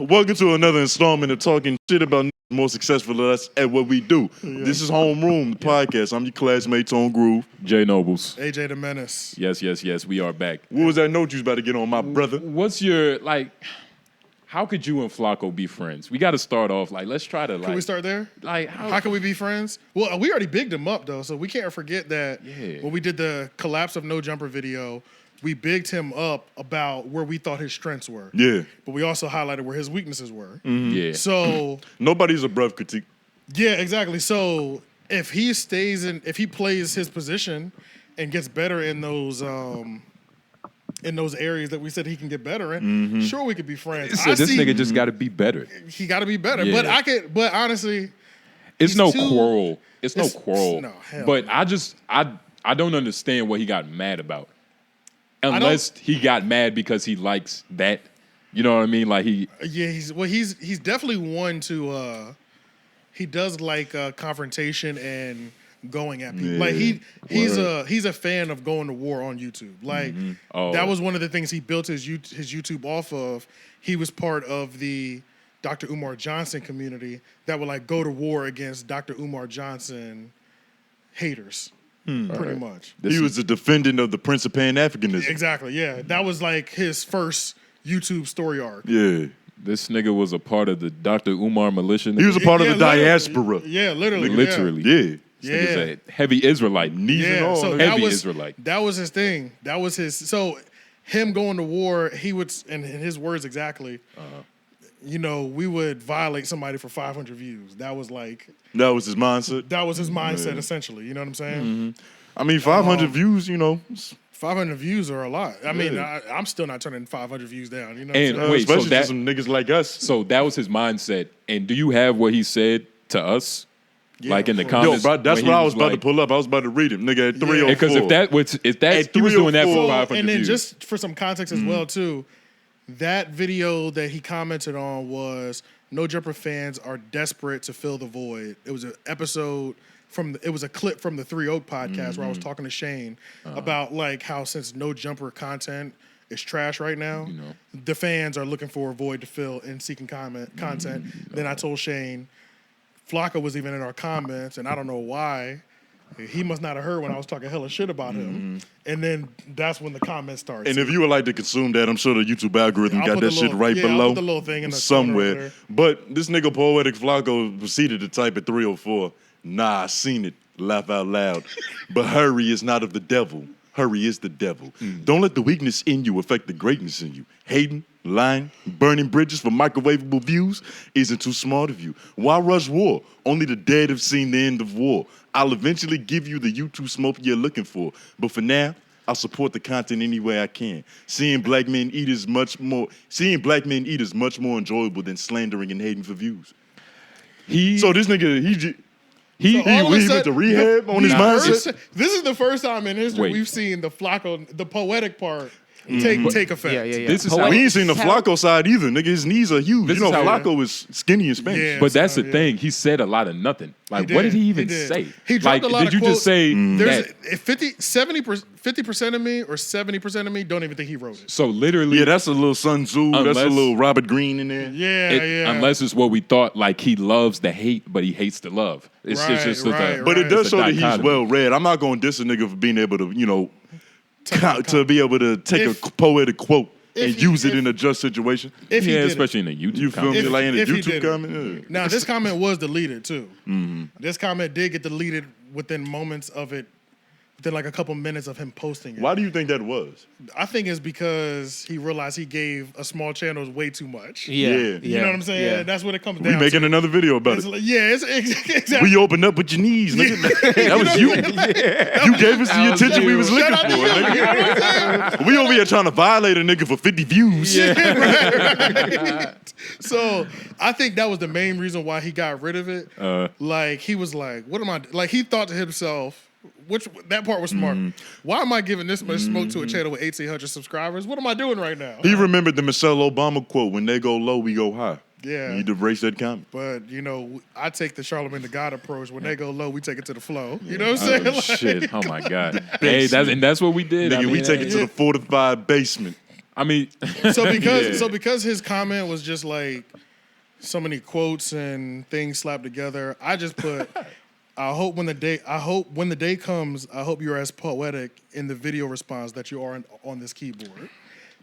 Welcome to another installment of talking shit about more successful than us at what we do. Yeah. This is Homeroom, the podcast. I'm your classmate, on Groove. J Noblez. AJ the Menace. Yes, we are back. What was that note you was about to get on, my brother? What's your, how could you and Flacco be friends? We got to start off, let's try to, Can we start there? How can we be friends? Well, we already bigged him up, though, so we can't forget that when we did the Collapse of No Jumper video, we bigged him up about where we thought his strengths were. Yeah. But we also highlighted where his weaknesses were. Mm-hmm. Yeah. So nobody's above critique. Yeah, exactly. So if he plays his position and gets better in those areas that we said he can get better in, sure we could be friends. So this nigga just got to be better. He got to be better. Yeah. But honestly, it's no quarrel. It's no quarrel. No, hell but no. I don't understand what he got mad about. Unless he got mad because he likes that. You know what I mean? He's definitely one to he does like confrontation and going at people. Yeah. He's a fan of going to war on YouTube. That was one of the things he built his YouTube off of. He was part of the Dr. Umar Johnson community that would go to war against Dr. Umar Johnson haters. Pretty much. He was a defendant of the Prince of Pan-Africanism. Exactly, yeah. That was his first YouTube story arc. Yeah. This nigga was a part of the Dr. Umar militia. He was a part of the diaspora. Yeah, literally. Literally. Yeah. This nigga's a heavy Israelite. So heavy Israelite. That was his thing. That was his. So him going to war, he would, in his words exactly, we would violate somebody for 500 views. That was that was his mindset? That was his mindset, essentially. You know what I'm saying? Mm-hmm. I mean, 500 views, 500 views are a lot. I mean, I'm still not turning 500 views down. You know, especially to some niggas like us. So that was his mindset. And do you have what he said to us? In the comments? Yo, bro, that's what I was about to pull up. I was about to read it, nigga, at 304. Because if he was doing that for 500 and then views. just for some context as well, too, that video that he commented on was No Jumper fans are desperate to fill the void. It was an episode it was a clip from the 𝙿𝙾𝚃𝚃 podcast where I was talking to Shane about how since No Jumper content is trash right now, the fans are looking for a void to fill and seeking content. Then I told Shane, Flacco was even in our comments, and I don't know why. He must not have heard when I was talking hella shit about him. And then that's when the comments started. And if you would like to consume that, I'm sure the YouTube algorithm got that shit right below. I'll put the little thing in the somewhere. But this nigga Poetik Flacco proceeded to type at 304, nah, I seen it, laugh out loud. But hurry is not of the devil. Hurry is the devil. Don't let the weakness in you affect the greatness in you. Hating, lying, burning bridges for microwavable views isn't too smart of you. Why rush war? Only the dead have seen the end of war. I'll eventually give you the YouTube smoke you're looking for. But for now, I'll support the content any way I can. Seeing black men eat is much more enjoyable than slandering and hating for views. So this nigga, he went to rehab on his mindset. This is the first time in history we've seen the Flacco, the poetic part, take effect. Yeah. We ain't seen the Flacco side either, nigga. His knees are huge. Flacco is skinny and Spanish. Yeah, but that's the thing. He said a lot of nothing. What did he even say? He dropped a lot of quotes. Did you just say there's that? 50% of me or 70% of me don't even think he wrote it. So literally. Yeah, that's a little Sun Tzu. That's a little Robert Greene in there. Yeah. Unless it's what we thought, he loves the hate, but he hates the love. It's just But it does show that he's well read. I'm not going to diss a nigga for being able to, to be able to take a poetic quote and use it in a just situation. Especially in a YouTube comment. You feel me? In a YouTube comment? Now, this comment was deleted, too. This comment did get deleted within moments of it, within a couple minutes of him posting it. Why do you think that was? I think it's because he realized he gave a small channel way too much. Yeah. You know what I'm saying? Yeah. That's what it comes down to. We making another video about it. It's exactly. We opened up with your knees, nigga. That was you. You gave us the attention we was looking for, nigga. We over here trying to violate a nigga for 50 views. Right. So I think that was the main reason why he got rid of it. He was like, what am I... he thought to himself... that part was smart. Why am I giving this much smoke to a channel with 1,800 subscribers? What am I doing right now? He remembered the Michelle Obama quote, when they go low, we go high. Yeah. You need to erase that comment. But, I take the 𝔓𝔦𝔐𝔓𝔦𝔑 God approach. When they go low, we take it to the flow. You know what I'm saying? Shit. Oh, my God. Hey, that's what we did. Nigga, we take it to the fortified basement. I mean, because his comment was just like so many quotes and things slapped together, I just put I hope when the day comes, I hope you're as poetic in the video response that you are on this keyboard.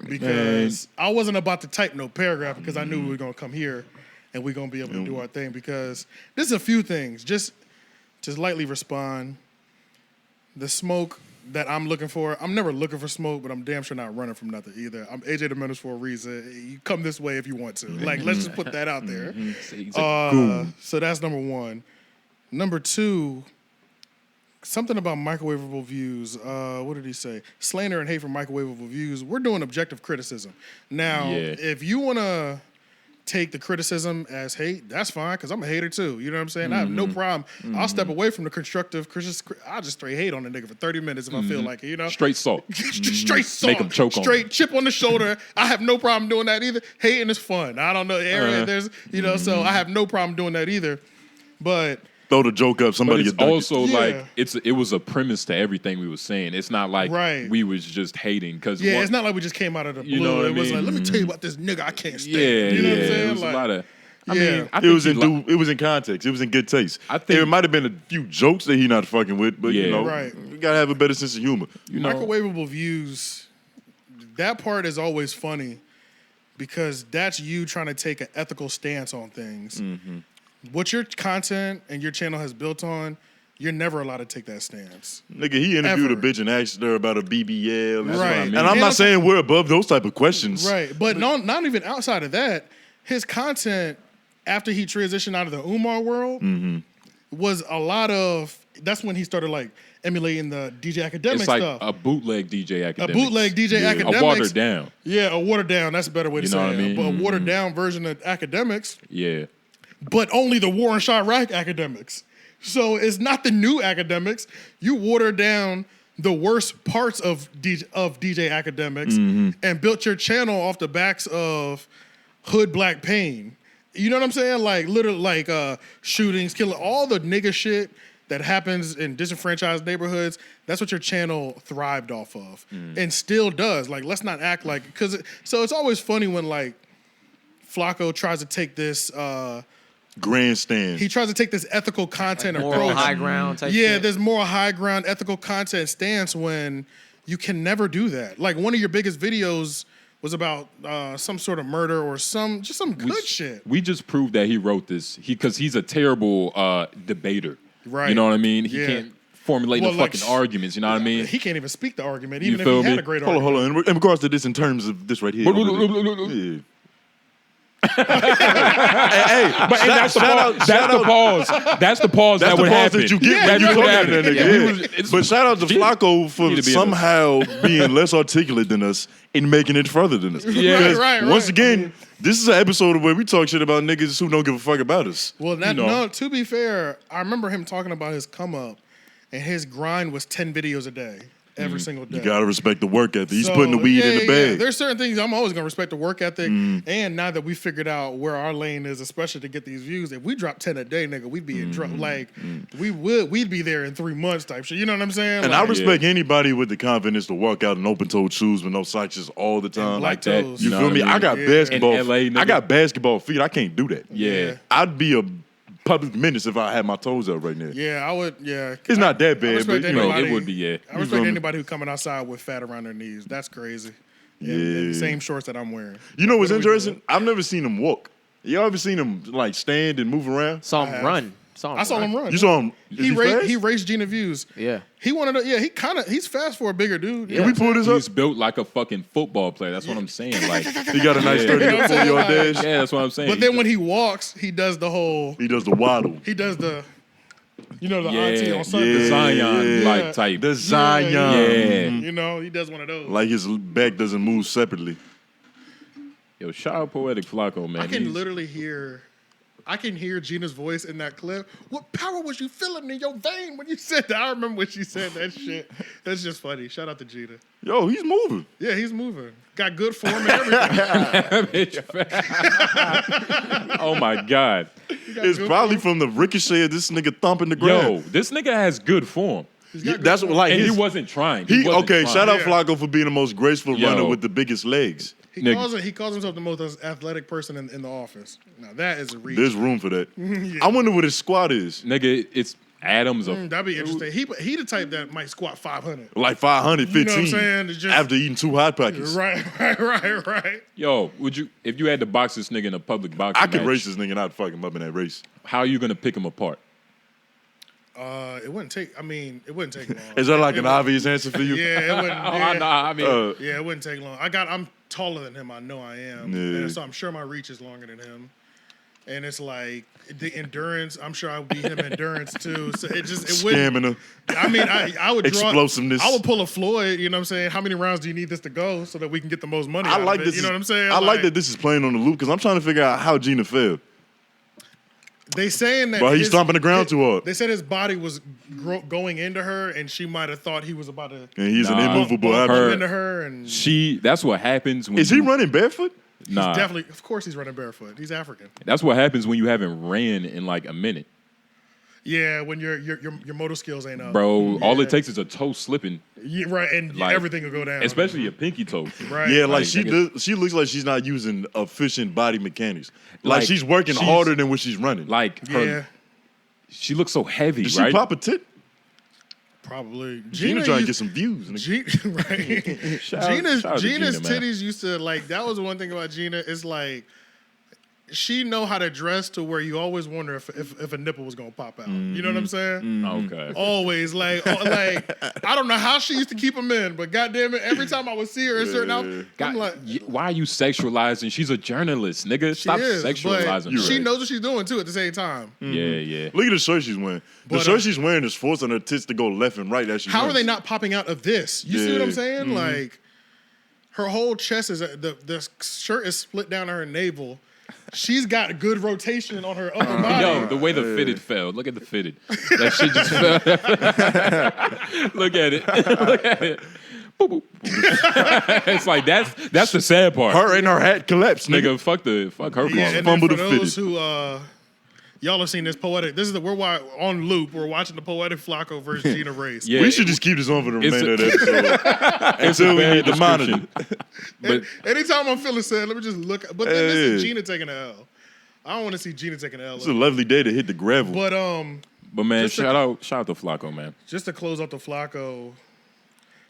Because I wasn't about to type no paragraph because I knew we were gonna come here and we're gonna be able to do our thing. Because there's a few things. Just lightly respond. The smoke that I'm looking for, I'm never looking for smoke, but I'm damn sure not running from nothing either. I'm AJ the Menace for a reason. You come this way if you want to. Like, let's just put that out there. So that's number one. Number two, something about microwavable views. What did he say? Slander and hate for microwavable views. We're doing objective criticism. Now, if you want to take the criticism as hate, that's fine, because I'm a hater too. You know what I'm saying? I have no problem. I'll step away from the constructive criticism. I'll just straight hate on the nigga for 30 minutes if I feel like it, you know? Straight salt. Straight salt. Make him choke on Straight chip on the shoulder. I have no problem doing that either. Hating is fun. I don't know. There's, you know, so I have no problem doing that either. But throw the joke up, somebody but it's get also like it was a premise to everything we were saying. It's not like we was just hating because it's not like we just came out of the blue. You know what it was I mean? like, let me tell you about this nigga I can't stand. Yeah, you know what I'm saying? It was like, a lot of. I Yeah. mean, I It think was it was in context. It was in good taste. I think- There might have been a few jokes that he not fucking with, but you know, you gotta have a better sense of humor. you know, microwavable views, that part is always funny because that's you trying to take an ethical stance on things. What your content and your channel has built on, you're never allowed to take that stance. Nigga, he interviewed Ever. a bitch and asked her about a BBL. Right. what I mean. And I'm not saying we're above those type of questions. Right, but not even outside of that, his content after he transitioned out of the Umar world was a lot of. That's when he started like emulating the DJ Academic it's like stuff. a bootleg DJ A academic. bootleg DJ Academics. A watered down. Yeah, a watered down. That's a better way to You say know what it. I mean? But a watered down version of Academics, Yeah. but only the War and Chirac Academics. So it's not the new Academics. You water down the worst parts of DJ Academics and built your channel off the backs of hood black pain. You know what I'm saying? Like literally, like shootings, killing, all the nigga shit that happens in disenfranchised neighborhoods. That's what your channel thrived off of, and still does. Like, let's not act like so it's always funny when like Flacco tries to take this. Grandstand. He tries to take this ethical content Like approach. moral high ground type Yeah, shit. there's more high ground ethical content stance when you can never do that. Like one of your biggest videos was about some sort of murder or some good shit. We just proved that he wrote this because he's a terrible debater. Right. You know what I mean? He Yeah. can't formulate Well, no like, fucking arguments. You know what I mean? He can't even speak the argument, You even if feel he had me? a great Hold argument. on. In regards to this, in terms of this right here. Yeah. But that's the pause. That's the pause That's that the would pause happen. that you get That when you would talking happen. to that Yeah. nigga. Yeah. But shout out to Flacco Need for to be somehow being less articulate than us and making it further than us. Yeah. Because Right. once again, this is an episode where we talk shit about niggas who don't give a fuck about us. Well, know. no, to be fair, I remember him talking about his come up, and his grind was 10 videos a day, every single day. You gotta respect the work ethic. He's putting the weed in the bag. There's certain things I'm always gonna respect the work ethic, and now that we figured out where our lane is, especially to get these views, if we drop 10 a day, nigga, we'd be in trouble. Like we'd be there in 3 months type shit. You know what I'm saying? And like, I respect anybody with the confidence to walk out in open-toed shoes with no socks all the time. black Like that. toes. You know feel what me? I mean? I got Yeah. basketball. In LA, nigga. I got basketball feet. I can't do that. Yeah. I'd be a public menace if I had my toes out right now. Yeah, I would. Yeah, It's not that I bad, respect but you know. anybody- it would be, yeah. I You respect feel me? anybody who coming outside with fat around their knees. That's crazy. Yeah. And the same shorts that I'm wearing. You know what's What are we interesting? I've never seen him walk. You ever seen him like stand and move around? Saw him have. run. I saw him run. You saw him? Is He fast? raced Gina Views. Yeah. He wanted to. Yeah, he's fast for a bigger dude. Can we pull this up? He's built like a fucking football player. That's what I'm saying. Like, He got a nice 30 to 40-yard dash. yeah, that's what I'm saying. But then when he walks, he does the whole. He does the waddle. He does the. You know the yeah, auntie on the Sunday. Zion Yeah. like type. The Zion. Yeah. You know, he does one of those. Like his back doesn't move separately. Yo, shout out Poetic Flacco, man. I can He's- literally hear Gina's voice in that clip. What power was you feeling in your vein when you said that? I remember when she said that shit. That's just funny. Shout out to Gina. Yo, he's moving. Yeah, he's moving. Got good form and everything. Oh my God. It's probably from the ricochet of this nigga thumping the ground. Yo, this nigga has good form. That's what like And he his, wasn't trying. he wasn't okay. trying. Shout out Flacco for being the most graceful Yo. runner with the biggest legs. He calls himself the most athletic person in the office. Now that is a reach. There's room for that. I wonder what his squat is. Nigga, it's Adam's That'd be interesting. He the type that might squat 500. Like 515 You know what I'm saying? It's just- after eating 2 Hot Pockets. Right. Yo, if you had to box this nigga in a public boxing I could match, race this nigga and I'd fuck him up in that race. how are you gonna pick him apart? It wouldn't take. I mean, it wouldn't take long. Is that like It an would- obvious answer for you? Yeah, it wouldn't. Yeah, I mean, yeah, it wouldn't take long. I'm taller than him. I know I am, Yeah. and so I'm sure my reach is longer than him. And it's like the endurance. I'm sure I would beat him endurance too. So it wouldn't. Stamina. I mean, I would draw Explosiveness. I would pull a Floyd. You know what I'm saying? How many rounds do you need this to go so that we can get the most money? I out like of it? this. You know what I'm saying? I like that this is playing on the loop because I'm trying to figure out how Gina failed. They saying that Bro, he's stomping the ground too hard. They said his body was going into her, and she might have thought he was about to And he's an Nah. immovable bump object. into her. And that's what happens when Is he running barefoot? Nah, definitely, of course, he's running barefoot. He's African. that's what happens when you haven't ran in like a minute, Yeah, when your motor skills ain't up, bro. All Yeah. it takes is a toe slipping, Yeah, right, and Like, everything will go down. especially your pinky toe. right. Yeah, like Right, she nigga. does. She looks like she's not using efficient body mechanics. Like, Like, she's working she's- harder than when she's running. Like her, Yeah, she looks so heavy, Did she right? pop a tit? probably. Gina trying to get some views. nigga. Right. Shout out Gina's to Gina, man. titties used to like. That was the one thing about Gina. It's like she know how to dress to where you always wonder if a nipple was gonna pop out. You know what I'm saying? Okay. Always like I don't know how she used to keep them in, but goddamn it, every time I would see her in certain outfits, I'm like. Why are you sexualizing? She's a journalist, nigga. Stop She is, sexualizing. but her. she knows what she's doing too at the same time. Yeah. Look at the shirt she's wearing. The But, shirt she's wearing is forcing her tits to go left and right as she How runs. are they not popping out of this? You see what I'm Yeah. saying? Like her whole chest is the shirt is split down to her navel. She's got good rotation on her upper body. Yo, the way the fitted fell. Look at the fitted. That shit just fell. Look at it. Look at it. Boop, boop. It's like that's the sad part. Her and her hat collapsed, nigga. Nigga, fuck her Yeah, fault. and Fumble then the for fitted. those who y'all have seen this Poetik. This is on loop. We're watching the Poetik Flacco versus Gina race. Yeah, We should just keep this on for the it's remainder of the episode. it's a Until we bad need the monitor. description. But Anytime I'm feeling sad, let me just look. But then this is Hey. Gina taking an L. I don't want to see Gina taking an L. It's a lovely day to hit the gravel. But man, Just a- shout out to Flacco, man. just to close out the Flacco,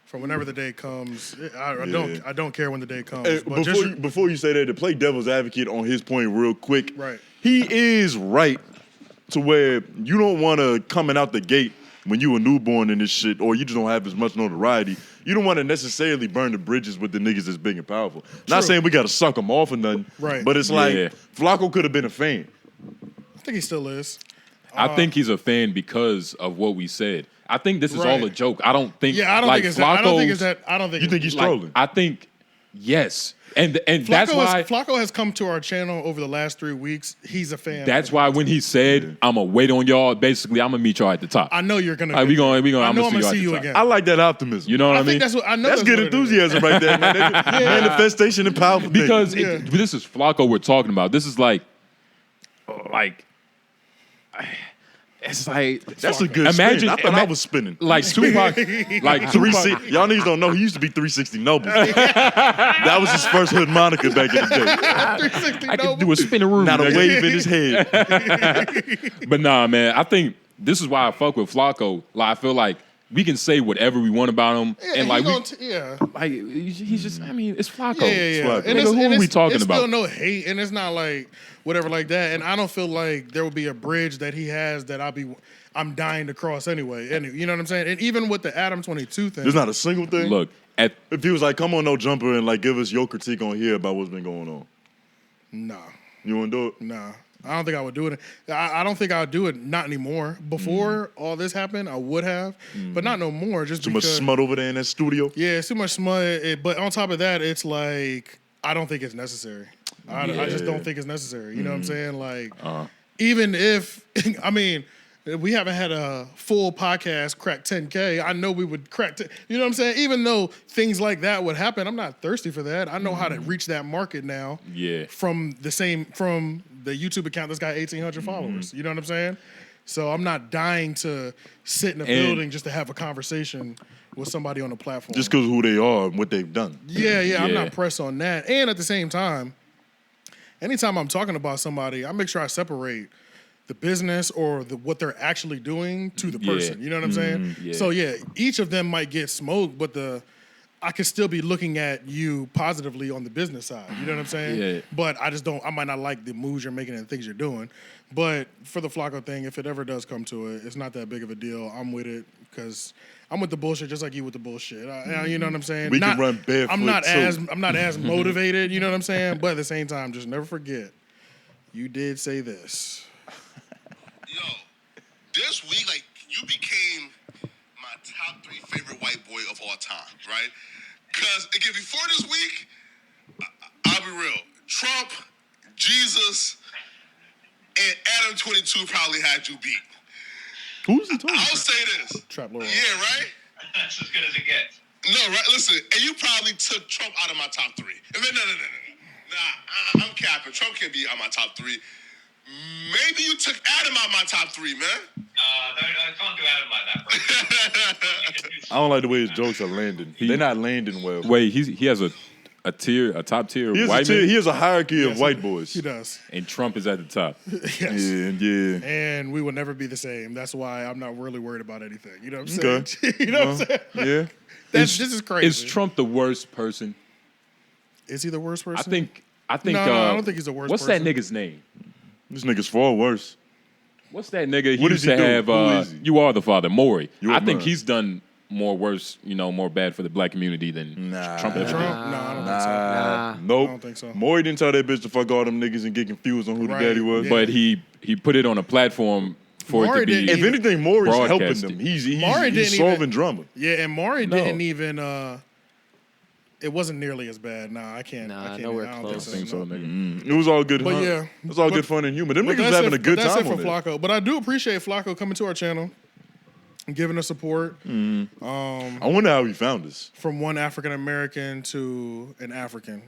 for whenever the day comes, I don't care when the day comes. Hey, but before you say that, to play devil's advocate on his point real quick, Right. he is right to where you don't want to coming out the gate when you a newborn in this shit, or you just don't have as much notoriety. You don't want to necessarily burn the bridges with the niggas that's big and powerful. Not saying we got to suck them off or nothing, Right. but it's like Yeah. Flacco could have been a fan. I think he still is. I think he's a fan because of what we said. I think this is all a Right. joke. I don't think. Yeah, I don't like, think it's that. I don't think it's Flacco's- that. I don't think You think he's like, trolling? I think yes, and that's why. Flacco has come to our channel over the last 3 weeks. He's a fan. That's why when he said, "I'm gonna wait on y'all," basically, I'm gonna meet y'all at the top. I know you're gonna. Like, we gonna. I I'm know gonna I'm gonna see see you you at the top. again. I like that optimism. You know what I I mean? think that's what I know. That's good what it is. enthusiasm right there, man. Manifestation and powerful thing. Because Yeah. this is Flacco we're talking about. This is like it's like That's a good Imagine- spin. I thought I ima- was spinning. like Tupac, like Tupac. Y'all niggas don't know he used to be 360 Noblez. That was his first hood moniker back in the day. 360 I could Noble. do a spinneroo. Not a nigga. wave in his head. But nah, man, I think this is why I fuck with Flacco. Like I feel like we can say whatever we want about him, Yeah, and he like gonna yeah. like he's just. I mean, it's Flacco. Yeah. Flacco. And Nigga, it's, who and are we it's- talking it's about? still no hate, and it's not like whatever like that. And I don't feel like there will be a bridge that he has that I'm dying to cross anyway. And you know what I'm saying? And even with the Adam22 thing, There's not a single thing. Look, at If he was like, come on, no jumper, and like give us your critique on here about what's been going on. nah. You want to do it? Nah, I don't think I would do it. I don't think I would do it. Not anymore. Before all this happened, I would have, but not no more. Just Too much because, smut over there in that studio. Yeah, it's too much smut. But on top of that, it's like I don't think it's necessary. I just don't think it's necessary. You know what I'm saying? Like, even if I mean. We haven't had a full podcast crack 10K. I know we would crack. You know what I'm saying? Even though things like that would happen, I'm not thirsty for that. I know how to reach that market now. Yeah. From the YouTube account that's got 1,800 followers. You know what I'm saying? So I'm not dying to sit in a building just to have a conversation with somebody on a platform. Just because of who they are and what they've done. Yeah, I'm not pressed on that. And at the same time, anytime I'm talking about somebody, I make sure I separate the business or what they're actually doing to the person. You know what I'm saying? Yeah. So each of them might get smoked, but I could still be looking at you positively on the business side. You know what I'm saying? Yeah. But I might not like the moves you're making and the things you're doing. But for the Flacco thing, if it ever does come to it, it's not that big of a deal. I'm with it because I'm with the bullshit just like you with the bullshit. You know what I'm saying? We can run barefoot I'm not too. as motivated, you know what I'm saying? But at the same time, just never forget, you did say this. Yo, this week, like, you became my top 3 favorite white boy of all time, right? Because, again, before this week, I'll be real. Trump, Jesus, and Adam22 probably had you beat. Who's he talking I'll about? say this. Trap Lord. Yeah, right? That's as good as it gets. No, right? Listen, and you probably took Trump out of my top 3. No. Nah, I'm capping. Trump can't be on my top 3. Maybe you took Adam out my top 3, man. I can't do Adam like that, bro. I don't like the way his jokes are landing. They're not landing well. Wait, he has a top tier He has, white man, he has a hierarchy of white boys. He does. and Trump is at the top. Yes. Yeah. And we will never be the same. That's why I'm not really worried about anything. You know what I'm saying? Okay. You know what I'm saying? Yeah. This is crazy. Is Trump the worst person? Is he the worst person? I think. No, I don't think he's the worst What's person. that nigga's name? This nigga's far worse. What's that nigga? He What used does he to do? have. Who is he? You are the father, Maury. You I are think mine. he's done more worse, more bad for the black community than Nah. Trump ever Trump? did. No, I don't think so. Nope. I don't think so. Maury didn't tell that bitch to fuck all them niggas and get confused on who Right, the daddy was. yeah. But he put it on a platform for Maury it to be. didn't If anything, Maury's helping broadcasted. them. He's Maury didn't solving even- drama. Yeah, and Maury No. didn't even. It wasn't nearly as bad. Nah, I can't. Nah, I can't. nowhere I don't close. I think so, no. nigga. It was all good. But fun. yeah. It was all But- good fun and humor. Them But niggas was having a good that's time it on for it. Flacco. But I do appreciate Flacco coming to our channel and giving us support. I wonder how he found us. From one African American to an African.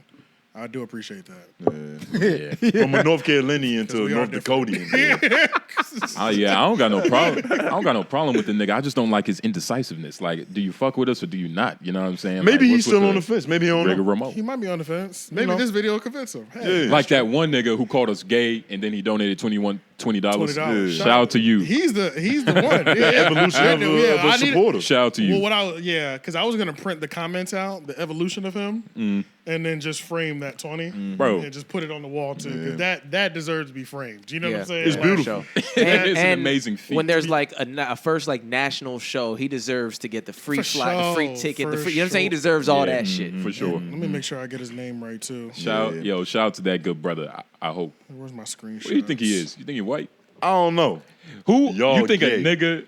I do appreciate that. Yeah. From a North Carolinian to a we are North different. Dakotian. I don't got no problem. I don't got no problem with the nigga. I just don't like his indecisiveness. Like, do you fuck with us or do you not? You know what I'm saying? Maybe Like, he's what's with still on the fence. Maybe he don't know. rigmarole? He might be on the fence. Maybe know. this video will convince him. Hey, Yeah. Like that one nigga who called us gay and then he donated $20. $20. Shout out to you. He's the one. Yeah. Evolution of Yeah, a I need- supporter. Shout out to you. Well, because I was gonna print the comments out, the evolution of him, and then just frame that 20, Bro. and just put it on the wall too. 'Cause that deserves to be framed. You know what I'm Yeah. saying? It's Like, beautiful. It's an amazing feat. When there's like a first like national show, he deserves to get the free For flight, the free sure, ticket, for you know what I'm saying? He sure. deserves all Yeah. that shit. For sure. Let me make sure I get his name right too. Shout out to that good brother. I hope. Where's my screenshot? What do you think he is? You think he white? I don't know. Who? Y'all You think gay. a nigga?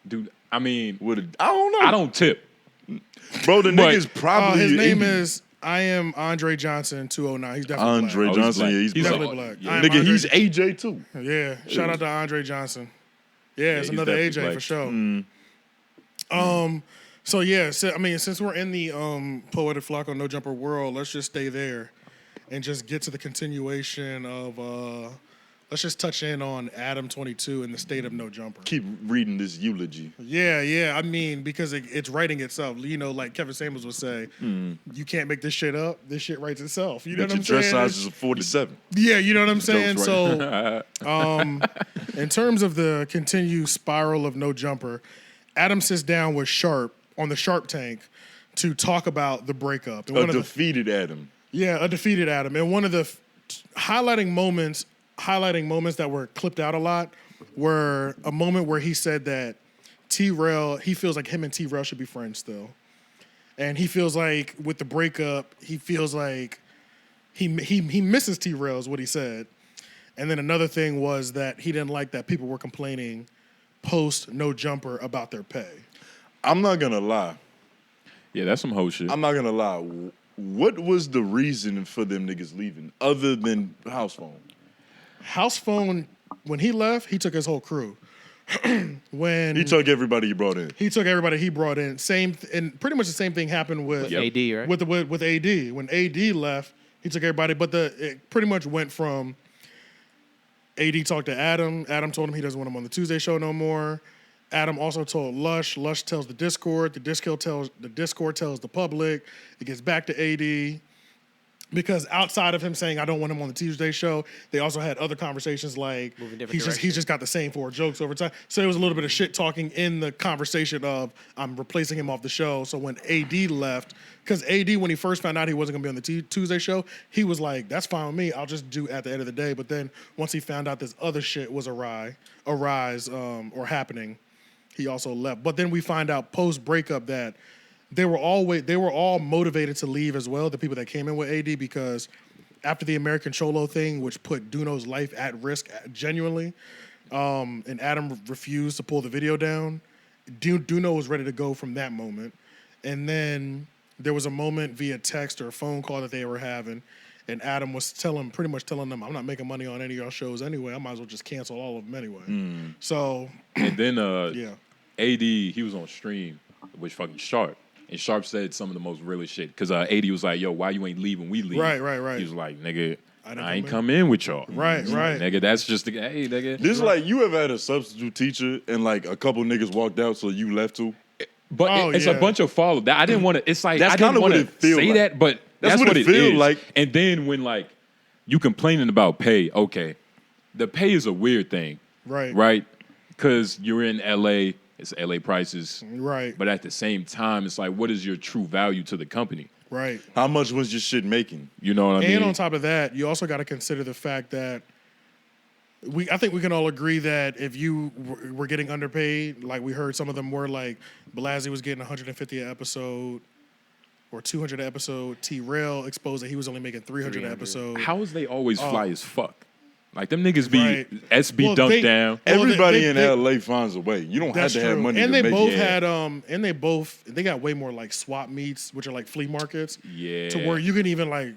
Dude, I mean, I don't know. I don't tip. Bro, the But- nigga's probably His name Indian. is I am Andre Johnson 209. He's definitely Andre black. he's Johnson. black. Yeah, he's He's black. definitely like- black. yeah. I am Nigga, Andre- he's AJ too. Yeah, shout out to Andre Johnson. Yeah, it's he's another definitely AJ black. for sure. So yeah, since we're in the Poetic Flacco No Jumper world, let's just stay there and just get to the continuation of let's just touch in on Adam22 and the state of No Jumper. Keep reading this eulogy. Yeah. I mean, because it's writing itself. You know, like Kevin Samuels would say, you can't make this shit up. This shit writes itself. You know That what your I'm dress saying? size is a 47. Yeah, you know what I'm saying? Joke's So, right. in terms of the continued spiral of No Jumper, Adam sits down with Sharp on the Sharp Tank to talk about the breakup. And A one of the, defeated Adam. a defeated Adam. And one of the highlighting moments that were clipped out a lot were a moment where he said that T-Rell, he feels like him and T-Rell should be friends still. And he feels like with the breakup, he feels like he misses T-Rell is what he said. And then another thing was that he didn't like that people were complaining post No Jumper about their pay. I'm not gonna lie. Yeah, that's some whole shit. I'm not gonna lie. What was the reason for them niggas leaving other than house phone? House Phone, when he left, he took his whole crew. When He took everybody he brought in. he took everybody he brought in, and pretty much the same thing happened with Yep. AD, right? with AD. When AD left, he took everybody, but it pretty much went from AD talked to Adam. Adam told him he doesn't want him on the Tuesday show no more. Adam also told Lush. Lush tells the Discord. The Discord tells the public. It gets back to AD. Because outside of him saying I don't want him on the Tuesday show, they also had other conversations like he's just got the same 4 jokes over time. So there was a little bit of shit talking in the conversation of I'm replacing him off the show. So when AD left, because AD when he first found out he wasn't gonna be on the Tuesday show, he was like, "That's fine with me. I'll just do at the end of the day." But then once he found out this other shit was happening, he also left. But then we find out post breakup that they were all motivated to leave as well, the people that came in with AD, because after the American Cholo thing, which put Duno's life at risk genuinely, and Adam refused to pull the video down, Duno was ready to go from that moment. And then there was a moment via text or phone call that they were having, and Adam was pretty much telling them, I'm not making money on any of y'all shows anyway. I might as well just cancel all of them anyway. So, and then yeah. AD, he was on stream with fucking Sharp. And Sharp said some of the most realest shit. Because AD was like, yo, why you ain't leaving? We leave. Right. He was like, nigga, I ain't come in with y'all. Right. Nigga, that's just the, hey, nigga. This like, you ever had a substitute teacher and like a couple niggas walked out so you left too? But it's a bunch of follow. I didn't want to, it's like, that's I didn't want to say like. that, but that's what it feel is. like. And then when like, you complaining about pay, okay. The pay is a weird thing. Right? Because you're in LA. It's LA prices. Right. But at the same time, it's like, what is your true value to the company? Right. How much was your shit making? You know what I mean? And on top of that, you also got to consider the fact that I think we can all agree that if you were getting underpaid, like we heard some of them were like, Blasey was getting 150 an episode or 200 an episode. T-Rell exposed that he was only making 300 an episode. How is they always fly as fuck? Like, them niggas be SB well, dunked down. Everybody in LA finds a way. You don't have to have money and to they make both it. had they got way more like swap meets, which are like flea markets. Yeah. To where you can even like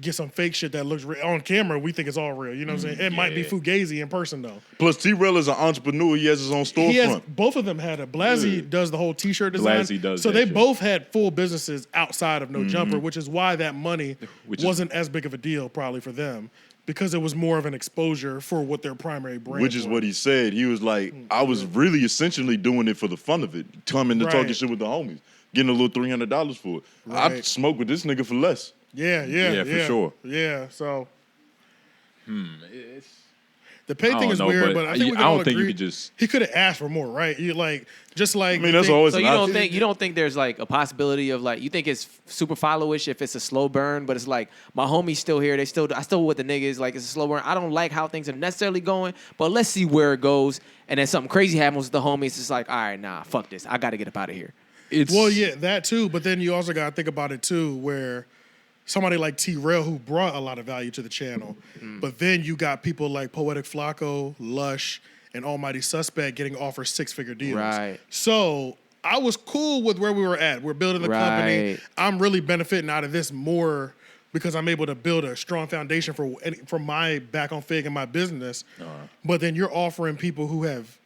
get some fake shit that looks real. On camera, we think it's all real. You know what I'm saying? It might be Fugazi in person though. Plus T-Rell is an entrepreneur. He has his own storefront. Both of them had Blasey does the whole t-shirt design. Blasey does so that they shit. both had full businesses outside of No Jumper, which is why that money wasn't as big of a deal probably for them. Because it was more of an exposure for what their primary brand Which is what he said. He was like, I was really essentially doing it for the fun of it. Coming to talking shit with the homies. Getting a little $300 for it. I smoked with this nigga for less. Yeah, for sure. Yeah, so. It's, The pay thing is weird, but I think we can all agree you could just. He could have asked for more, right? You like just like. I mean, that's always. So you don't think there's like a possibility of like you think it's super followish if it's a slow burn, but it's like my homie's still here. I still with the niggas. Like it's a slow burn. I don't like how things are necessarily going, but let's see where it goes. And then something crazy happens with the homies. It's like, all right, nah, fuck this. I got to get up out of here. Well, yeah, that too. But then you also got to think about it too, where somebody like T-Rell who brought a lot of value to the channel, but then you got people like Poetik, Flacco, Lush, and Almighty Suspect getting offered 6-figure deals. Right. So I was cool with where we were at. We're building the company. I'm really benefiting out of this more because I'm able to build a strong foundation for my back on Fig and my business. But then you're offering people who have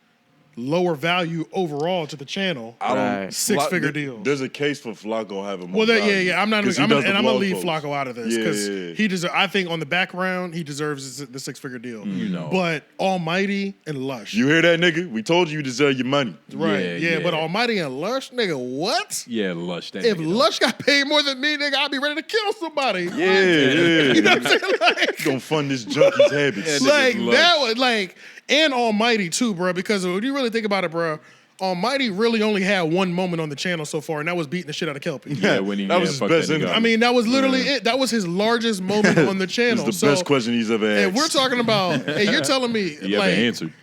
lower value overall to the channel. 6-figure deals. There's a case for Flacco having more. Well, value. I'm not. I'm gonna leave posts. Flacco out of this because he deserves. I think on the background he deserves the 6-figure deal. You know, but Almighty and Lush. You hear that, nigga? We told you deserve your money. Right? Yeah. But Almighty and Lush, nigga, what? Yeah, Lush. If Lush got paid more than me, nigga, I'd be ready to kill somebody. Yeah. You know what I'm saying? Like, gonna fund this junkie's habits. like that was like. And Almighty too, bro, because when you really think about it, bro, Almighty really only had one moment on the channel so far, and that was beating the shit out of Kelpie. Yeah, when he that was his best interview. I mean, that was literally it. That was his largest moment on the channel. It's the best question he's ever asked. And we're talking about, and you're telling me, you like, haven't answered.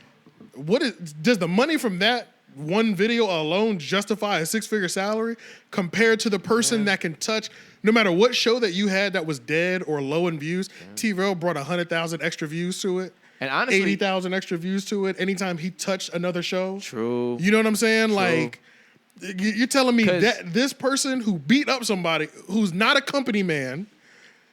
Does the money from that one video alone justify a 6-figure salary compared to the person that can touch, no matter what show that you had that was dead or low in views, T-Rell brought 100,000 extra views to it. And honestly, 80,000 extra views to it anytime he touched another show. True. You know what I'm saying? True. Like, you're telling me that this person who beat up somebody who's not a company man,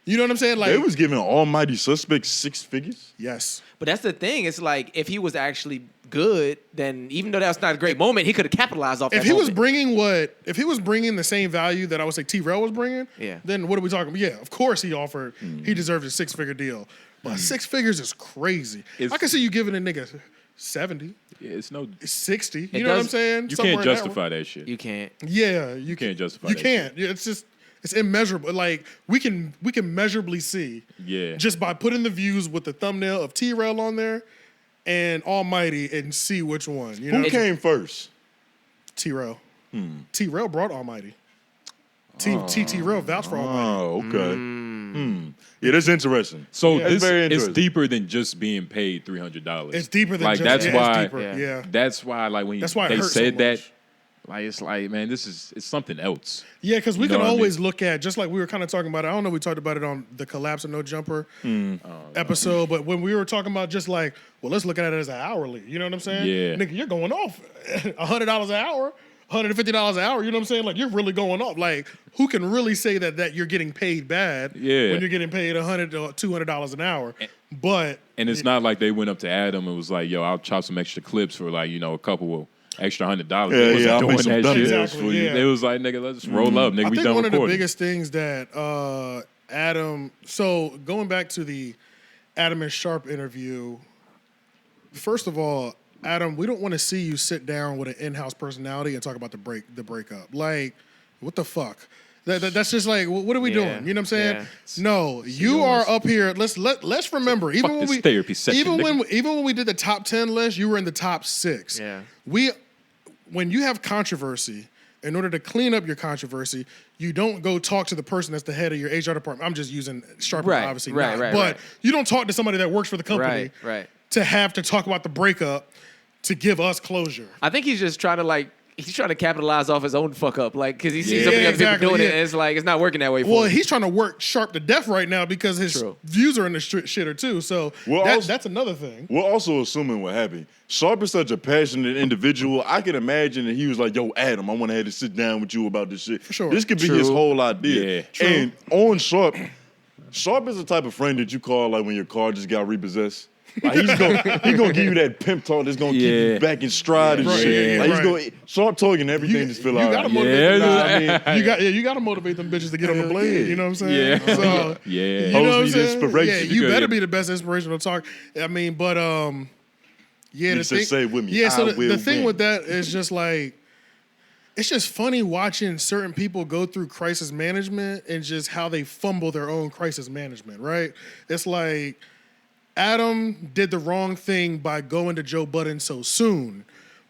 you know what I'm saying? Like, they was giving Almighty Suspect 6 figures? Yes. But that's the thing. It's like if he was actually good, then even though that's not a great moment, he could have capitalized off that If he was moment. bringing the same value that I would say T-Rell was bringing, Yeah. then what are we talking about? Yeah, of course he offered, he deserves a 6-figure deal. But 6 figures is crazy. I can see you giving a nigga 70. Yeah, it's no. 60. You know what I'm saying? You Somewhere can't in that justify that shit. You can't. Yeah, You can't justify You that can't. Yeah, it's just it's immeasurable. Like we can measurably see. Yeah. Just by putting the views with the thumbnail of T-Rell on there and Almighty and see which one. You know? Who came first? T-Rell. T-Rell brought Almighty. T-Rell vouched for Almighty. Oh, okay. Yeah, that's interesting. So That's very it's interesting. deeper than just being paid $300. It's deeper than like just that's yeah, why. it's deeper. Yeah. Yeah. That's why, like when That's why it they hurts said so that, much. like it's like, man, it's something else. Yeah, because we You know can what I mean? always look at, just like we were kind of talking about it. I don't know if we talked about it on the Collapse of No Jumper episode, but when we were talking about just like, well, let's look at it as an hourly. You know what I'm saying? Yeah. Nigga, you're going off $100 an hour, $150 an hour. You know what I'm saying? Like, you're really going off. Like, who can really say that you're getting paid bad Yeah. when you're getting paid $100 or $200 an hour? But And it's not like they went up to Adam and was like, yo, I'll chop some extra clips for like, a couple of extra $100. Yeah, They wasn't I'll make doing some that shit. thumbnails Exactly, for you. yeah. They was like, nigga, let's roll up, nigga. I We think done one of the recording. biggest things that Adam, so going back to the Adam and Sharp interview, first of all, Adam, we don't want to see you sit down with an in-house personality and talk about the breakup. Like, what the fuck? That's just like, what are we doing? You know what I'm saying? Yeah. No, you are up here. Let's remember. Even Fuck when this therapy session, even when we did the top 10 list, you were in the top 6. Yeah. When you have controversy, in order to clean up your controversy, you don't go talk to the person that's the head of your HR department. I'm just using Sharp, Right, obviously right, not. right, but right. you don't talk to somebody that works for the company Right. to have to talk about the breakup to give us closure. I think he's just trying to he's trying to capitalize off his own fuck up, like because he sees Yeah, so many other exactly, people doing it, yeah. and it's like it's not working that way for Well, him. he's trying to work Sharp to death right now because his True. views are in the shitter too. So that's another thing. We're also assuming what happened. Sharp is such a passionate individual. I can imagine that he was like, yo, Adam, I want to have to sit down with you about this shit. For sure. This could be True. his whole idea. Yeah. True. And on Sharp is the type of friend that you call like when your car just got repossessed. Like he's gonna give you that pimp talk that's gonna keep you back in stride and Right, shit. yeah, like right. he's gonna Sharp talking everything just feel You all gotta right. motivate them. Yeah. I mean, you gotta motivate them bitches to get on the Hell blade. yeah. You know what I'm saying? Yeah. So, Yeah. You know Hoes what I'm need saying? inspiration. Yeah, You you good, better yeah. be the best inspirational talk. I mean, but yeah, He the said, thing. "Say it with me, Yeah, so I the will thing win." with that is just like. It's just funny watching certain people go through crisis management and just how they fumble their own crisis management, right? It's like Adam did the wrong thing by going to Joe Budden so soon,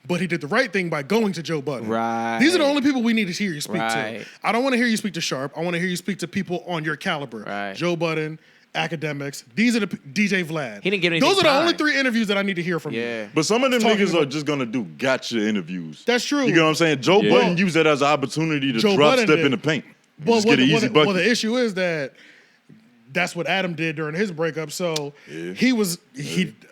but he did the right thing by going to Joe Budden. Right. These are the only people we need to hear you speak Right. to. I don't want to hear you speak to Sharp. I want to hear you speak to people on your caliber. Right. Joe Budden, academics. These are the DJ Vlad. He didn't get anything Those are the only time. 3 interviews that I need to hear from you. Yeah. But some of them Talking niggas are about- just gonna do gotcha interviews. That's true. You get what I'm saying? Joe Yeah. Budden used that as an opportunity to Joe drop Budden step did. in the paint. But Just get an easy bucket. well, the issue is that that's what Adam did during his breakup. So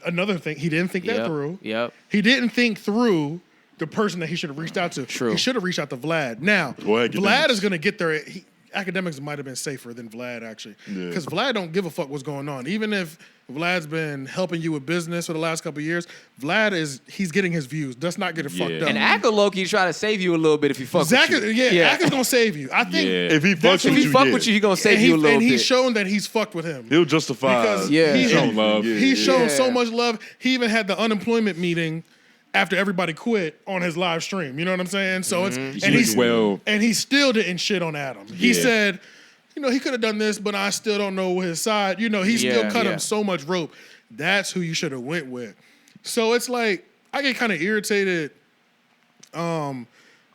another thing, he didn't think that Yep, through. yep. He didn't think through the person that he should have reached out to. True. He should have reached out to Vlad. Now, Or academics. Vlad is going to get there. Academics might have been safer than Vlad, actually. Yeah. Because Vlad don't give a fuck what's going on. Even if Vlad's been helping you with business for the last couple of years, he's getting his views. Let's not get it fucked up. And Akka Loki try to save you a little bit if he fuck Zach, with you. yeah, Aka's going to save you. I think Yeah. If he fucks If with If he you, fuck yeah. with you, he gonna save and, you a little and bit. he's shown that he's fucked with him. He'll justify. Because Yeah. he, Show love. he's shown Yeah. so much love. He even had the unemployment meeting after everybody quit on his live stream. You know what I'm saying? So it's He and was well. and he still didn't shit on Adam. He Yeah. said, he could have done this, but I still don't know his side. He still Yeah, cut yeah. him so much rope. That's who you should have went with. So it's like I get kind of irritated,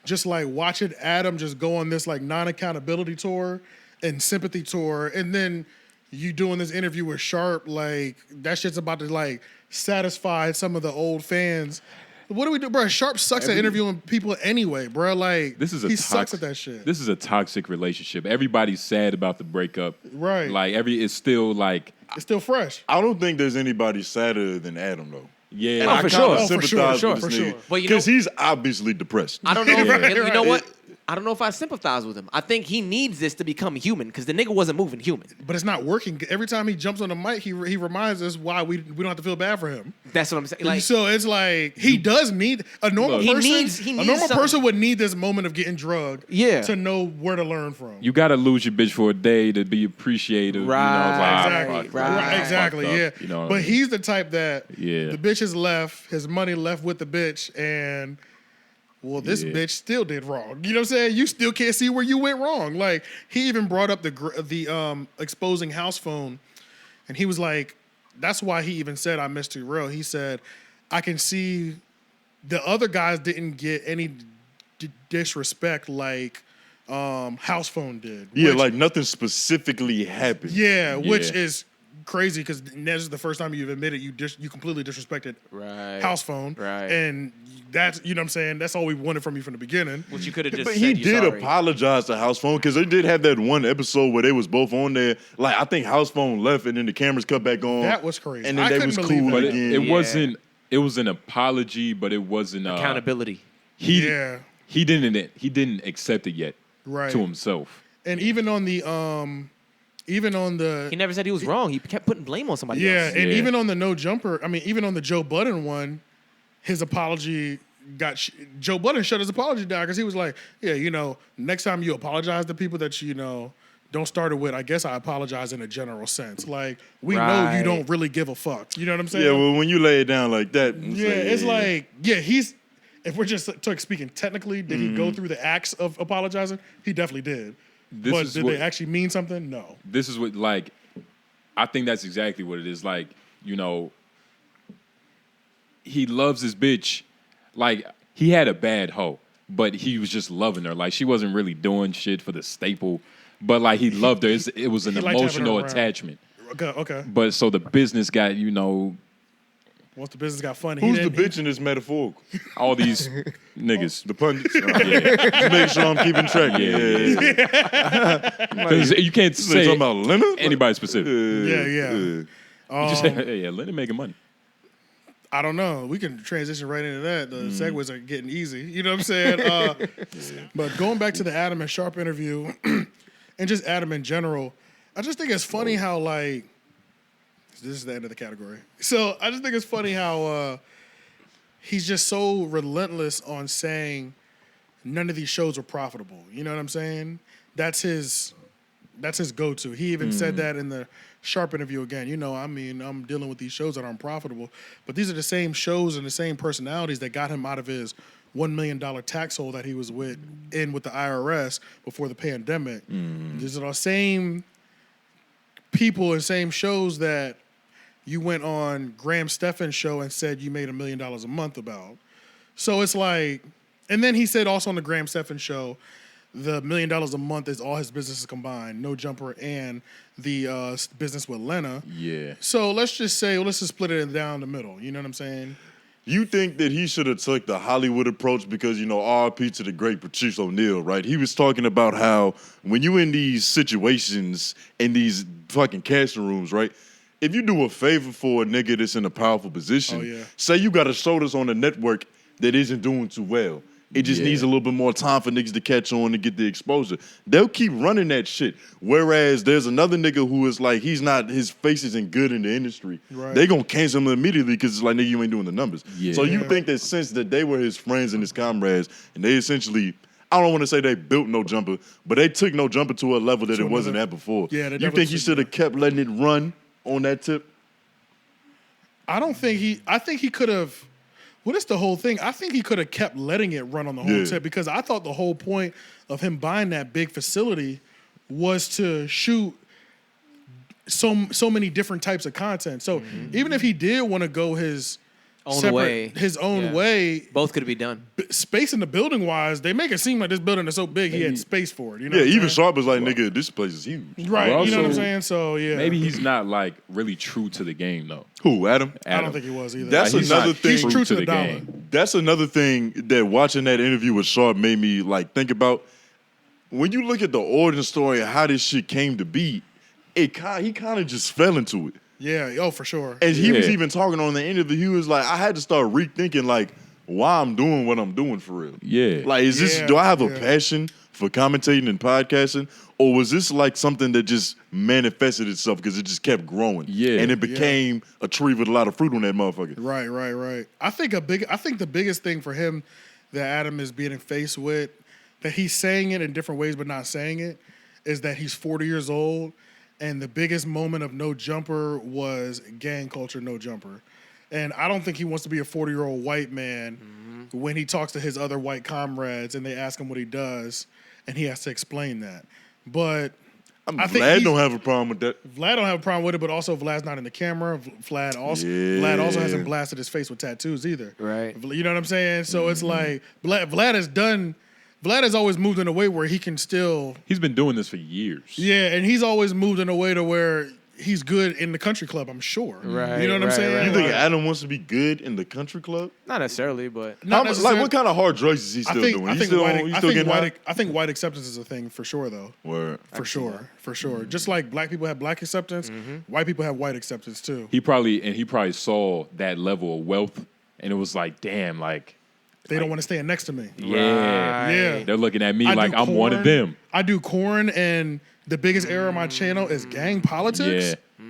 just like watching Adam just go on this like non-accountability tour and sympathy tour, and then you doing this interview with Sharp, like that shit's about to like satisfy some of the old fans. What do we do, bro? Sharp sucks at interviewing people anyway, bro. Like he sucks at that shit. This is a toxic relationship. Everybody's sad about the breakup. Right. Like it's still like It's still fresh. I don't think there's anybody sadder than Adam though. yeah. And Oh, I for kinda sure. Oh, for sympathize sure, with for this sure. nigga But because he's obviously depressed. I don't know. Right, You know what? I don't know if I sympathize with him. I think he needs this to become human because the nigga wasn't moving human. But it's not working. Every time he jumps on the mic, he reminds us why we don't have to feel bad for him. That's what I'm saying. Like, so it's like he does need a normal He person. needs a normal something. person would need this moment of getting drugged. Yeah. To know where to learn from. You gotta lose your bitch for a day to be appreciative. Right, Exactly. Exactly. Yeah. You know what I but mean? he's the type that Yeah. the bitch is left, his money left with the bitch, and well, this Yeah. bitch still did wrong. You know what I'm saying? You still can't see where you went wrong. Like he even brought up the exposing house phone, and he was like, that's why he even said I miss T-Rell. He said, I can see the other guys didn't get any disrespect like house phone did. Yeah, which- like nothing specifically happened. yeah, which Yeah. is crazy because this is the first time you've admitted you completely disrespected right. house phone. Right. And that's, you know what I'm saying? That's all we wanted from you from the beginning. Which you could have just But said he you're did sorry. apologize to House Phone because they did have that one episode where they was both on there. Like I think House Phone left and then the cameras cut back on. That was crazy. And then I they couldn't was believe cool that. But again. it Yeah. wasn't. It was an apology, but it wasn't Accountability. He Yeah. he didn't accept it yet Right. to himself. And even on the He never said he was wrong. He kept putting blame on somebody yeah, else. and Yeah. even on the no jumper, I mean, even on the Joe Budden one, his apology Joe Budden shut his apology down because he was like, yeah, you know, next time you apologize to people that you know don't start it with, I guess I apologize in a general sense. Like we know you Right. don't really give a fuck. You know what I'm saying? Yeah, well, when you lay it down like that, Yeah, it's like, yeah, he's, if we're just speaking technically, did he go through the acts of apologizing? He definitely did. This But is did what- they actually mean something? No. This is what, like, I think that's exactly what it is. Like, you know, he loves his bitch. Like, he had a bad hoe, but he was just loving her. Like, she wasn't really doing shit for the staple, but like he loved her. It was an He liked having her emotional around. attachment. Okay. But so the business got, you know, Once the business got funny, who's he the didn't- bitch in this metaphorical? all these niggas. The pundits. Just make sure I'm keeping track. Yeah. Because you can't Say say talking about Leonard? anybody specific. Yeah. You just say, yeah, Lennon making money. I don't know. We can transition right into that. The segues are getting easy. You know what I'm saying? But going back to the Adam and Sharp interview and just Adam in general, I just think it's funny how, like, this is the end of the category. So I just think it's funny how he's just so relentless on saying none of these shows were profitable. You know what I'm saying? That's his go-to. He even said that in the Sharp interview again. You know, I mean, I'm dealing with these shows that aren't profitable, but these are the same shows and the same personalities that got him out of his $1 million tax hole that he was with the IRS before the pandemic. These are the same people and same shows that you went on Graham Stephan's show and said you made $1 million a month about. So it's like, and then he said also on the Graham Stephan show, the $1 million a month is all his businesses combined, No Jumper and the business with Lena. Yeah. So let's just split it down the middle. You know what I'm saying? You think that he should have took the Hollywood approach because, you know, RP to the great Patrice O'Neal, right? He was talking about how when you in these situations, in these fucking casting rooms, right? If you do a favor for a nigga that's in a powerful position, Oh, yeah. say you got a show that's on the network that isn't doing too well. It just needs a little bit more time for niggas to catch on and get the exposure. They'll keep running that shit. Whereas there's another nigga who is like, his face isn't good in the industry. Right. They gonna cancel him immediately because it's like, nigga, you ain't doing the numbers. Yeah. So you Yeah. think that since that they were his friends and his comrades, and they essentially, I don't want to say they built No Jumper, but they took No Jumper to a level that To it wasn't another- at before. Yeah, they you definitely think he took- should have kept letting it run on that tip? I think he could have. Well, that's the whole thing. I think he could have kept letting it run on the whole Yeah. tip because I thought the whole point of him buying that big facility was to shoot so many different types of content. So even if he did want to go his Own way. his own Yeah. way, Both could be done. space in the building wise, they make it seem like this building is so big he had space for it. You know Yeah, what I'm even saying? Sharp was like, nigga, this place is huge. Right. Well, you know what I'm also, saying? So yeah. Maybe he's not like really true to the game though. Who, Adam? I don't think he was either. That's Like, he's another not thing. He's true to the dollar. game. That's another thing that watching that interview with Sharp made me like think about. When you look at the origin story and how this shit came to be, he kind of just fell into it. Yeah. Oh, for sure. And he was Yeah. even talking on the interview. He was like, I had to start rethinking like why I'm doing what I'm doing for real. Yeah. Like, is this? Yeah, Do I have a yeah. passion for commentating and podcasting, or was this like something that just manifested itself because it just kept growing? Yeah. And it became a tree with a lot of fruit on that motherfucker. Right. I think the biggest thing for him that Adam is being faced with, that he's saying it in different ways but not saying it, is that he's 40 years old, and the biggest moment of No Jumper was gang culture No Jumper. And I don't think he wants to be a 40-year-old white man when he talks to his other white comrades and they ask him what he does, and he has to explain that. But I think Vlad don't have a problem with that. Vlad don't have a problem with it, but also Vlad's not in the camera. Vlad also hasn't blasted his face with tattoos either. Right. You know what I'm saying? So it's like Vlad has always moved in a way where he can still. He's been doing this for years. Yeah, and he's always moved in a way to where he's good in the country club, I'm sure. Right, You know what I'm saying? right. You think Adam wants to be good in the country club? Not necessarily, but Not Like, necessarily. what kind of hard drugs is he still doing? I He's think still getting high? I think white acceptance is a thing for sure, though. Word. For sure. Just like black people have black acceptance, white people have white acceptance too. He probably saw that level of wealth, and it was like, damn, like, They don't want to stand next to me. yeah, Yeah. they're looking at me I like do I'm one of corn. them. I do corn, and the biggest error on my channel is gang politics. Yeah,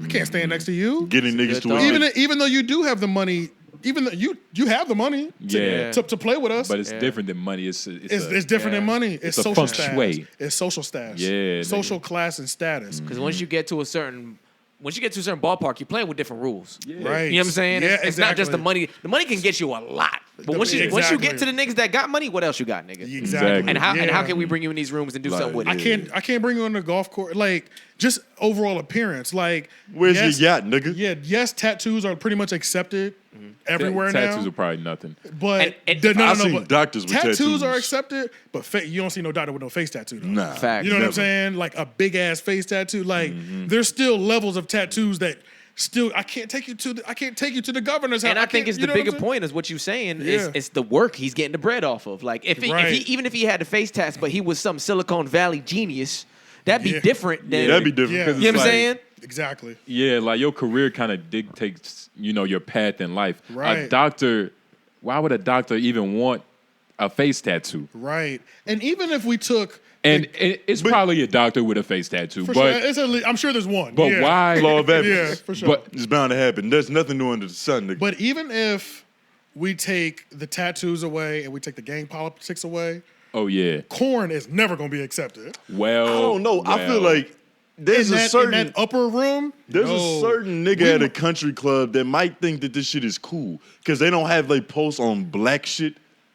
I can't stand next to you. Getting niggas good to thought. admit. Even though you do have the money, even though you have the money Yeah. to play with us, but it's different than money. It's different than money. It's a social feng status. shui. It's social status. Yeah, social class and status. because once you get to a certain ballpark, you're playing with different rules. Right. You know what I'm saying? Yeah, It's not just the exactly. money. The money can get you a lot. But once you Exactly. get to the niggas that got money, what else you got, nigga? Exactly. And how Yeah. can we bring you in these rooms and do Like, something with it? I can't bring you on the golf course. Like, just overall appearance. Like, Where's yes, your yacht, nigga? Yeah, yes, tattoos are pretty much accepted everywhere Tattoos now. are probably nothing. But And- I've seen doctors with tattoos. are accepted, but you don't see no doctor with no face tattoo. Though. Nah. Fact. You know what I'm never. saying? Like a big ass face tattoo. Like there's still levels of tattoos that still I can't take you to the governor's house. And I think it's you the know what bigger I'm saying? point is what you're saying Yeah. is it's the work he's getting the bread off of. Like if Right. even if he had the face tats, but he was some Silicon Valley genius, that'd be Yeah. different than That'd be different. Yeah. 'cause you know it's what I'm like- saying? Exactly. Yeah, like your career kind of dictates, your path in life. Right. A doctor, why would a doctor even want a face tattoo? Right. And even if we took And it's probably a doctor with a face tattoo, for but sure, I'm sure there's one. but yeah. why? Law of Yeah, evidence. for sure. But It's bound to happen. There's nothing new under the sun, nigga. But even if we take the tattoos away and we take the gang politics away, oh yeah, corn is never going to be accepted. well, I don't know. I feel like there's in a certain that upper room, there's no. a certain nigga at a country club that might think that this shit is cool because they don't have like posts on black shit.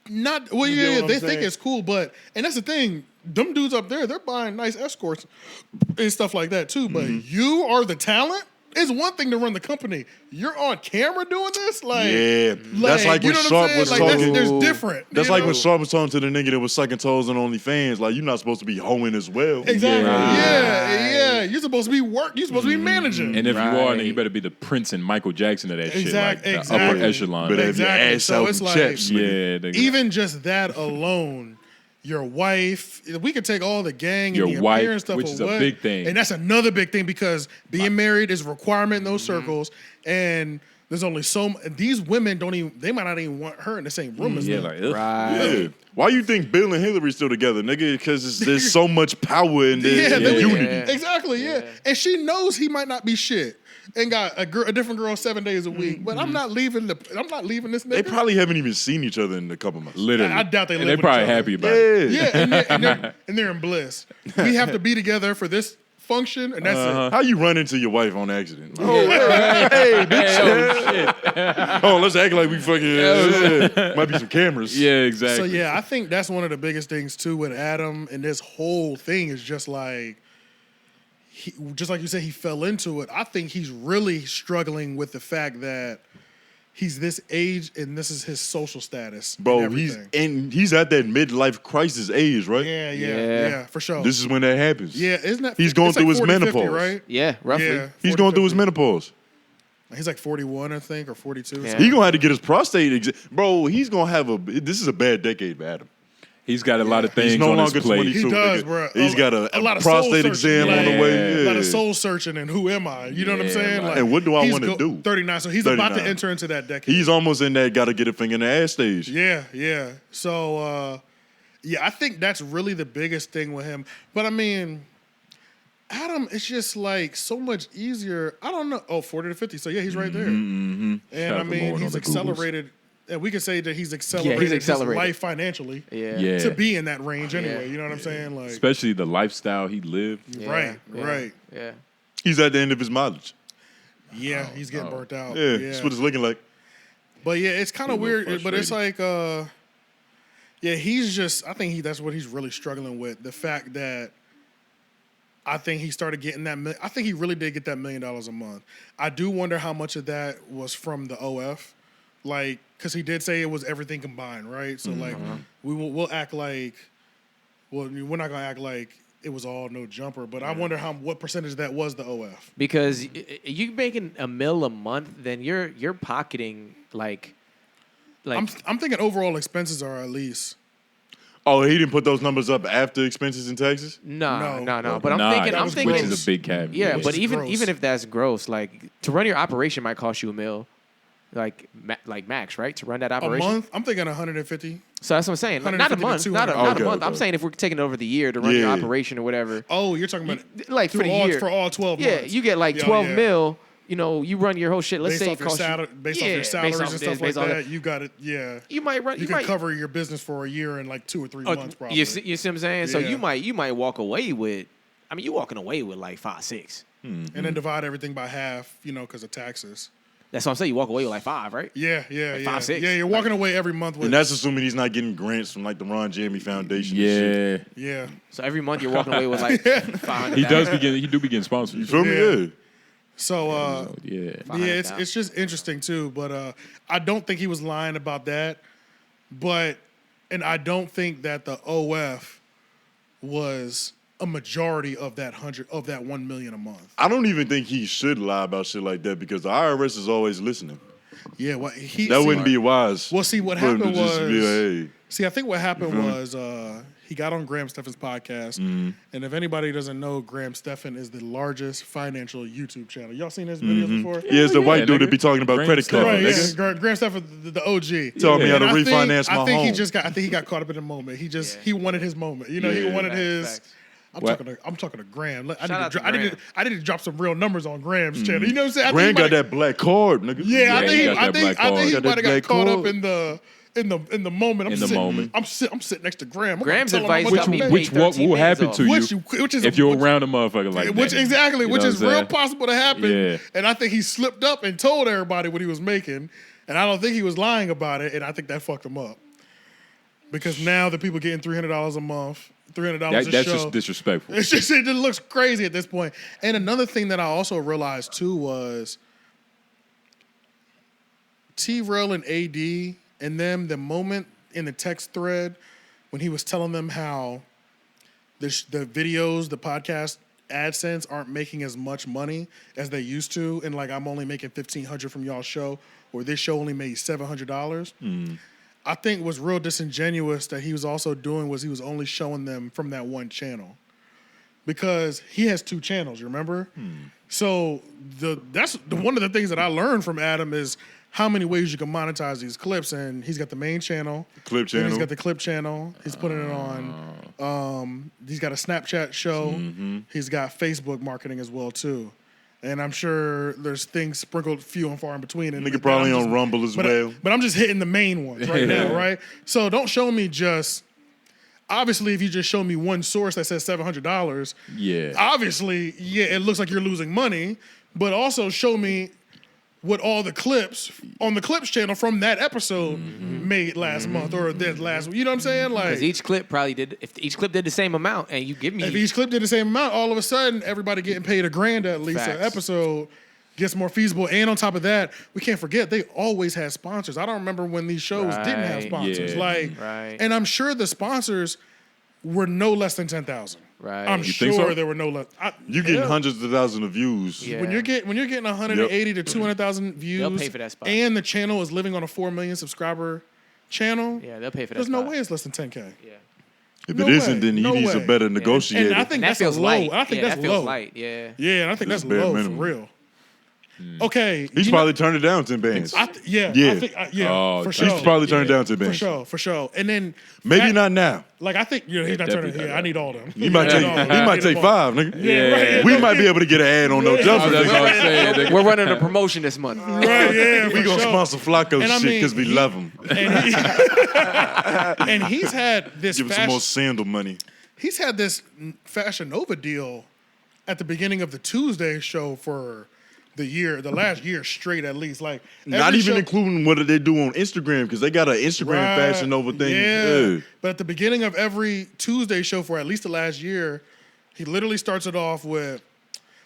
Not well, You yeah, get what I'm they think saying? it's cool, but and that's the thing. Them dudes up there, they're buying nice escorts and stuff like that too. But Mm-hmm. you are the talent. It's one thing to run the company. You're on camera doing this, like Yeah, that's like you when know what I'm Sharp saying? was Like, talking. There's different. That's you like know? when Sharp was talking to the nigga that was sucking toes on OnlyFans. Like, you're not supposed to be hoeing as well. Exactly. Yeah. Yeah. You're supposed to be You're supposed to be managing. and if you are, then Right. you better be the Prince and Michael Jackson of that shit, like the Exactly. upper echelon. Better have Exactly. your ass So out it's and like- chaps, Yeah, nigga. nigga. Even just that alone, your wife, we could take all the gang Your and the wife, appearance stuff which is a away. big thing. And that's another big thing because being married is a requirement in those circles. And there's only these women they might not even want her in the same room as yeah, them. like ugh. Right. Yeah. Why you think Bill and Hillary still together, nigga? Because there's so much power in Yeah, the they- unity. Exactly, yeah. And she knows he might not be shit. And got a different girl 7 days a week. But I'm not leaving this nigga. They probably haven't even seen each other in a couple months. Literally. I doubt they And live they're with each probably other. happy about it. Yeah. Yeah, and they're in bliss. We have to be together for this function, and that's it. How you run into your wife on accident? Oh, hey, bitch. Oh, let's act like we fucking. Might be some cameras. Yeah, exactly. So yeah, I think that's one of the biggest things too with Adam and this whole thing is just like, just like you said, he fell into it. I think he's really struggling with the fact that he's this age and this is his social status. Bro, and he's everything. at that midlife crisis age, right? Yeah, for sure. This is when that happens. yeah, isn't that He's going it's through his 40, 50, menopause. right? Yeah, roughly. Yeah, He's 40, going through his 50. menopause. He's like 41, I think, or 42. Yeah. He gonna have to get his prostate. Bro, he's gonna have this is a bad decade for Adam. He's got a lot of things He's no on his longer plate. 22. He does, nigga. bro. He's got a lot of soul prostate searching. exam on the Yeah. way. A lot of Yeah. soul searching and who am I? You know what I'm Yeah, saying? man. And what do I he's wanna do? 39, so he's about to 39. enter into that decade. He's almost in that gotta get a finger in the ass stage. Yeah. So, Yeah, I think that's really the biggest thing with him. But I mean, Adam, it's just like so much easier. I don't know. Oh, 40 to 50. So yeah, he's right there. And Shout out I to mean, Lauren on he's the accelerated. And we could say that he's accelerated, accelerated. his life financially Yeah. to be in that range anyway. You know what I'm saying? Like, Especially the lifestyle he lived. right. Yeah. He's at the end of his mileage. Yeah, he's getting burnt out. Yeah, that's what it's looking like. But yeah, it's kind of Getting a weird. little But it's like, yeah, he's just. I think that's what he's really struggling with. The fact that I think he started getting that. I think he really did get that $1 million a month. I do wonder how much of that was from the OF, like, because he did say it was everything combined, right? So like, we'll act like, well, we're not gonna act like it was all No Jumper, but I wonder what percentage that was the OF. Because you making $1 million a month, then you're pocketing like I'm thinking overall expenses are at least. Oh, he didn't put those numbers up after expenses and taxes? no. No. But I'm thinking, which is a big cap. yeah. Which But is even gross. if that's gross, like to run your operation might cost you $1 million, like max, right? To run that A operation. month? I'm thinking 150. So that's what I'm saying. Like, not a 150 to month, 200. not Okay, a month. I'm okay. saying if we're taking it over the year to run your Yeah. operation or whatever. Oh, you're talking about Like for through the all, year. for all 12 Yeah, months. you get like Yeah, 12 yeah. mil. You know, you run your whole shit. Let's Based say off it your costs salary, you, based off your salaries and stuff like based off that, you got it. Yeah, You might run. you might could cover your business for a year in like 2 or 3 months, probably. You see what I'm saying? So Yeah. you might walk away with. I mean, you walking away with like 5, 6. And then divide everything by half, because of taxes. That's what I'm saying. You walk away with like 5, right? Yeah, Like 5, 6. Yeah, you're walking away every month with. And that's assuming he's not getting grants from like the Ron Jeremy Foundation. And shit. Yeah. Yeah, So every month you're walking away with like 500. He do begin sponsors. You feel me? Yeah. Yeah. so Yeah. yeah, it's just interesting too. But I don't think he was lying about that. And I don't think that the OF was a majority of that 1 million a month. I don't even think he should lie about shit like that because the IRS is always listening. Yeah, well, That wouldn't be wise. Well, see, what for him to happened just be was. like, hey. See, I think what happened was he got on Graham Stephan's podcast, and if anybody doesn't know, Graham Stephan is the largest financial YouTube channel. Y'all seen his videos before? Yeah, it's the white dude nigga. that be talking about Graham credit Stephan. cards. Right, nigga. yeah, Graham Stephan, the OG. Tell me how to And I refinance think, my I think home. I think he got caught up in the moment. He wanted his moment. He wanted his. Facts. I'm talking to Graham. I Shout out to need to drop some real numbers on Graham's channel. You know what I'm saying? I think Graham he got might- that black card, nigga. Yeah, I he think got that black I think he card. might have got Black caught up card. in the moment. I'm sitting next to Graham. I'm Graham's gonna tell him advice how got much me I paid make. What 13 will days happen off. to you Which is if you're around a motherfucker like that? which You exactly, know which what is I'm real saying? possible to happen. Yeah. And I think he slipped up and told everybody what he was making, and I don't think he was lying about it. And I think that fucked him up because now the people getting $300 a month, $300 a That's show. just disrespectful. It just looks crazy at this point. And another thing that I also realized too was T-Rell and AD and them, the moment in the text thread when he was telling them how the videos, the podcast AdSense aren't making as much money as they used to, and like I'm only making $1,500 from y'all's show, or this show only made $700. I think what's real disingenuous that he was also doing was he was only showing them from that one channel. Because he has 2 channels, you remember? So that's one of the things that I learned from Adam is how many ways you can monetize these clips. And he's got the main channel. Clip Then he's channel. got the clip channel. He's putting it on. He's got a Snapchat show. He's got Facebook marketing as well too. And I'm sure there's things sprinkled few and far in between. And Nigga probably I'm on just- Rumble as but, well. But I'm just hitting the main ones right now, right? So don't show me just. Obviously, if you just show me one source that says $700, Yeah. obviously, yeah, it looks like you're losing money. But also show me what all the clips on the clips channel from that episode made last month or this last. You know what I'm saying? Like Because each clip probably did. If each clip did the same amount, and you give me if each clip did the same amount, all of a sudden everybody getting paid $1,000 at least an Facts. episode gets more feasible. And on top of that, we can't forget they always had sponsors. I don't remember when these shows didn't have Right, sponsors. yeah. Like, Right. and I'm sure the sponsors were no less than 10,000. Right. I'm You sure think so? there were no less. You getting hundreds of thousands of views. Yeah. When you're getting 180 to 200,000 views, They'll pay for that spot. and the channel is living on a 4 million subscriber channel. Yeah, they'll pay for that. There's no spot. way it's less than 10K. Yeah. If No it isn't, way. then he No needs way. a better negotiator. And I think And that that's feels low. light. I think yeah, that's that feels low. light. Yeah. Yeah, and I think That's that's bare low minimum. for real. Okay, He's probably turned it down 10 bands. yeah, Oh, for sure. He's probably turned it down 10 For bands. sure. And then Maybe not now. Like I think he's not turning. definitely Yeah, I need all them. He might take. He might take 5, nigga. right. We might be able to get an ad on No Jumper. That's what I'm saying. Nigga. We're running a promotion this month. Right, yeah, We for gonna sure. sponsor Flacco And I shit mean, because we love him. And he's had this Give him some more sandal money. he's had this Fashion Nova deal at the beginning of the Tuesday show for the last year straight at least. Like Not every even show- including what they do on Instagram because they got an Instagram Right, Fashion Nova thing. Yeah. But at the beginning of every Tuesday show for at least the last year, he literally starts it off with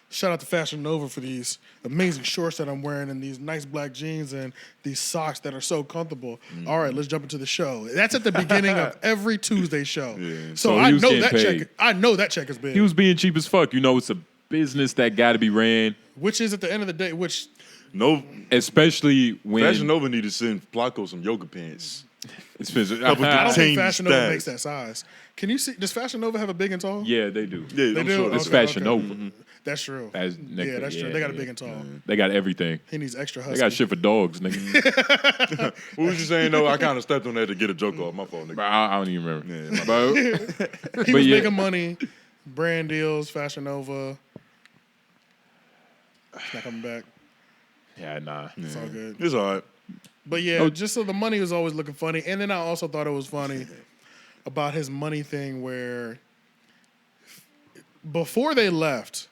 shout out to Fashion Nova for these amazing shorts that I'm wearing and these nice black jeans and these socks that are so comfortable. All right, let's jump into the show. That's at the beginning of every Tuesday show. So So I he was know getting that paid. check. I know that check is big. He was being cheap as fuck. You know, it's a business that got to be ran, which is at the end of the day, which No, especially when Fashion Nova need to send Flacco some yoga pants. it's physical. I don't think Change Fashion Nova styles. makes that size. Can you see? Does Fashion Nova have a big and tall? Yeah, they do. Yeah, I'm do? sure. It's Okay, Fashion okay. Nova. That's true. That's Yeah, that's true. They got a big and tall. They got everything. He needs extra They husky. got shit for dogs, nigga. What was you saying? No, I kind of stepped on that to get a joke off. My fault, nigga. I don't even remember. Yeah, my But, He but was yeah. making money, brand deals, Fashion Nova. It's not coming back. Yeah, nah. It's all good. It's all right. But yeah, just so the money was always looking funny. And then I also thought it was funny about his money thing where before they left,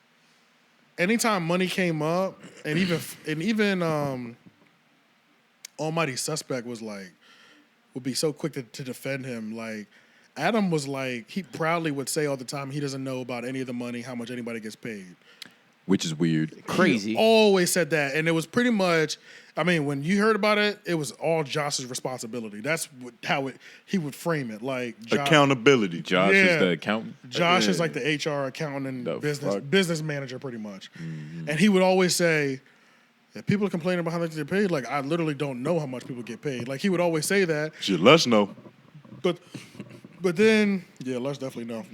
anytime money came up, and even Almighty Suspect was like, would be so quick to defend him. Like Adam was like, he proudly would say all the time he doesn't know about any of the money, how much anybody gets paid. Which is weird. Crazy. Always said that, and it was pretty much. I mean, when you heard about it, it was all Josh's responsibility. That's how he would frame it. Like Accountability. Josh Yeah. is the accountant. Josh is like the HR accountant The and fuck? business manager, pretty much. And he would always say, if people are complaining about how much they get paid, like I literally don't know how much people get paid. Like he would always say that, Shit, let's know. but then yeah, let's definitely know.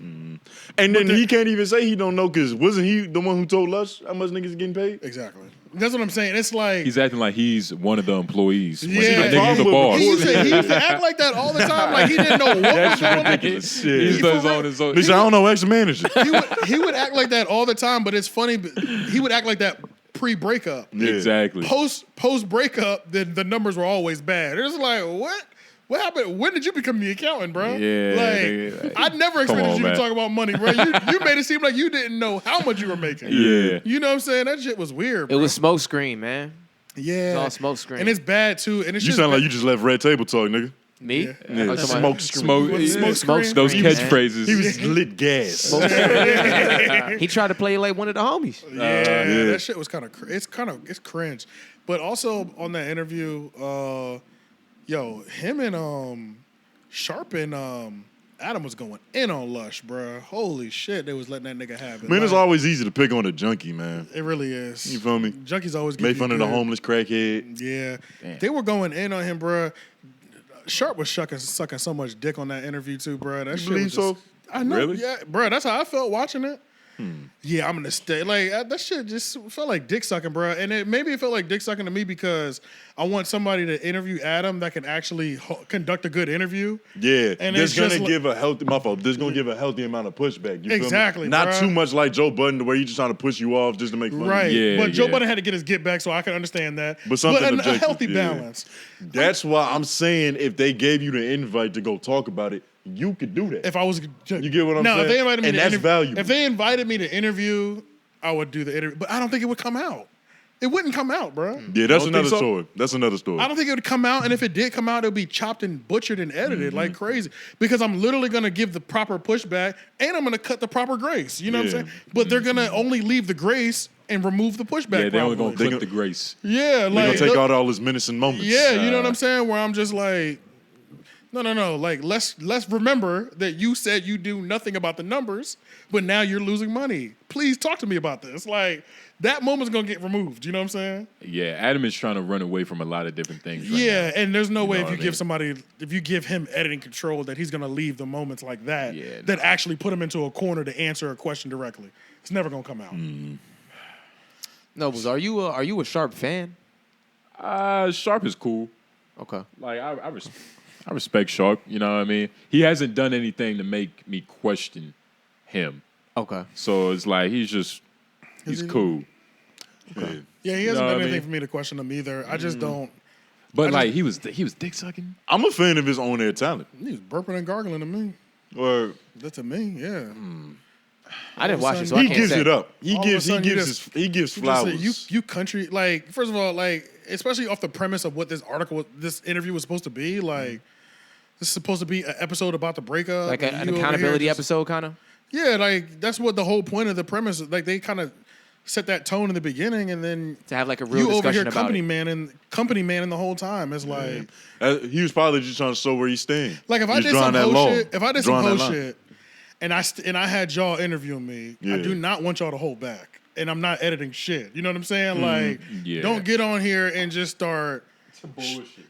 And then he can't even say he don't know because wasn't he the one who told Lush how much niggas getting paid? Exactly. That's what I'm saying. It's like He's acting like he's one of the employees. When Yeah. I think he's the Problem boss. with- he used to act like that all the time. Like he didn't know what was going on. Shit. He's He the for own his own. Bitch, I don't know ex-manager. He would act like that all the time, but it's funny. He would act like that pre-breakup. Yeah. Exactly. Post breakup, then the numbers were always bad. It was like, what? What happened? When did you become the accountant, bro? Yeah, like nigga, I never come expected on, you man. to talk about money, bro. You made it seem like you didn't know how much you were making. Yeah. You know what I'm saying? That shit was weird. It Bro. was smoke screen, man. Yeah, all smoke screen. and it's bad too. And it's You just sound like bad. you just left Red Table talk, nigga. Me? Yeah. Oh, you talking about- Smoke Smoke, What, smoke Smoke screen? those screen, catchphrases. He was lit gas. He tried to play like one of the homies. Yeah, Yeah. that shit was kind of it's cringe. But also on that interview, him and Sharp and Adam was going in on Lush, bro. Holy shit, they was letting that nigga have it. Man, it's Like, always easy to pick on a junkie, man. it really is. You feel me? Junkies always give Make you fun of the good. homeless crackhead. Yeah, Damn. they were going in on him, bro. Sharp was sucking so much dick on that interview too, bro. That shit believe was just, so? I know, Really? yeah, bro. That's how I felt watching it. Yeah, I'm gonna stay. Like that shit just felt like dick sucking, bro. And maybe it felt like dick sucking to me because I want somebody to interview Adam that can actually conduct a good interview. Yeah, And that's it's gonna just give a healthy. My fault. That's gonna give a healthy amount of pushback. You feel me? Exactly, Not bruh. too much like Joe Budden, where you just trying to push you off just to make fun. Right. Of you. Yeah, but Joe yeah. Budden had to get his get back, so I can understand that. But something a objective, healthy yeah. balance. That's why I'm saying if they gave you the invite to go talk about it, you could do that. If I was, You get what I'm now, saying? if they invited me And to that's valuable. If they invited me to interview, I would do the interview. But I don't think it would come out. It wouldn't come out, bro. Yeah, that's Don't another think so? story. That's another story. I don't think it would come out, and if it did come out, it would be chopped and butchered and edited like Mm-hmm. crazy. Because I'm literally gonna give the proper pushback, and I'm gonna cut the proper grace. You know what I'm Yeah. saying? But they're gonna only leave the grace and remove the pushback. Yeah, they only probably. gonna clip the grace. Yeah, They're like gonna take out all his menacing moments. yeah, you know what I'm saying? Where I'm just like, no. Like let's remember that you said you do nothing about the numbers, but now you're losing money. Please talk to me about this. Like that moment's gonna get removed. You know what I'm saying? Yeah, Adam is trying to run away from a lot of different things. Right Yeah, now. and there's no way know if you what I give mean? somebody, if you give him editing control, that he's gonna leave the moments like that Yeah, that actually put him into a corner to answer a question directly. It's never gonna come out. Noblez, are you a Sharp fan? Sharp is cool. Okay. Like I respect Sharp. You know what I mean? He hasn't done anything to make me question him. Okay. So it's like he's cool. Yeah. Yeah, he hasn't You know done what I anything mean? for me to question him either. I just don't. But like he was dick sucking. I'm a fan of his on air talent. He's burping and gargling to me. Or That to me, yeah. I didn't watch it, so He I he can't gives say. it up. He All of a gives sudden you he gives flowers. You country, like, first of all, like, especially off the premise of what this interview was supposed to be, like, this is supposed to be an episode about the breakup. Like and an you over accountability here just- episode, kind of. Yeah, like, that's what the whole point of the premise is. Like, they kind of set that tone in the beginning, and then To have like a real you over here discussion about company man the whole time. It's like, He was probably just trying to show where he's staying. like if I He's did drawing some that whole line. shit, if I did Drawing some that whole line. shit, and I had y'all interviewing me, I Yeah. do not want y'all to hold back, and I'm not editing shit. You know what I'm saying? Like, Yeah. don't get on here and just start.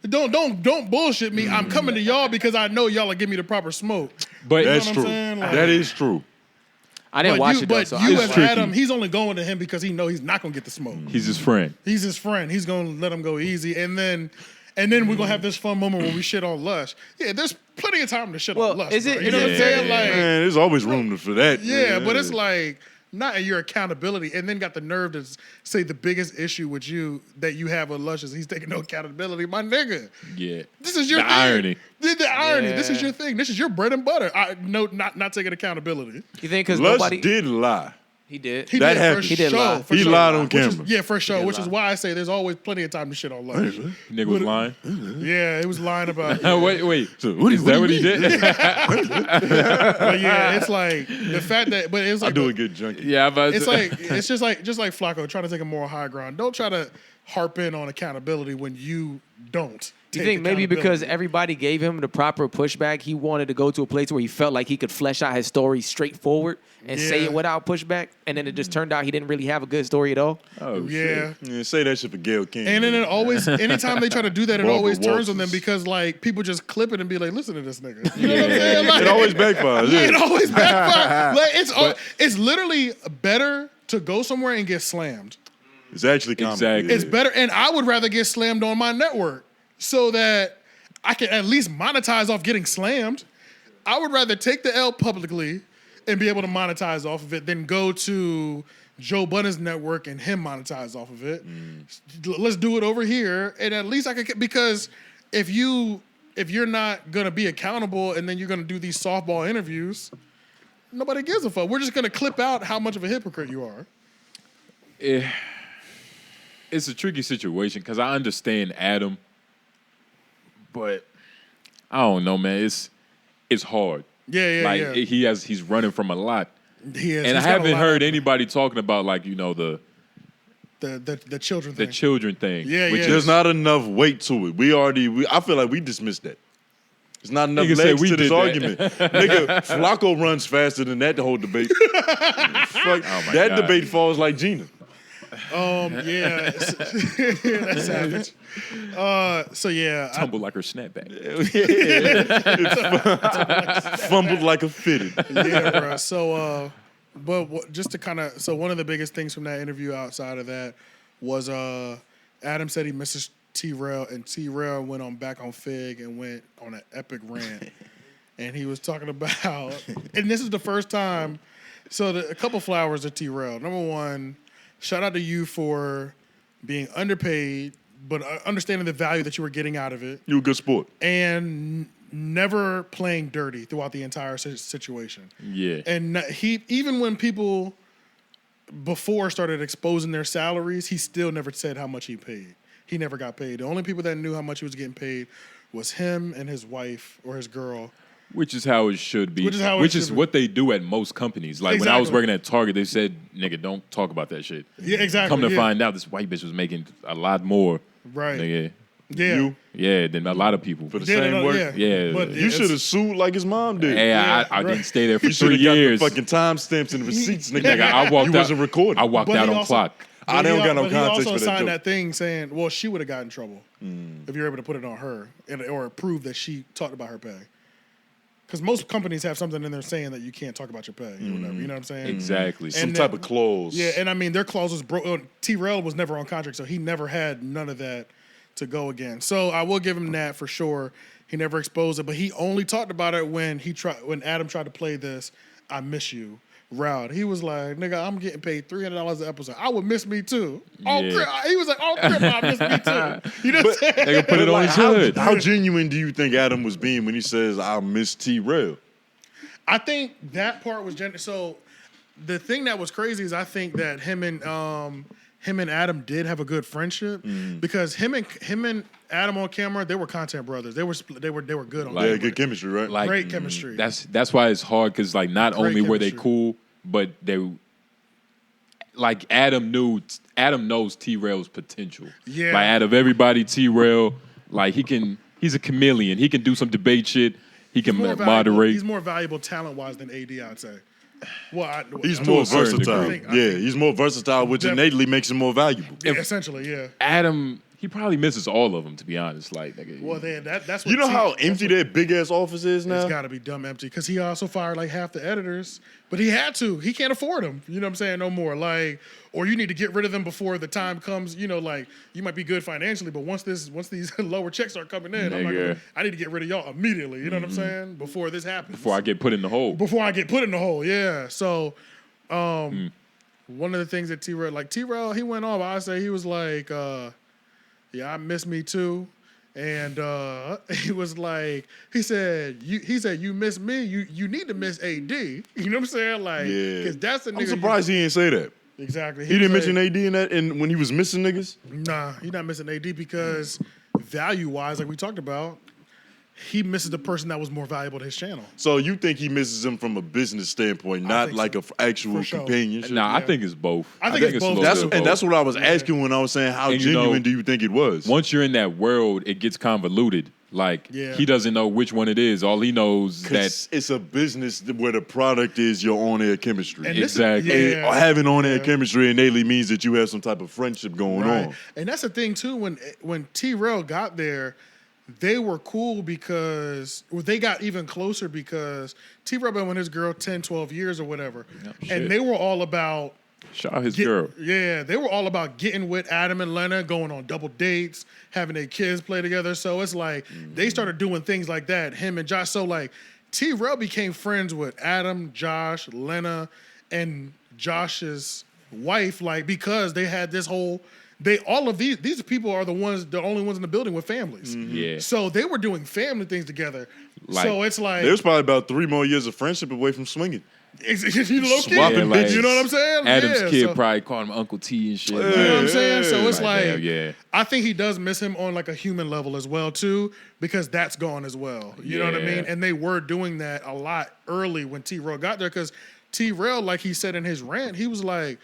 Don't bullshit me. I'm coming to y'all because I know y'all will give me the proper smoke. But know That's what I'm true. saying? Like- That is true. I didn't watch it though, so you I as tricky. Adam, he's only going to him because he know he's not gonna get the smoke. he's his friend. He's his friend. He's gonna let him go easy, and then we're gonna have this fun moment where we shit on Lush. Yeah, there's plenty of time to shit Well, on Lush. is it- bro. You is know it what I'm fair- saying? Like, Man, there's always room for that. yeah, but it's like not in your accountability, and then got the nerve to say the biggest issue with you that you have with Lush is he's taking no accountability. My nigga, Yeah. this is your The thing. irony. The irony. This is Yeah. your thing. This is your bread and butter. Not taking accountability. You think because Lush nobody did lie. he did. He That did for happened. show. He did lie. For He show. lied on Which is- camera. yeah, for sure. did Which is lie. why I say there's always plenty of time to shit on Lush. Nigga was lying. Yeah, he was lying about. Wait. So, what Is that what he did? But yeah, it's like the fact that, but it's I like do a good junkie. Yeah, but it's like it's just like Flacco trying to take a moral high ground. Don't try to harp in on accountability when you don't. You take think maybe because accountability. everybody gave him the proper pushback, he wanted to go to a place where he felt like he could flesh out his story straightforward and say Yeah. it without pushback, and then it just turned out he didn't really have a good story at all? oh, yeah. Yeah, say that shit for Gail King. And then it always, anytime they try to do that, it Barbara always turns on them Walters. because like people just clip it and be like, "Listen to this nigga." You know what I'm saying? Like, It always backfires. it Yeah. always backfires. Like it's literally better to go somewhere and get slammed. It's actually common. Exactly. It's better, and I would rather get slammed on my network so that I can at least monetize off getting slammed. I would rather take the L publicly and be able to monetize off of it than go to Joe Budden's network and him monetize off of it. Let's do it over here, and at least I can, because if you're not gonna be accountable and then you're gonna do these softball interviews, nobody gives a fuck. We're just gonna clip out how much of a hypocrite you are. It's a tricky situation because I understand Adam, but I don't know, man. It's hard. Yeah, like yeah. he's running from a lot, He is. and I He's got a haven't lot heard of- anybody talking about like the the children the thing. children thing. Yeah, which yeah. There's not enough weight to it. I feel like we dismissed that. There's not enough Nigga said legs we to this did that. argument. Nigga, Flacco runs faster than that whole debate. Fuck, my that God. debate falls like Gina. Yeah, that's savage. So yeah, tumble like her snapback. Fumbled like a fitted. yeah, bro. So, just to kind of, so one of the biggest things from that interview outside of that was Adam said he misses T-Rell, and T-Rell went on back on Fig and went on an epic rant, and he was talking about, and this is the first time. So a couple flowers to T-Rell. Number one, shout out to you for being underpaid, but understanding the value that you were getting out of it, You a good sport. and never playing dirty throughout the entire situation. Yeah. And he, even when people before started exposing their salaries, he still never said how much he paid. He never got paid. The only people that knew how much he was getting paid was him and his wife or his girl. Which is how it should be. Which is how it should be. what they do at most companies. Like when I was Exactly. working at Target, they said, "Nigga, don't talk about that shit." Yeah, exactly. Come to yeah. find out, this white bitch was making a lot more. Right. Nigga. Yeah. You Yeah, than a lot of people. for the Yeah, same no, work. yeah. Yeah. But You it's- should have sued like his mom did. Hey, Yeah, I right. didn't stay there for You should 3 have got the years. fucking timestamps and the receipts, nigga. Nigga, I walked You out. wasn't recording. I walked But out he on also- clock. I don't got no but context he for also that signed joke. that thing saying, well, she would have gotten in trouble if you're able to put it on her or prove that she talked about her pay. because most companies have something in there saying that you can't talk about your pay or whatever. You know what I'm saying? Exactly. Some type of clause. Yeah, and I mean their clause was broke. T-Rell was never on contract, so he never had none of that to go again. So I will give him that for sure. He never exposed it, but he only talked about it when Adam tried to play this "I Miss You" route. He was like, "Nigga, I'm getting paid $300 an episode. I would miss me too." Oh, Yeah. he was like, "Oh, crap, I miss me too." You know what I'm saying? They gonna put it on his how, hood. how genuine do you think Adam was being when he says, "I miss T-Rell"? I think that part was so. The thing that was crazy is I think that him and Adam did have a good friendship because him and Adam on camera, they were content brothers. They were good on Yeah, camera. good chemistry, right? Like, Great chemistry. That's why it's hard because like not Great only were they chemistry. cool, but they like Adam knows T-Rell's potential. Yeah. Like out of everybody, T-Rell, like he's a chameleon. He can do some debate shit. He can moderate. He's more valuable talent wise than AD, I'd say. Well, He's to more a certain versatile. degree. Yeah, he's more versatile, which innately makes him more valuable. Yeah, essentially, yeah. Adam, he probably misses all of them, to be honest. Like, nigga, Well, then that's what You know how empty that big ass office is now? It's got to be dumb empty because he also fired like half the editors, but he had to. He can't afford them. You know what I'm saying? No more. Like, or you need to get rid of them before the time comes. You know, like you might be good financially, but once these lower checks start coming in, I need to get rid of y'all immediately. You know what I'm saying? Before this happens. before I get put in the hole. Before I get put in the hole. Yeah. So, one of the things that T-Rell, he went off. I say he was like, yeah, I miss me too. And he was like, he said, you miss me, you need to miss AD. You know what I'm saying? Like, because that's the nigga. I'm surprised he didn't say that. Exactly. He didn't mention AD in that, and when he was missing niggas. Nah, he's not missing AD because value wise, like we talked about, he misses the person that was more valuable to his channel. So you think he misses him from a business standpoint, not think like so. an actual For sure. companionship? Nah, I think it's both. I think it's both. a little That's bit of and both. that's what I was asking when I was saying how And you genuine know, do you think it was? Once you're in that world, it gets convoluted. Like Yeah. he doesn't know which one it is. All he knows that 'Cause it's a business where the product is your on-air chemistry. And this is- exactly. yeah. Having on-air chemistry innately means that you have some type of friendship going on. And that's the thing too. When T-Rell got there, they were cool because they got even closer because T-Rell been with his girl 10, 12 years or whatever, shit. and they were all about. shout out his girl. Yeah, they were all about getting with Adam and Lena, going on double dates, having their kids play together. So it's like they started doing things like that, him and Josh. So like T-Rell became friends with Adam, Josh, Lena, and Josh's wife, like because they had this whole all of these people are the only ones in the building with families. Yeah. So they were doing family things together. Like- so it's like There's probably about 3 more years of friendship away from swinging. you low-key, Swapping bitches. you know what I'm saying? Adam's Yeah, kid so- probably called him Uncle T and shit. You know what I'm saying? So it's Like, like, damn, yeah. I think he does miss him on like a human level as well too, because that's gone as well. You know what I Yeah. mean? And they were doing that a lot early when T-Rell got there, because T-Rell, like he said in his rant, he was like,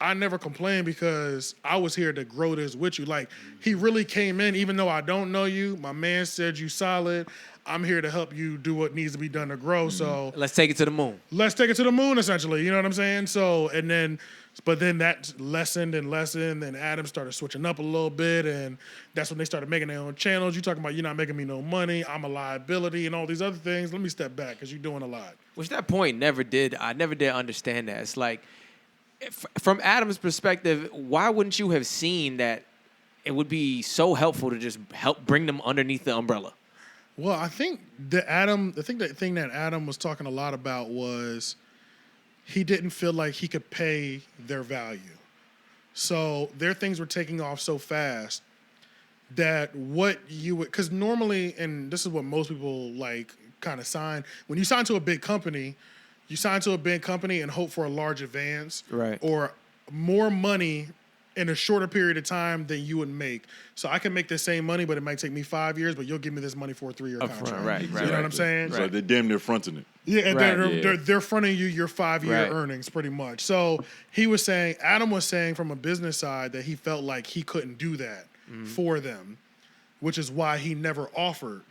I never complained because I was here to grow this with you. Like he really came in, even though I don't know you, my man said you solid. I'm here to help you do what needs to be done to grow. So Let's take it to the moon. let's take it to the moon, essentially. You know what I'm saying? So, but then that lessened, and Adam started switching up a little bit, and that's when they started making their own channels. You talking about you're not making me no money, I'm a liability, and all these other things. Let me step back because you're doing a lot. Which that point I never did understand that. It's like, from Adam's perspective, why wouldn't you have seen that it would be so helpful to just help bring them underneath the umbrella? Well, I think the thing that Adam was talking a lot about was he didn't feel like he could pay their value. So their things were taking off so fast that what you would, because normally, and this is what most people like kind of sign, when you sign to a big company, you sign to a big company and hope for a large advance, Right. or more money in a shorter period of time than you would make. So I can make the same money, but it might take me 5 years, but you'll give me this money for a 3-year Upfront, contract. right, You know right, what I'm right. saying? So they're damn near fronting it. Yeah, and Right. they're fronting you your 5-year Right. earnings pretty much. So Adam was saying from a business side that he felt like he couldn't do that for them, which is why he never offered.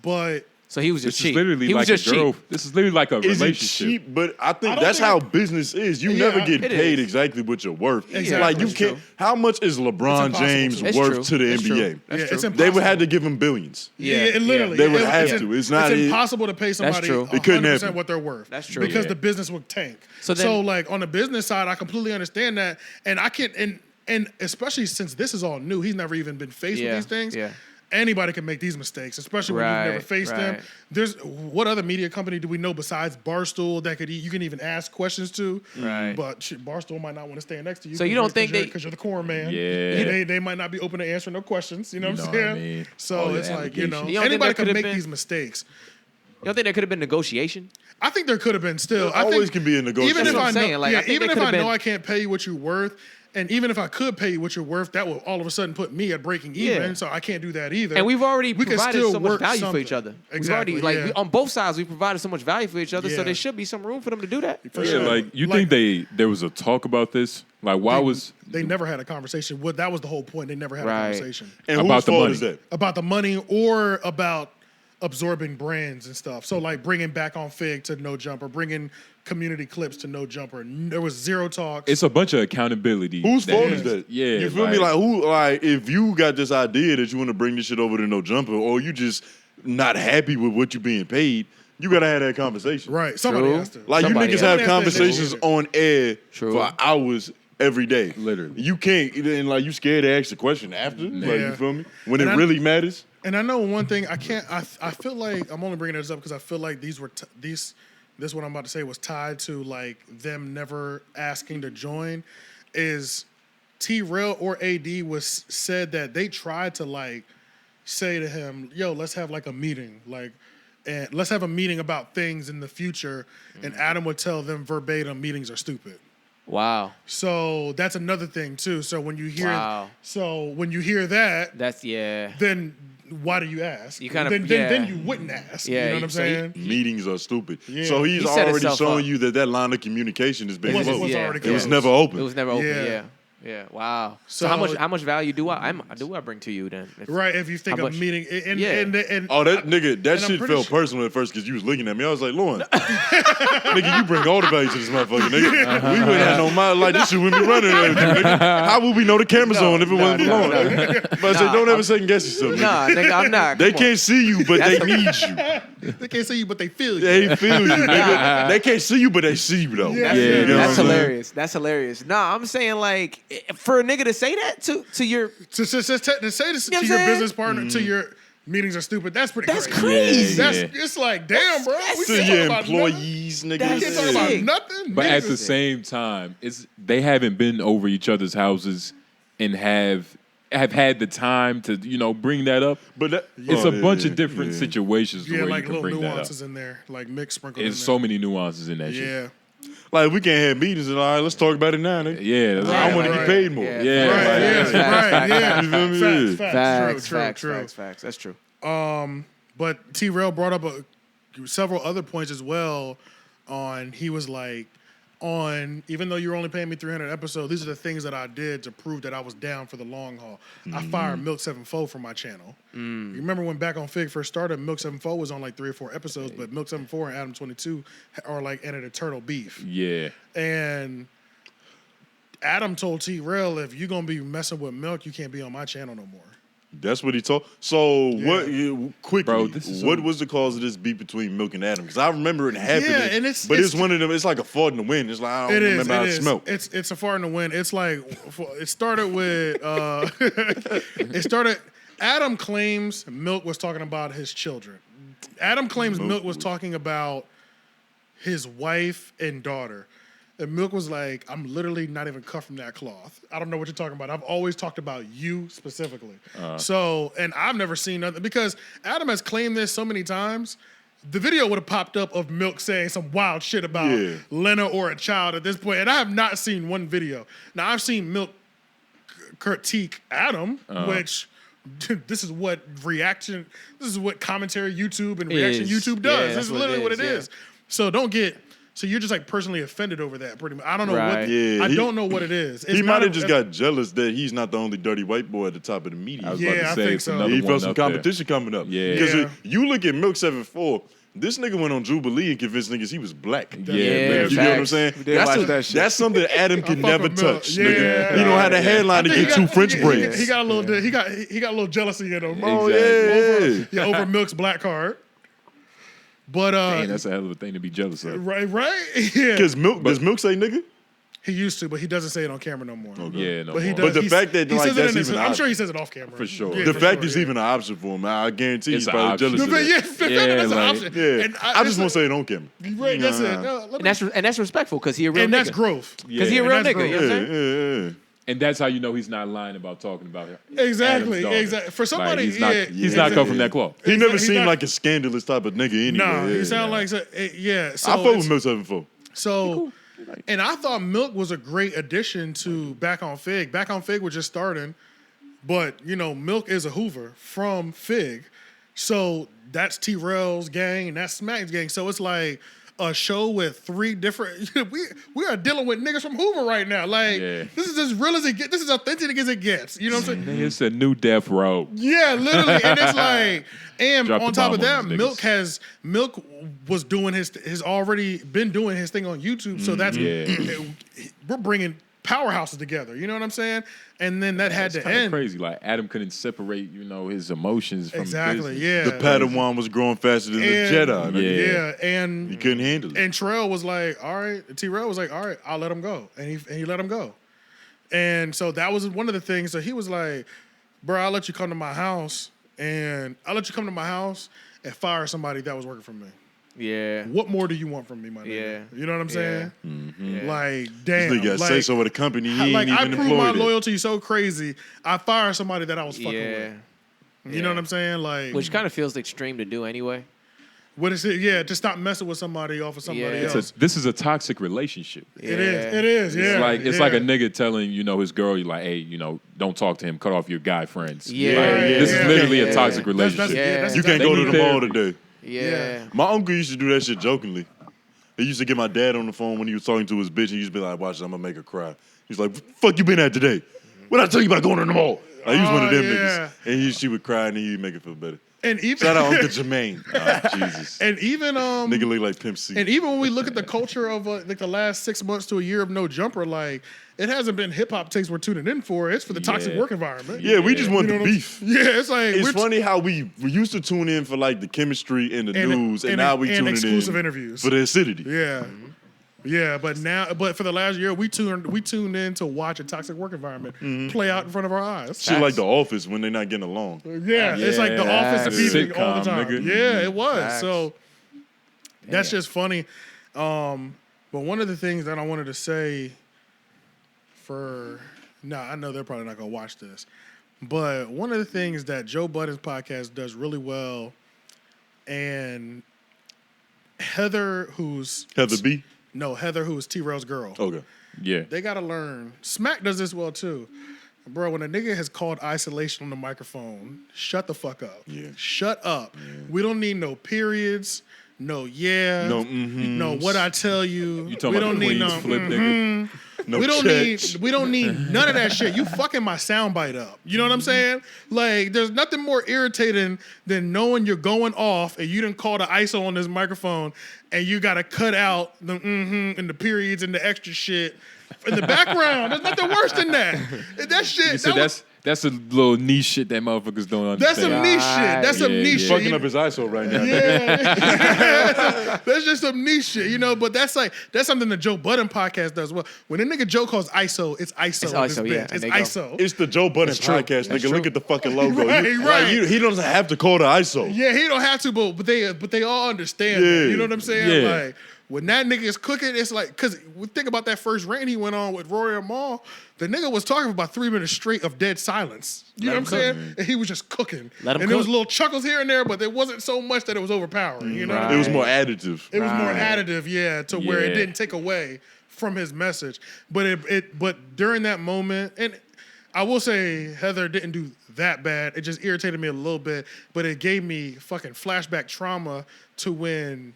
But So he was just This cheap. is literally He was like a just cheap. girl. This is literally like a Is it relationship. cheap? But I think don't that's think how it- business is. You Yeah, never get it paid is. exactly what you're worth. Exactly. Like you That's can't. true. How much is LeBron impossible James to- It's worth true. to the That's NBA? true. That's Yeah, true. it's impossible. They would have to give him billions. Yeah, Yeah, it literally. They would it- have it's to. It's not- impossible to pay somebody true. It couldn't 100% happen. what they're worth. That's true. Because Yeah. the business would tank. So So, then- like on the business side, I completely understand that, and I can and especially since this is all new, he's never even been faced Yeah, with these things. yeah. Anybody can make these mistakes, especially when you've never Right, faced them. right. There's what other media company do we know besides Barstool that you can even ask questions to? Right. But shit, Barstool might not want to stand next to you. So you don't think they- because you're the corn man? Yeah. They might not be open to answering no questions. You know what I'm You know saying? what I mean? So All the it's like you know allegations. You don't think anybody there can could've make been- these mistakes. You don't think there could have been negotiation? I think there could have been still. There I think always can be a negotiation. Even if That's what I I'm know, saying. Like, I think even there if I could've know been- I can't pay you what you're worth, and even if I could pay you what you're worth, that will all of a sudden put me at breaking even. Yeah. So I can't do that either. And we've already We can provided still so much work value for something. each other. Exactly, We've already, yeah. on both sides, we provided so much value for each other, so Yeah. there should be some room for them to do that. For Yeah, sure. like you Like, think there was a talk about this? Like why was they never had a conversation? What that was the whole point. They never had Right. a conversation And About whose the fault money. is that? about the money or about absorbing brands and stuff. So like bringing back on Fig to No Jumper, bringing community clips to No Jumper. There was zero talks. it's a bunch of accountability. Whose fault is. is that? Yeah, You feel me? Like who? Like if you got this idea that you want to bring this shit over to No Jumper, or you just not happy with what you're being paid, you gotta have that conversation. right. Somebody True. has to. Like Somebody you niggas has have to. conversations on air True. for hours every day. Literally. You can't and like you scared to ask the question after. Like Yeah. you feel me? When And it I- really matters. And I know one thing. I can't. I feel like I'm only bringing this up because I feel like these were this what I'm about to say was tied to like them never asking to join. Is T-Rell or AD was said that they tried to like say to him, "Yo, let's have like a meeting, like, and let's have a meeting about things in the future." And Adam would tell them verbatim, "Meetings are stupid." Wow. So that's another thing too. So when you hear, Wow. that, That's, yeah. then why do you ask? You kinda- then yeah. you wouldn't ask. Yeah, You know what I'm so he- saying? Meetings are stupid. Yeah. So he's He set already himself showing up. you that line of communication has been Was- closed. was yeah. already It was closed. never open. It was never open, Yeah. yeah. Yeah, wow. So how So- much value do I bring to you then? Right. If you think How of much- meeting, and Yeah. and Oh, that nigga, that and I'm shit pretty felt sure- personal at first because you was looking at me. I was like, Lauren, nigga, you bring all the value to this motherfucker, nigga. We wouldn't have no mind. Like, this shit wouldn't be running and everything, nigga. How would we know the camera's on if it wasn't for Lauren? But I said, don't ever second guess yourself, nigga. Nah, nigga, I'm not. They Come on. can't see you, but they need you. they can't see you, but they feel you. They feel you, nigga. They can't see you, but they see you, though. Yeah. You know That's what I'm saying? hilarious. That's hilarious. Nah, I'm saying like for a nigga to say that to your To say this You know to what your I'm saying? business partner, to your meetings are stupid. That's pretty. That's crazy. crazy. That's Yeah. it's like damn, bro. We To can't your talk about nothing. employees, nigga. That's We can't talk about sick. nothing. But at the Niggas- same time, they haven't been over each other's houses and have had the time to bring that up. But that, It's oh, a bunch yeah, of different yeah. situations yeah, where like you can little bring that up. nuances in there, like mixed sprinkled. There's in so many nuances in that there. shit. Yeah. Like, we can't have meetings and all right, let's talk about it now, nigga. Yeah, that's I right. want to right. get paid more. Yeah. Yeah, Right. like, Yeah. facts, Right. facts, Yeah. You feel me? Facts. facts, True. facts. That's true. But T-Rell brought up several other points as well. He was like, even though you're only paying me 300 episodes, these are the things that I did to prove that I was down for the long haul. I fired Milk74 from my channel. You remember when Back on Fig first started, Milk74 was on like 3 or 4 episodes, but Milk74 and Adam22 are like in an eternal beef. Yeah. And Adam told T-Rell, if you're gonna be messing with Milk, you can't be on my channel no more. That's what he told. So quickly, Bro, this is what was the cause of this beef between Milk and Adam? Because I remember it happening. Yeah, and it's one of them. It's like a fart in the wind. It's like I don't remember how it smelled. It's a fart in the wind. It's like it started with Adam claims Milk was talking about his children. Adam claims Milk was talking about his wife and daughter. And Milk was like, I'm literally not even cut from that cloth. I don't know what you're talking about. I've always talked about you specifically. And I've never seen nothing because Adam has claimed this so many times. The video would have popped up of Milk saying some wild shit about Lena or a child at this point, and I have not seen one video. Now I've seen Milk critique Adam, which this is what commentary YouTube and reaction Is. YouTube Yeah, does. that's This is what it literally what is, it yeah. is. So don't get So you're just like personally offended over that, pretty much. I don't know Right. what. Yeah, I he- don't know what it is. It's He not might have a- just got jealous that he's not the only dirty white boy at the top of the media. I was Yeah, about to I say think it's so. another He one felt some up there. competition coming up. Yeah. Because Yeah. you look at Milk74, this nigga went on Jubilee and convinced niggas he was black. Yeah, Yeah, You get what I'm facts. saying? We did watch that shit. That's something Adam can fuck never with Milk. touch. Yeah. Nigga. You don't have the headline to I think get two French braids. He got a little. He got a little jealousy in him. Oh, Exactly. yeah. Over Milk's black card. But Dang, that's a hell of a thing to be jealous of. right, yeah. Because does Milk say nigga? He used to, but he doesn't say it on camera no more. Yeah, no But he more. does. But the he- fact that, he like, says it that's in his, even I'm odd. sure he says it off camera For sure. Yeah, The for fact sure, it's yeah. even an option for him, I guarantee It's he's probably an jealous option. of that. Yeah, the fact that Yeah, that's an like- option. Yeah. And I just want to say it on camera. Right, that's it. Nah. No, let me- And that's respectful because he a real and that's nigga. growth. Because he a Yeah. real And that's nigga. You know what I'm saying? Yeah. And that's how you know he's not lying about talking about him. Exactly, Adam's daughter. exactly. For somebody, he's not, yeah, he's not come from that cloth. He never He's seemed not- like a scandalous type of nigga anyway. Nah, Yeah. he sound like yeah. So I fuck it's- with Milk74. So, and I thought Milk was a great addition to Back on Fig. Back on Fig was just starting, but you know, Milk is a Hoover from Fig, so that's T-Rell's gang and that's Smack's gang. So it's like a show with three different. we are dealing with niggas from Hoover right now. Like Yeah. this is as real as it gets. This is authentic as it gets. You know what I'm saying? It's a new death row. Yeah, literally, and it's like, and Drop the on top bomb of that, on these niggas. Milk was doing has already been doing his thing on YouTube, so that's we're bringing powerhouses together. You know what I'm saying? And then that had It's to kind of end. crazy. Like Adam couldn't separate, his emotions from Exactly. business. Yeah. The Padawan was growing faster than the And- Jedi. nigga. Yeah, He and couldn't handle it. and Terrell was like, all right. T-Rell was like, all right, I'll let him go, and he let him go. And so that was one of the things. So he was like, bro, I'll let you come to my house, and fire somebody that was working for me. Yeah. What more do you want from me, my nigga? Yeah. You know what I'm saying? Yeah. Like, This damn. nigga got like, say so with a company he ain't I even proved my employed. it. loyalty so crazy. I fired somebody that I was fucking Yeah. with. You know what I'm saying? Like, Which kind of feels extreme to do anyway. what is it? Yeah, to stop messing with somebody off of somebody Yeah. else. This is a toxic relationship. It is. Yeah. It's like a nigga telling his girl, you like, hey, don't talk to him, cut off your guy friends. Yeah. Like, Right, this yeah. is literally Yeah. a toxic That's- relationship. Yeah. You can't They go to need the mall therapy. today. Yeah. My uncle used to do that shit jokingly. He used to get my dad on the phone when he was talking to his bitch. He used to be like, watch, I'm going to make her cry. He's like, fuck you been at today? What I tell you about going to the mall? Like, he was one of them yeah. niggas. And she would cry and he'd make it feel better. And even Shout out Uncle Jermaine. Oh, Jesus. and even Nigga look like Pimp C. and even when we look at the culture of like the last 6 months to a year of No Jumper, like it hasn't been hip hop takes we're tuning in for. It's for the toxic Yeah. work environment. Yeah, we just want You know the what I'm- beef. Yeah, it's like It's we're funny how we used to tune in for like the chemistry and the news, and now we and tune exclusive in interviews for the acidity. Yeah. Yeah, but for the last year, we tuned in to watch a toxic work environment play out in front of our eyes. Shit like The Office when they're not getting along. Yeah, it's like The Office That's beefing a all the sitcom, time. nigga. Yeah, it was. Facts. So that's just funny. But one of the things that I wanted to say I know they're probably not gonna watch this, but one of the things that Joe Budden's podcast does really well, and Heather, who's B? Heather, who's T-Rell's girl. Okay. Yeah. They gotta learn. Smack does this well too. Bro, when a nigga has called isolation on the microphone, shut the fuck up. Yeah. Shut up. We don't need no periods, no no what I tell you. You talking we about don't the need Queens no flip nigga? No we don't checks. need none of that shit. You fucking my soundbite up. You know what I'm saying? Like, there's nothing more irritating than knowing you're going off and you didn't call the ISO on this microphone and you gotta cut out the and the periods and the extra shit in the background. There's nothing worse than that. That shit. So that's a little niche shit that motherfuckers don't understand. That's some niche shit. That's some Yeah, niche yeah. shit. Fucking up his ISO right now. Yeah, that's just some niche shit, you know. But that's something the Joe Budden podcast does well. When a nigga Joe calls ISO, it's ISO. It's in this ISO, yeah, bitch. and It's they go. ISO. It's the Joe Budden true. podcast, That's nigga. Look true. at the fucking logo. Right. He doesn't have to call the ISO. Yeah, he don't have to, but they all understand. Yeah. That, you know what I'm saying? Yeah. Like when that nigga is cooking, it's like because think about that first rant he went on with Rory and Mal. The nigga was talking for about 3 minutes straight of dead silence. You know what I'm saying? And he was just cooking. Let him and there was cook. little chuckles here and there, but there wasn't so much that it was overpowering. You know what I It mean? was more additive. It was more additive, yeah, to where it Yeah. didn't take away from his message. But but during that moment, and I will say Heather didn't do that bad. It just irritated me a little bit, but it gave me fucking flashback trauma to when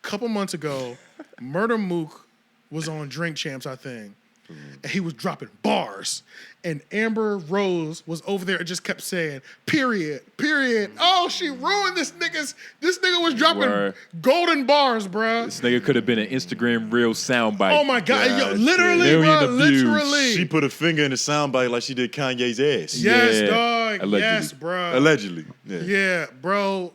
couple months ago, Murder Mook was on Drink Champs, I think. And he was dropping bars. And Amber Rose was over there and just kept saying, period. Oh, she ruined this nigga's. This nigga was dropping golden bars, bruh. This nigga could have been an Instagram reel soundbite. Oh my God. Yo, God, literally, million bro. views. Literally. She put a finger in the soundbite like she did Kanye's ass. Yes, Yeah. dog. Allegedly. Yes, bro. Allegedly. Yeah. Yeah, bro.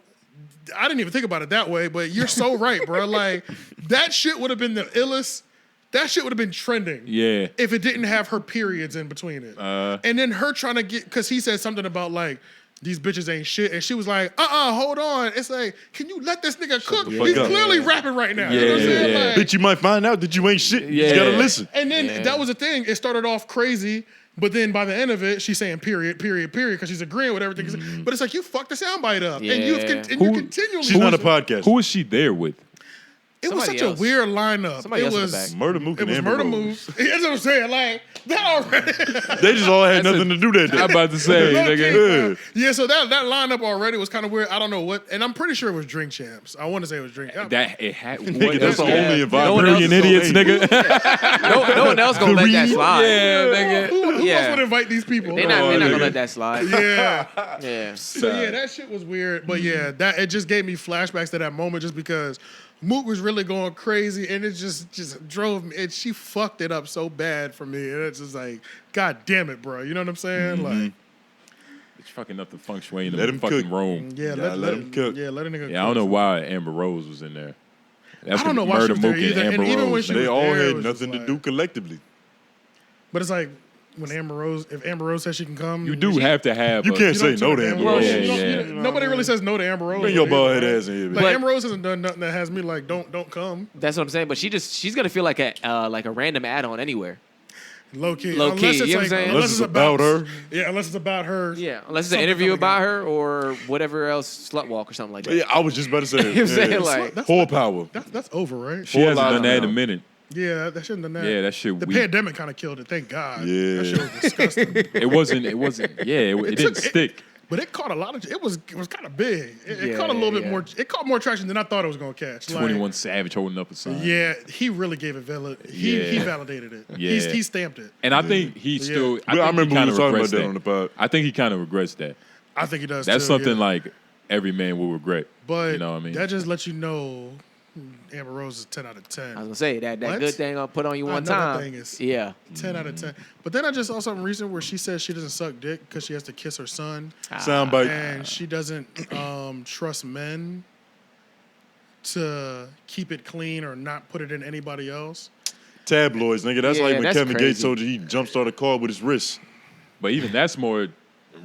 I didn't even think about it that way, but you're so right, bro. Like, that shit would have been the illest. That shit would have been trending. Yeah. If it didn't have her periods in between it. And then her trying to get, because he said something about, like, these bitches ain't shit. And she was like, hold on. It's like, can you let this nigga cook? fuck He's up. clearly rapping right now. Yeah, You know what I'm saying? yeah. Like, Bitch, you might find out that you ain't shit. You Yeah. just gotta listen. and then that was the thing. It started off crazy, but then by the end of it, she's saying period, because she's agreeing with everything. But it's like, you fucked the soundbite up. And Yeah. you Who- continually. She's not a podcast. Who was she there with? It was Somebody such else. a weird lineup. Somebody It else in the was back. Murder Mook It and was Amber Murder Rose. Mook. That's what I'm saying. Like, that already. They just all had That's nothing to do that day. I'm about to say, Low-key, nigga. bro. Yeah, so that lineup already was kind of weird. I don't know what, and I'm pretty sure it was Drink Champs. I want to say it was Drink. That it had. Nigga, that's the Yeah. only No one else environment. Brilliant idiots, nigga. No one else gonna let that slide. Yeah, nigga. Who else Yeah. would invite these people? They're not nigga. gonna let that slide. Yeah. Yeah. So yeah, that shit was weird. But yeah, that it just gave me flashbacks to that moment just because Mook was really going crazy and it just drove me. And she fucked it up so bad for me. And it's just like, God damn it, bro. You know what I'm saying? Like, It's fucking up the feng shui in Let the him fucking cook. room. yeah, let him cook. Yeah, let a nigga Yeah, I don't know why Amber Rose was in there. That's I don't know why she Murder was there Mook and either. And Amber even when Rose. she man. They was all there, it had was nothing just to like- do collectively. But it's like when if Amber Rose says she can come, You do have to have. You a- can't say don't no turn to it Amber down. Rose. Yeah, You don't- yeah. you- Nobody really says no to Amber Rose. Bring your either, bald head right? ass in here, Like bitch. Amber Rose hasn't done nothing that has me like don't come. That's what I'm saying. But she's gonna feel like a random add-on anywhere. Low key. Low key, Unless it's you know what I'm like, saying? Unless it's about her. Yeah, unless it's about her. Yeah, unless it's an Something interview coming about out. her or whatever else, slut walk or something like that. Yeah, I was just about to say. You know what I'm saying? Like, whore power. That's over, right? She hasn't Whole done that in a lot. minute. Yeah, that shouldn't have done that. Yeah, that shit The weak. pandemic kind of killed it. Thank God. Yeah. That shit was disgusting. It wasn't. Yeah, it didn't stick. But it caught a lot of. It was kind of big. It caught a Yeah, little bit yeah. more. It caught more traction than I thought it was gonna catch. Like, 21 Savage holding up a sign. Yeah, he really gave it valid. He Yeah. validated it. Yeah. He stamped it. And I think he still. Well, I remember we kind were of talking regrets about that on the pod. I think he kind of regrets that. I think he does. That's too, something yeah. like every man will regret. But you know what I mean? that just lets you know Amber Rose is 10 out of 10. I was gonna say that What? good thing I'll put on you I one know that time. thing is- Yeah. 10 out of 10. But then I just saw something recent where she says she doesn't suck dick because she has to kiss her son. Soundbite. And she doesn't trust men to keep it clean or not put it in anybody else. Tabloids, nigga. That's Yeah, like when that's Kevin crazy. Gates told you he jumpstart a car with his wrist. But even that's more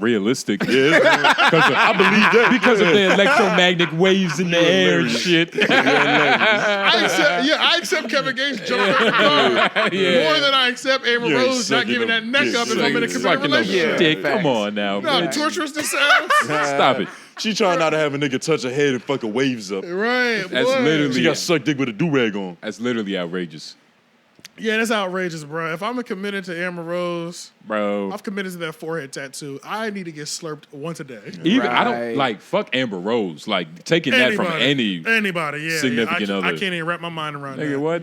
realistic. Yeah, I believe that. Because of the electromagnetic waves in the air and shit. I accept Kevin Gates jumping in the car Yeah. more than I accept Amber Yeah, Rose not sucking giving that them. neck Yeah, up if I'm in a sucking committed relationship. Dick, come on now. You know how man. torturous this sounds? Stop it. She trying not to have a nigga touch her head and fucking waves up. Right. That's boy. literally- She got sucked dick with a do-rag on. That's literally outrageous, Yeah, that's outrageous, bro. If I'm committed to Amber Rose, bro. I've committed to that forehead tattoo. I need to get slurped once a day. Even I don't Right. like fuck Amber Rose. Like taking that from Anybody, any yeah. significant I other. can't even wrap my mind around nigga. that. What?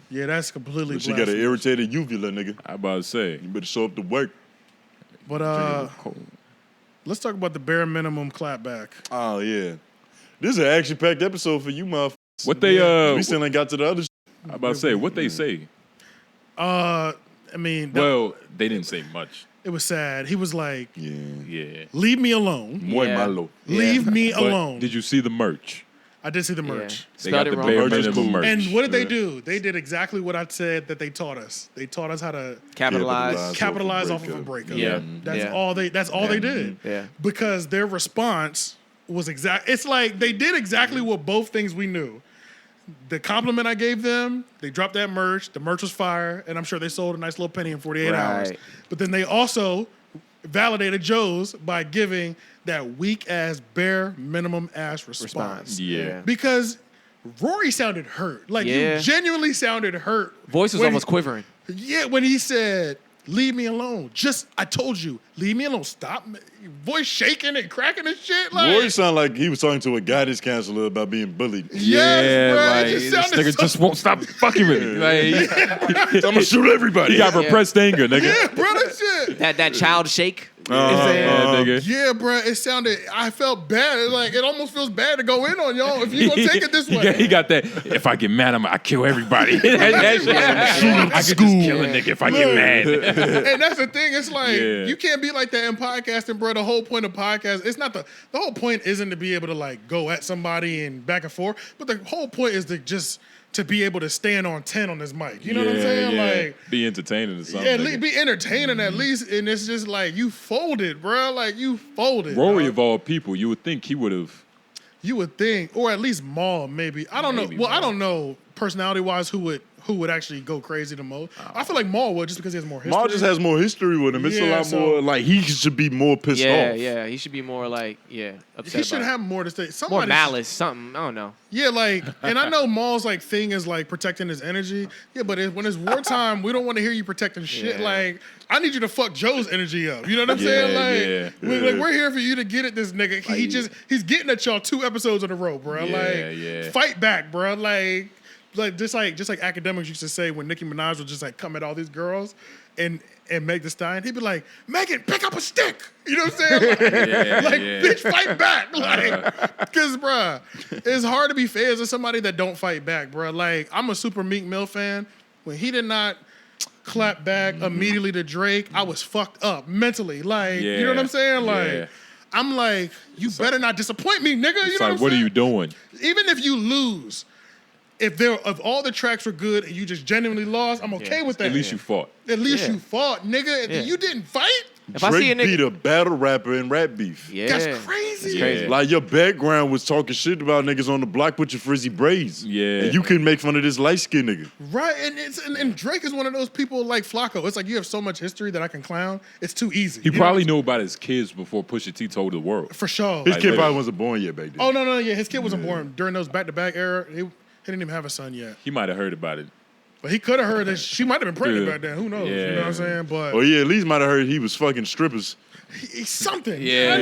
Yeah, that's completely. She got an blasphemous. irritated uvula, nigga. I about to say. You better show up to work. But let's talk about the bare minimum clapback. Oh, yeah. This is an action-packed episode for you, motherfuckers. What they We still ain't got to the other I about to say what they say. I mean, Well, they didn't say much. it was sad. He was like, Yeah. Yeah. "Leave me alone. Muy Yeah. malo. Leave me But alone." did you see the merch? I did see the Yeah. merch. They Spelled got it the wrong. bare Merch is minimum cool. merch. And what did Yeah. they do? They did exactly what I said that they taught us. They taught us how to Capitalize. capitalize off of a breakup. Yeah. That's Yeah. all they. That's all they did. Yeah. Because their response was exact. It's like they did exactly what both things we knew. The compliment I gave them, they dropped that merch. The merch was fire, and I'm sure they sold a nice little penny in 48 hours. Right. But then they also validated Joe's by giving that weak ass, bare minimum ass response. Yeah. Because Rory sounded hurt. Like Yeah. you genuinely sounded hurt. Voice was when almost quivering. Yeah, when he said, Leave me alone. I told you, leave me alone. Stop. Voice shaking and cracking and shit. Like, Rory sounded like he was talking to a guidance counselor about being bullied. yes, bro. like It just this sounded nigga so- just won't stop fucking with me. Like, I'm gonna shoot everybody. he got repressed anger, nigga. Yeah, bro, that shit. That child shake. Yeah, nigga. Yeah, bro. It sounded. I felt bad. It almost feels bad to go in on y'all if you gonna take it this way. He got that. If I get mad, I kill everybody. That shit. I could just kill a nigga if I get mad. And that's the thing. It's like Yeah. you can't be like that in podcasting, bro. The whole point of podcast, it's not the whole point isn't to be able to like go at somebody and back and forth, but the whole point is to be able to stand on 10 on this mic. You know what I'm saying? Yeah. Like, be entertaining or something. yeah, nigga. be entertaining at least. And it's just like you folded, bro. Like you folded. Rory dog. of all people, you would think he would have. You would think, or at least Mal, maybe. I don't Maybe know. Well, I Mal. don't know personality wise who would actually go crazy the most. I feel like Mal would just because he has more history. Mal just has more history with him. It's a Yeah, lot so- more like he should be more pissed off. Yeah. He should be more like, upset. He should about it. have more to say. more Somebody malice, something. I don't know. Yeah, like, and I know Mal's like thing is like protecting his energy. Yeah, but when it's wartime, we don't want to hear you protecting shit. Yeah. Like, I need you to fuck Joe's energy up. You know what I'm Yeah, saying? Like, yeah. like, we're here for you to get at this nigga. He's getting at y'all 2 episodes in a row, bro. Yeah. Fight back, bro. Like just like academics used to say when Nicki Minaj would just like come at all these girls and Meg Thee Stallion, he'd be like, Megan, pick up a stick. You know what I'm saying? Like, bitch, fight back. Like, because, bruh, it's hard to be fans of somebody that don't fight back, bruh. Like, I'm a super Meek Mill fan. When he did not clap back immediately to Drake, I was fucked up mentally. Like, you know what I'm saying? Like, I'm like, you better not disappoint me, nigga. You It's know like, what what I'm are you saying? doing? Even if you lose, if all the tracks were good and you just genuinely lost, I'm okay with that. At least you fought. At least you fought, nigga. Yeah. You didn't fight? If I see a Drake nigga, beat a battle rapper in rap beef. yeah, That's crazy. That's crazy. Like your background was talking shit about niggas on the block with your frizzy braids. Yeah. And you couldn't make fun of this light skinned nigga. Right, and Drake is one of those people like Flacco. It's like you have so much history that I can clown. It's too easy. He You know probably what knew about his kids before Pusha T told the world. for sure. His Like, kid literally. probably wasn't born yet back then. Oh no, yeah, his kid wasn't born during those back-to-back era. He didn't even have a son yet, He might have heard about it. but he could have heard that she might have been pregnant Yeah. back then. Who knows? You Yeah. know what I'm saying? But Oh yeah, at least might have heard he was fucking strippers. he's something. Yeah.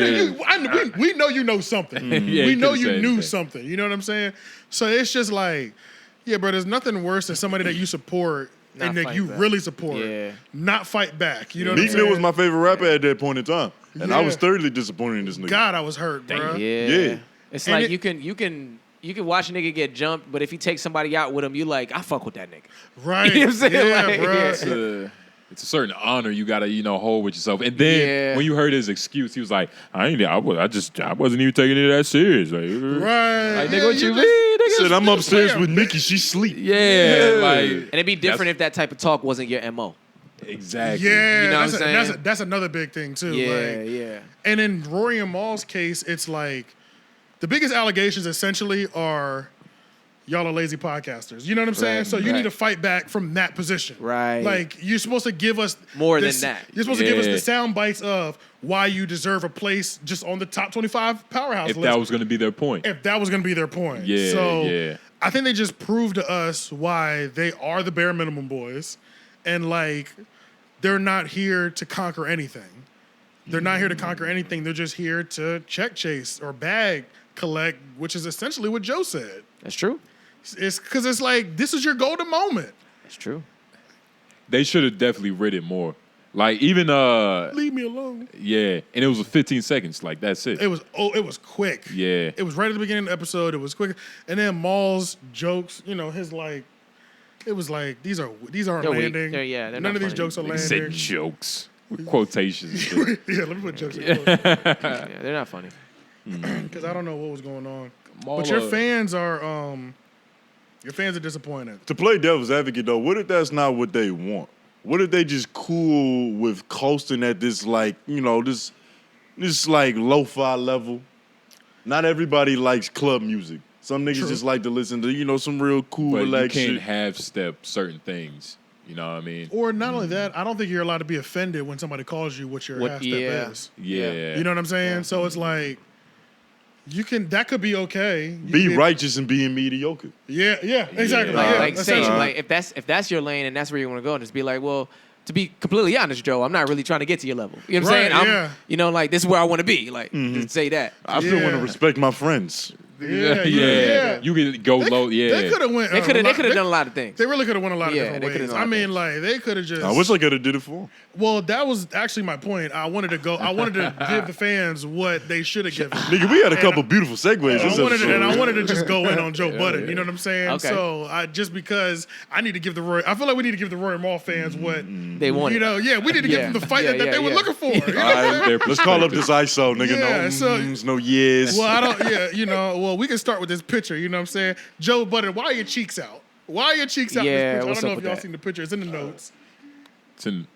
We know you know something. Yeah, we he know could've you said knew anything. something. You know what I'm saying? So it's just like, yeah, bro. There's nothing worse than somebody that you support Not and that fight you back. really support, Yeah. not fight back. You know what I'm Meek saying? Mill was my favorite rapper at that point in time. And I Yeah. was thoroughly disappointed in this nigga. God, I was hurt, bro. Yeah. Yeah. It's And like it- you can watch a nigga get jumped, but if you take somebody out with him, you like, I fuck with that nigga. Right? You know what I'm saying? Yeah, Like, bro. yeah. It's a certain honor you gotta, hold with yourself. And then Yeah. when you heard his excuse, he was like, I wasn't even taking it that serious. Like, Right. Like, Yeah, nigga, what you just- mean? Nigga, Said I'm just upstairs playing, with Nikki, she sleep. Yeah, like And it'd be different if that type of talk wasn't your MO. exactly. Yeah, You know what that's, I'm a- that's, saying? a- that's another big thing too. Yeah, like, yeah. And in Rory and Mal's case, it's like the biggest allegations essentially are y'all are lazy podcasters. You know what I'm saying? Right, So you right. need to fight back from that position. Right. Like you're supposed to give us More this- than that. You're supposed to give us Yeah. the sound bites of why you deserve a place just on the top 25 powerhouse If list. that was gonna be their point. if that was going to be their point. Yeah, So yeah. I think they just proved to us why they are the bare minimum boys. And like, they're not here to conquer anything. They're not here to conquer anything. They're just here to check chase or bag collect, which is essentially what Joe said. That's true. It's because it's like, this is your golden moment. That's true. They should have definitely read it more. Like even Leave me alone. yeah, and it was 15 seconds. Like that's it. It was quick. Yeah. It was right at the beginning of the episode. It was quick. And then Mal's jokes, his like, it was like, these aren't They're weak. landing. They're None not of these funny. jokes are He landing. said jokes with quotations. And shit. Yeah, let me put jokes in quotes, Yeah, they're not funny. because I don't know what was going on. Mal, But your fans are disappointed. To play devil's advocate though, what if that's not what they want? What if they just cool with coasting at this like, this like lo-fi level? Not everybody likes club music. Some niggas True. just like to listen to, some real cool, but you relaxed can't shit. half step certain things. You know what I mean? Or not only that, I don't think you're allowed to be offended when somebody calls you what your half step is. Yeah. You know what I'm saying? So it's like that could be okay. You Be get- righteous and being mediocre. Yeah, exactly. Yeah. Yeah, Like say, essentially. like if that's your lane and that's where you want to go, and just be like, well, to be completely honest, Joe, I'm not really trying to get to your level. You know what I'm saying? Yeah. You know, like, this is where I want to be. Like, just say that. I still want to Yeah. respect my friends. Yeah. You can go low. Yeah. They could have went. They could have done a lot of things. They really could have went a lot of Yeah, different they could've ways. done a lot I of mean, things. like they could have just. I wish I could have did it for him. Well, that was actually my point. I wanted to give the fans what they should have given. Nigga, we had a couple beautiful segues. This I wanted episode. to just go in on Joe Budden. You know what I'm saying? Okay. So just because I need to give I feel like we need to give the Rory and Mal fans what They wanted. you know. Yeah, we need to give them the fight that they were looking for. You know what I'm saying? Let's call up this ISO, nigga. Yeah, No so- no years. Well, I don't. Yeah, you know. Well, we can start with this picture. You know what I'm saying? Joe Budden, why are your cheeks out? Why are your cheeks out? in Yeah, this picture? I what's don't know up if with y'all that? seen the picture. It's in the notes. It's in-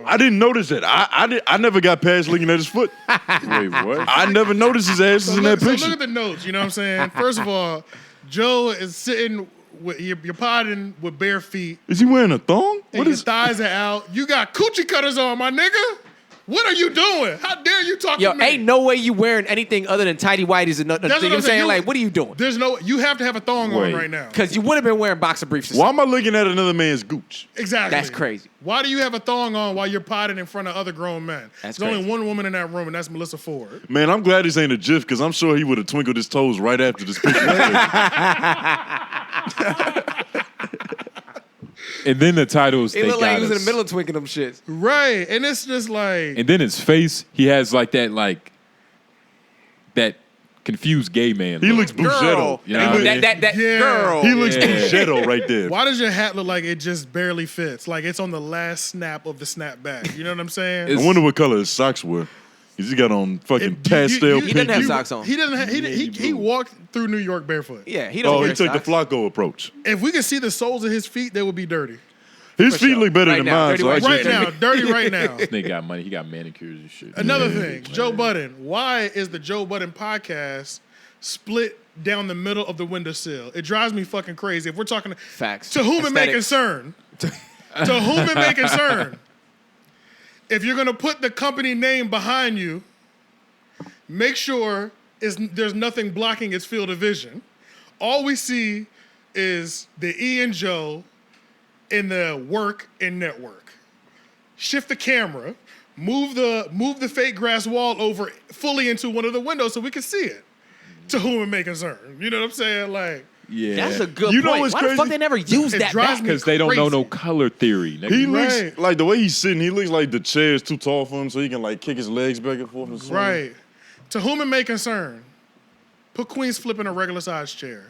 I didn't notice it. I never got past looking at his foot. Wait, what? I never noticed his ass was in that So picture. look at the notes. You know what I'm saying? First of all, Joe is sitting with you're potting with bare feet. Is he wearing a thong? And What your is? thighs are out. You got coochie cutters on, my nigga. What are you doing? How dare you talk Yo, to me? ain't no way you wearing anything other than tidy whities and nothing. You know what I'm saying? Like, what are you doing? There's no. You have to have a thong Wait. on right now. Because you would have been wearing boxer briefs. Why am I looking at another man's gooch? Exactly. That's crazy. Why do you have a thong on while you're potting in front of other grown men? That's There's only crazy. one woman in that room, and that's Melissa Ford. Man, I'm glad this ain't a GIF because I'm sure he would have twinkled his toes right after this picture. And then the titles. It they looked like got he was in us. the middle of twinking them shits. Right, and it's just like And then his face, he has like that confused gay man. He look. looks Bugetto. You know what I mean? That Yeah. girl. He looks Yeah. Bugetto right there. why does your hat look like it just barely fits? Like it's on the last snap of the snapback. You know what I'm saying? It's- I wonder what color his socks were. Cause he got on fucking If- pastel He doesn't have pink. socks on. He doesn't. He walked through New York barefoot. Yeah, he don't Oh, wear he took socks. the Flacco approach. If we could see the soles of his feet, they would be dirty. His For feet sure. look better Right than now, mine. dirty So I white actually Right think- now, dirty right now. This nigga got money. He got manicures and shit. Another thing, Joe Budden. Why is the Joe Budden podcast split down the middle of the windowsill? It drives me fucking crazy. If we're talking Facts. to whom it may Aesthetics. concern, to whom it may concern, if you're gonna put the company name behind you, make sure there's nothing blocking its field of vision. All we see is the E and Joe in the work and network. Shift the camera, move the fake grass wall over fully into one of the windows so we can see it. To whom it may concern. You know what I'm saying? Like, Yeah. That's a good You know point. what's Why the fuck crazy? they never used It that drives back? me Because they don't know crazy. no color theory. Nigga. He looks Right. like the way he's sitting. He looks like the chair's too tall for him, so he can like kick his legs back and forth. And swing. right. To whom it may concern, put Queen's Flip in a regular size chair.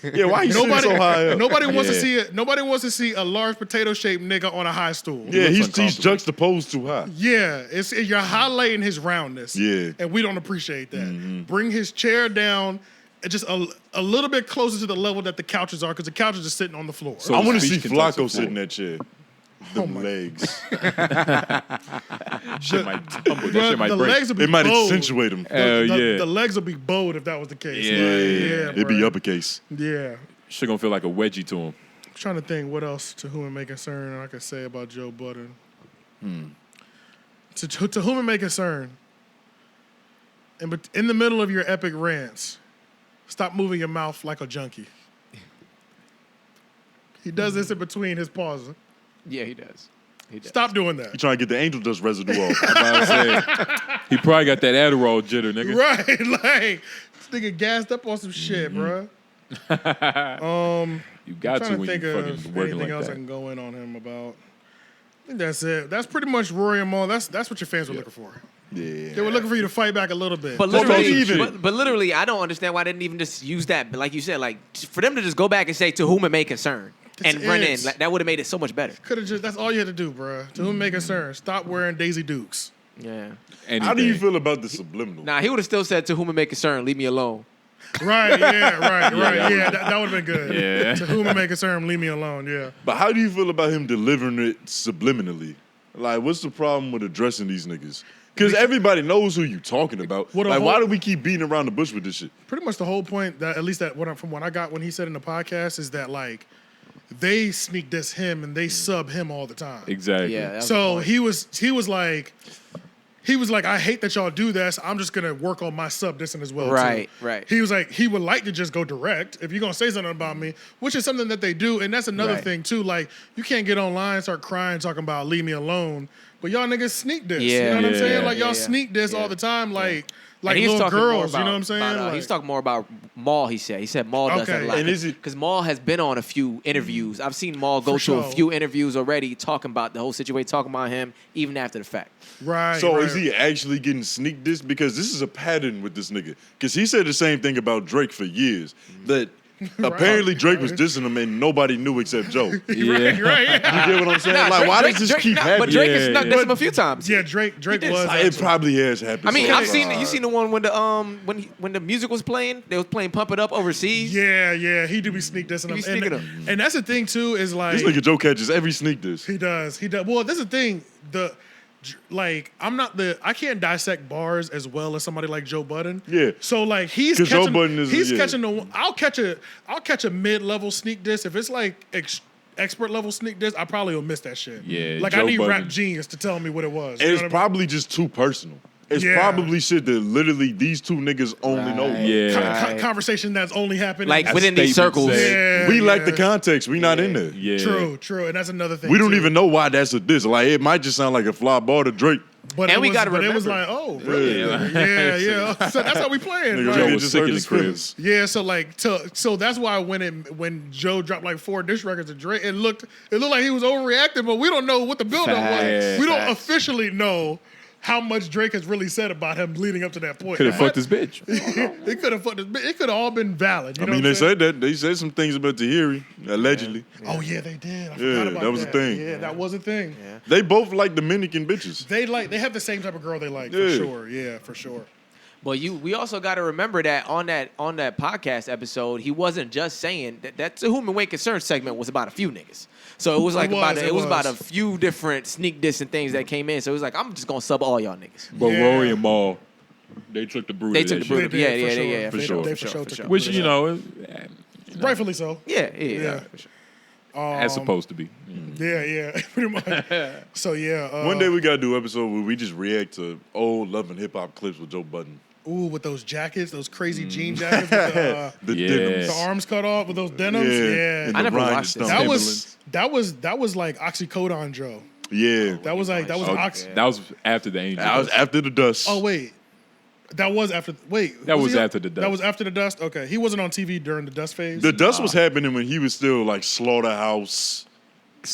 Yeah, why he sitting so high up? Nobody wants to Yeah. see it. Nobody wants to see a large potato-shaped nigga on a high stool. Yeah, looks he's uncomfortable. juxtaposed too high. Yeah, you're highlighting his roundness. Yeah. And we don't appreciate that. Bring his chair down just a little bit closer to the level that the couches are, because the couches are sitting on the floor. So- I want to see speech can touch the Flacco sit in floor. that chair. Them legs. Shit might tumble. That Bruh, shit might the break. legs will be It might bowed. accentuate him. Hell yeah. The legs will be bowed if that was the case. Yeah, Like, It'd be bruh. uppercase. Yeah. Shit gonna feel like a wedgie to him. I'm trying to think what else to whom it may concern I could say about Joe Budden. To whom it may concern, in the middle of your epic rants, stop moving your mouth like a junkie. He does this in between his pauses. Yeah, he does. He does. Stop doing that. You trying to get the angel dust residue off. I'm about to say, he probably got that Adderall jitter, nigga. Right, like this nigga gassed up on some shit, bruh. You got to Trying to when think you of fucking working anything like else I that. can go in on him about. I think that's it. That's pretty much Rory and Mal. That's what your fans were looking for. Yeah. They were looking for you to fight back a little bit. But Well, literally, maybe even- but literally, I don't understand why they didn't even just use that. But like you said, like for them to just go back and say to whom it may concern and That's run in, it. like, that would have made it so much better. Could have just. That's all you had to do, bruh. To whom it may concern. Stop wearing Daisy Dukes. Yeah. How do you Anything. feel about the subliminal? Nah, he would have still said to whom it may concern, leave me alone. Right. Yeah. Right. Yeah. That would have been good. Yeah. To whom it may concern, leave me alone. Yeah. But how do you feel about him delivering it subliminally? Like, what's the problem with addressing these niggas? Because everybody knows who you talking about. What a Like, why whole- do we keep beating around the bush with this shit? Pretty much the whole point that, at least that from what I got when he said in the podcast, is that like they sneak diss him and they sub him all the time. Exactly. Yeah. that was the So point. he was like, he was like, I hate that y'all do this. I'm just gonna work on my sub dissing as well. Right, too. right. He was like, he would like to just go direct if you're gonna say something about me, which is something that they do, and that's another Right. thing too. Like, you can't get online and start crying talking about leave me alone, but y'all niggas sneak diss. You Yeah. know what I'm Yeah. saying? Like y'all Yeah. sneak diss Yeah. all the time, like And he was little talking more girls. You know what I'm saying? he was talking more about Maul. He said Maul does that Okay. a lot. And is it- because Maul has been on a few interviews. I've seen Maul go For to sure. a few interviews already, talking about the whole situation, talking about him even after the fact. Right. So right. is he actually getting sneak diss? Because this is a pattern with this nigga. Because he said the same thing about Drake for years. That apparently Drake was dissing him and nobody knew except Joe. You Right, right. get what I'm saying? Like, why does this keep happening? But Drake has Yeah. snuck this him a few times. Yeah, Drake did. was. It probably has happened. I mean, so I've far. seen it. You seen the one when the when the music was playing? They was playing "Pump It Up" overseas. Yeah, he do be sneak dissing He be them. sneaking And, them. and that's the thing too is like This nigga Joe catches every sneak diss. he does. Well, that's the thing. Like I can't dissect bars as well as somebody like Joe Budden. Yeah. So like he's 'Cause Joe catching, Budden is- he's yeah. catching the. I'll catch a mid-level sneak diss if it's like expert level sneak diss. I probably will miss that shit. Yeah, Like Joe I need Budden. Rap Genius to tell me what it was. And You it's know what probably just too personal. It's Yeah. probably shit that literally these two niggas only know. Right. Yeah. I mean? Conversation that's only happening. Like in- within these statement circles. said. Yeah, We lack the yeah. context. We not in there. Yeah. True, and that's another thing. We don't too. even know why that's a diss. Like, it might just sound like a fly ball to Drake. But And it we was, gotta but it was remember. like, oh, really? Yeah. Yeah. So that's how we playing. Nigga Like, really was just sick hurt in his the crib. feelings. yeah, so like, so that's why when Joe dropped like 4 diss records to Drake, it looked like he was overreacting, but we don't know what the buildup was. Facts. We don't Facts. officially know how much Drake has really said about him leading up to that point. Could have fucked But this bitch. It could have fucked this. It could have all been valid. You I know mean, what I'm they saying? said that. They said some things about Tahiri, allegedly. Oh yeah, they did. I Yeah, forgot about that was a thing. Yeah, that was a thing. They both like Dominican bitches. They have the same type of girl they like Yeah. for sure. Yeah, for sure. But we also got to remember that on that podcast episode, he wasn't just saying that To Whom It May Concern segment was about a few niggas. So it was like It was. about a few different sneak diss and things that came in. So it was like, I'm just gonna sub all y'all niggas. But Yeah. Rory and Mal, they took the brood. They of took that the brood shit. of- They did, yeah, for for sure. sure, They for for sure, sure for took sure. the Which, brood you of know, rightfully so. Yeah. Yeah. For sure. as supposed to be. Yeah, pretty much. So yeah, One day we gotta do an episode where we just react to old love and hip hop clips with Joe Budden. ooh, with those jackets, those crazy jean jackets, with The Yeah. denims. the arms cut off, with those denims. Yeah. Yeah, And I the never watched rhinestones. this. that was like oxycodone Joe. Yeah. That was like Oh, ox. that was after the Angel. That was after the dust. Oh wait, that was after. Wait, That was he- after the dust. That was after the dust. Okay, he wasn't on TV during the dust phase. The dust was happening when he was still like Slaughterhouse.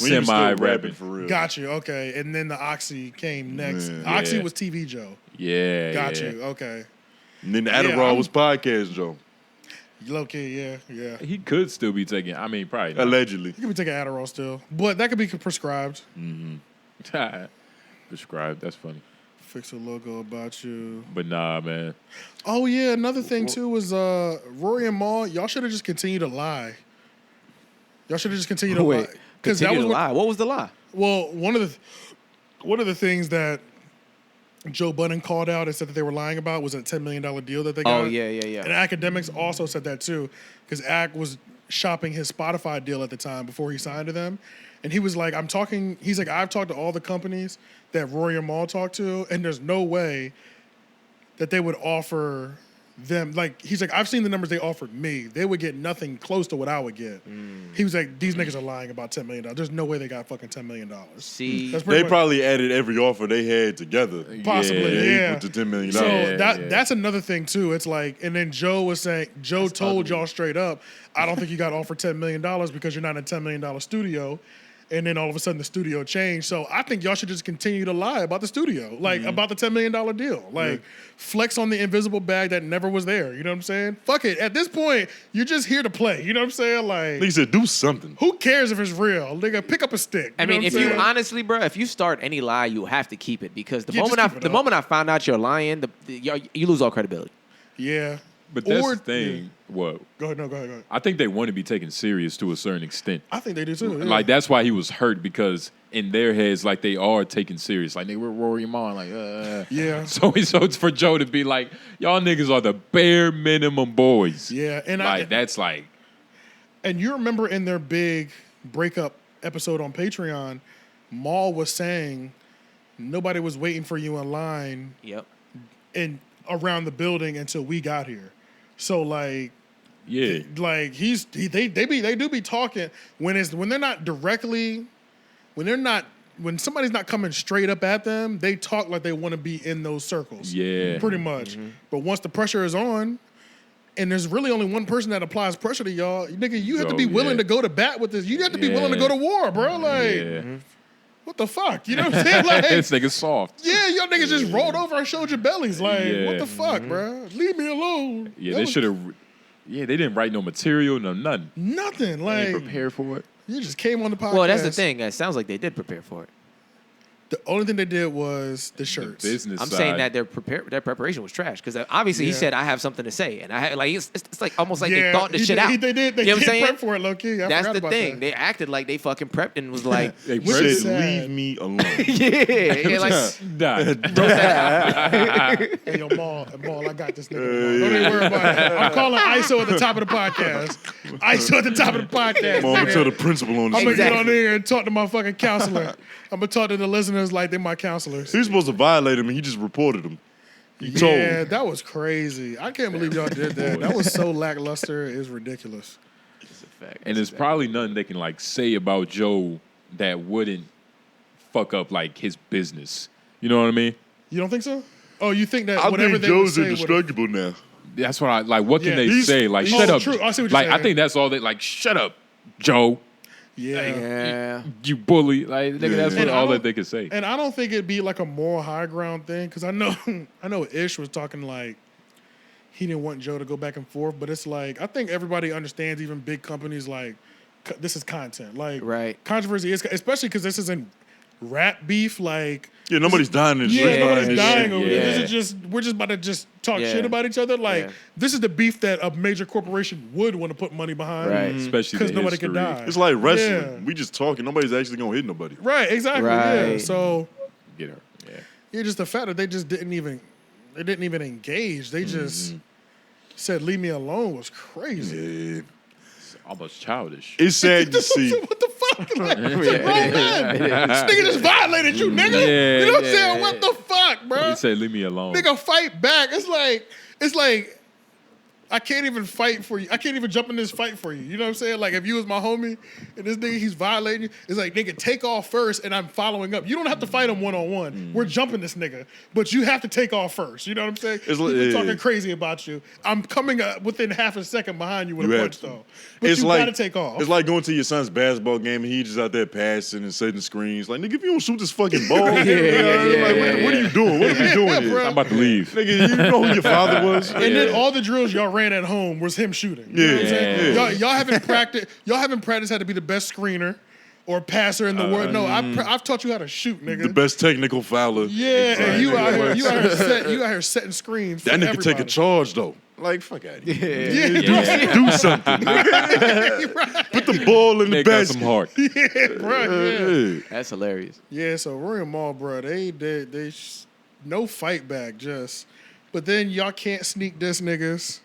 When he was still Semi-rapping. for real. Got you. Okay, and then the Oxy came next. Yeah. Oxy Yeah. was TV Joe. Yeah. Got yeah. you. Okay. And then the Yeah, Adderall I'm- was podcast Joe. Low key, yeah. He could still be taking. I mean, probably. Not. Allegedly. You could be taking Adderall still, but that could be prescribed. Prescribed. That's funny. Fix a logo about you. But nah, man. Oh yeah, another thing too was Rory and Mal. Y'all should have just continued to lie. Y'all should have just continued to lie. Wait, continue to lie. What was the lie? Well, one of the things that Joe Budden called out and said that they were lying about was a $10 million deal that they got. Oh yeah. And Academics also said that too, because Ac was shopping his Spotify deal at the time before he signed to them. And he was like, I've talked to all the companies that Rory and Mal talked to, and there's no way that they would offer them, like, he's like, I've seen the numbers they offered me. They would get nothing close to what I would get. He was like, these niggas are lying about $10 million. There's no way they got fucking $10 million. See, That's pretty They much- probably added every offer they had together. Possibly, yeah. Equal to $10 million. So Yeah. that's another thing too. It's like, and then Joe was saying, Joe told y'all straight up, I don't think you got offered $10 million because you're not in a $10 million studio. And then all of a sudden the studio changed. So I think y'all should just continue to lie about the studio, like about the $10 million deal. Like flex on the invisible bag that never was there. You know what I'm saying? Fuck it. At this point, you're just here to play. You know what I'm saying? Like, He said, do something. who cares if it's real? Nigga, pick up a stick. I You know mean, what if I'm you saying? honestly, bro, if you start any lie, you have to keep it because the Yeah, just keep it up. moment I found out you're lying, you lose all credibility. Yeah. But that's Or- the thing. What? Go ahead. No, go ahead. I think they want to be taken serious to a certain extent. I think they do too. Yeah. Like that's why he was hurt because in their heads, like they are taken serious. Like they were Rory and Mal, like Yeah. So it's for Joe to be like, y'all niggas are the bare minimum boys. Yeah. And Like that's like And you remember in their big breakup episode on Patreon, Mal was saying nobody was waiting for you in line Yep. and around the building until we got here. So like, Yeah. like they do be talking when they're not directly, when somebody's not coming straight up at them, they talk like they want to be in those circles. Yeah. Pretty much. But once the pressure is on, and there's really only one person that applies pressure to y'all, nigga, you have to be willing to go to bat with this. You have to be willing to go to war, bro. Like, what the fuck? You know what I'm saying? Like, This nigga's soft. yeah, y'all niggas just rolled over and showed your bellies. Like, Yeah. what the fuck, bro? Leave me alone. Yeah, That they was should have. Yeah, they didn't write no material, no nothing. Nothing. They Like, ain't prepared for it. you just came on the podcast. Well, that's the thing. It sounds like they did prepare for it. The only thing they did was the shirts. Business I'm side. saying that their preparation was trash because obviously he Yeah. said I have something to say, and I had like it's like almost like they Yeah, thought the he shit did- out. They did. They You know what I'm did saying? prep for it, low key. I That's forgot the about thing. that. They acted like they fucking prepped and was like, They Which Said, is sad. leave me alone. yeah, like Nah. wrote that out. Hey, yo, Maul, I got this nigga. Maul. Don't even worry about it. I'm calling ISO at the top of the podcast. ISO at the top of the podcast. Mom, nigga. tell the principal on this. I'm gonna shit. get on there and talk to my fucking counselor. I'm gonna talk to the listeners like they're my counselors. He was supposed to violate him, and he just reported him. He told Yeah, him. that was crazy. I can't believe y'all did that. That was so lackluster. It's ridiculous. And there's probably nothing they can like say about Joe that wouldn't fuck up like his business. You know what I mean? You don't think so? Oh, you think that I whatever think they would Joe's say would've- indestructible now. That's what I like. What can Yeah, they he's- say? Like, he's- shut Oh, up. true. I see what you're Like, I saying. think that's all they like. Shut up, Joe. Yeah. Yeah. You bully. Like, nigga, that's And what, I all don't- that they could say. And I don't think it'd be like a moral high ground thing because I know Ish was talking like he didn't want Joe to go back and forth, but it's like I think everybody understands, even big companies, like this is content, like Right. controversy is, especially because this isn't rap beef, like. Yeah, nobody's dying in the Yeah, street. nobody's yeah, dying over yeah. this. This is just we're just about to just talk Yeah. shit about each other. Like Yeah. this is the beef that a major corporation would want to put money behind, Right. Especially Because the nobody could history. die. It's like wrestling. Yeah. We just talking. Nobody's actually gonna hit nobody. Right, exactly. Yeah. Right. So Get her. Yeah. yeah, just the fact that they just didn't even engage. They just said leave me alone was crazy. Yeah. It's almost childish. It's sad to see. What the fuck? Like, it's a grown man. This nigga just violated you, nigga. Yeah, you know what I'm yeah, saying? yeah. What the fuck, bro? He said, leave me alone. Nigga, fight back. It's like I can't even fight for you. I can't even jump in this fight for you. You know what I'm saying? Like if you was my homie and this nigga he's violating you, it's like nigga take off first and I'm following up. You don't have to fight him one-on-one. We're jumping this nigga, but you have to take off first. You know what I'm saying? It's People like- talking crazy about you. I'm coming up within half a second behind you with You a have punch to. though. But It's you like gotta take off. It's like going to your son's basketball game and he just out there passing and setting screens. Like, nigga, if you don't shoot this fucking ball, like, man, what are you doing? What are we doing here? bro. I'm about to leave. Nigga, you know who your father was? And then all the drills y'all ran at home was him shooting. You know what I'm saying? Yeah. Y'all haven't practiced. Y'all haven't practiced how to be the best screener or passer in the world. No, I've taught you how to shoot, nigga. The best technical fouler. Yeah, and you out here setting screens. For That nigga take a everybody. charge though. Like, fuck out of here. Yeah, Do something. Put the ball in the They got basket. some heart. bro. Yeah. That's hilarious. Yeah. So Rory and Mal, bro, they no fight back, just. But then y'all can't sneak diss niggas.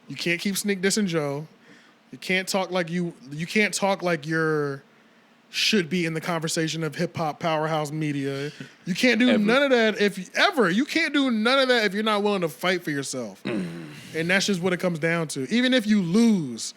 You can't keep sneak dissing Joe. You can't talk like you can't talk like you're should be in the conversation of hip hop powerhouse media. You can't do none of that you can't do none of that if you're not willing to fight for yourself. And that's just what it comes down to. Even if you lose,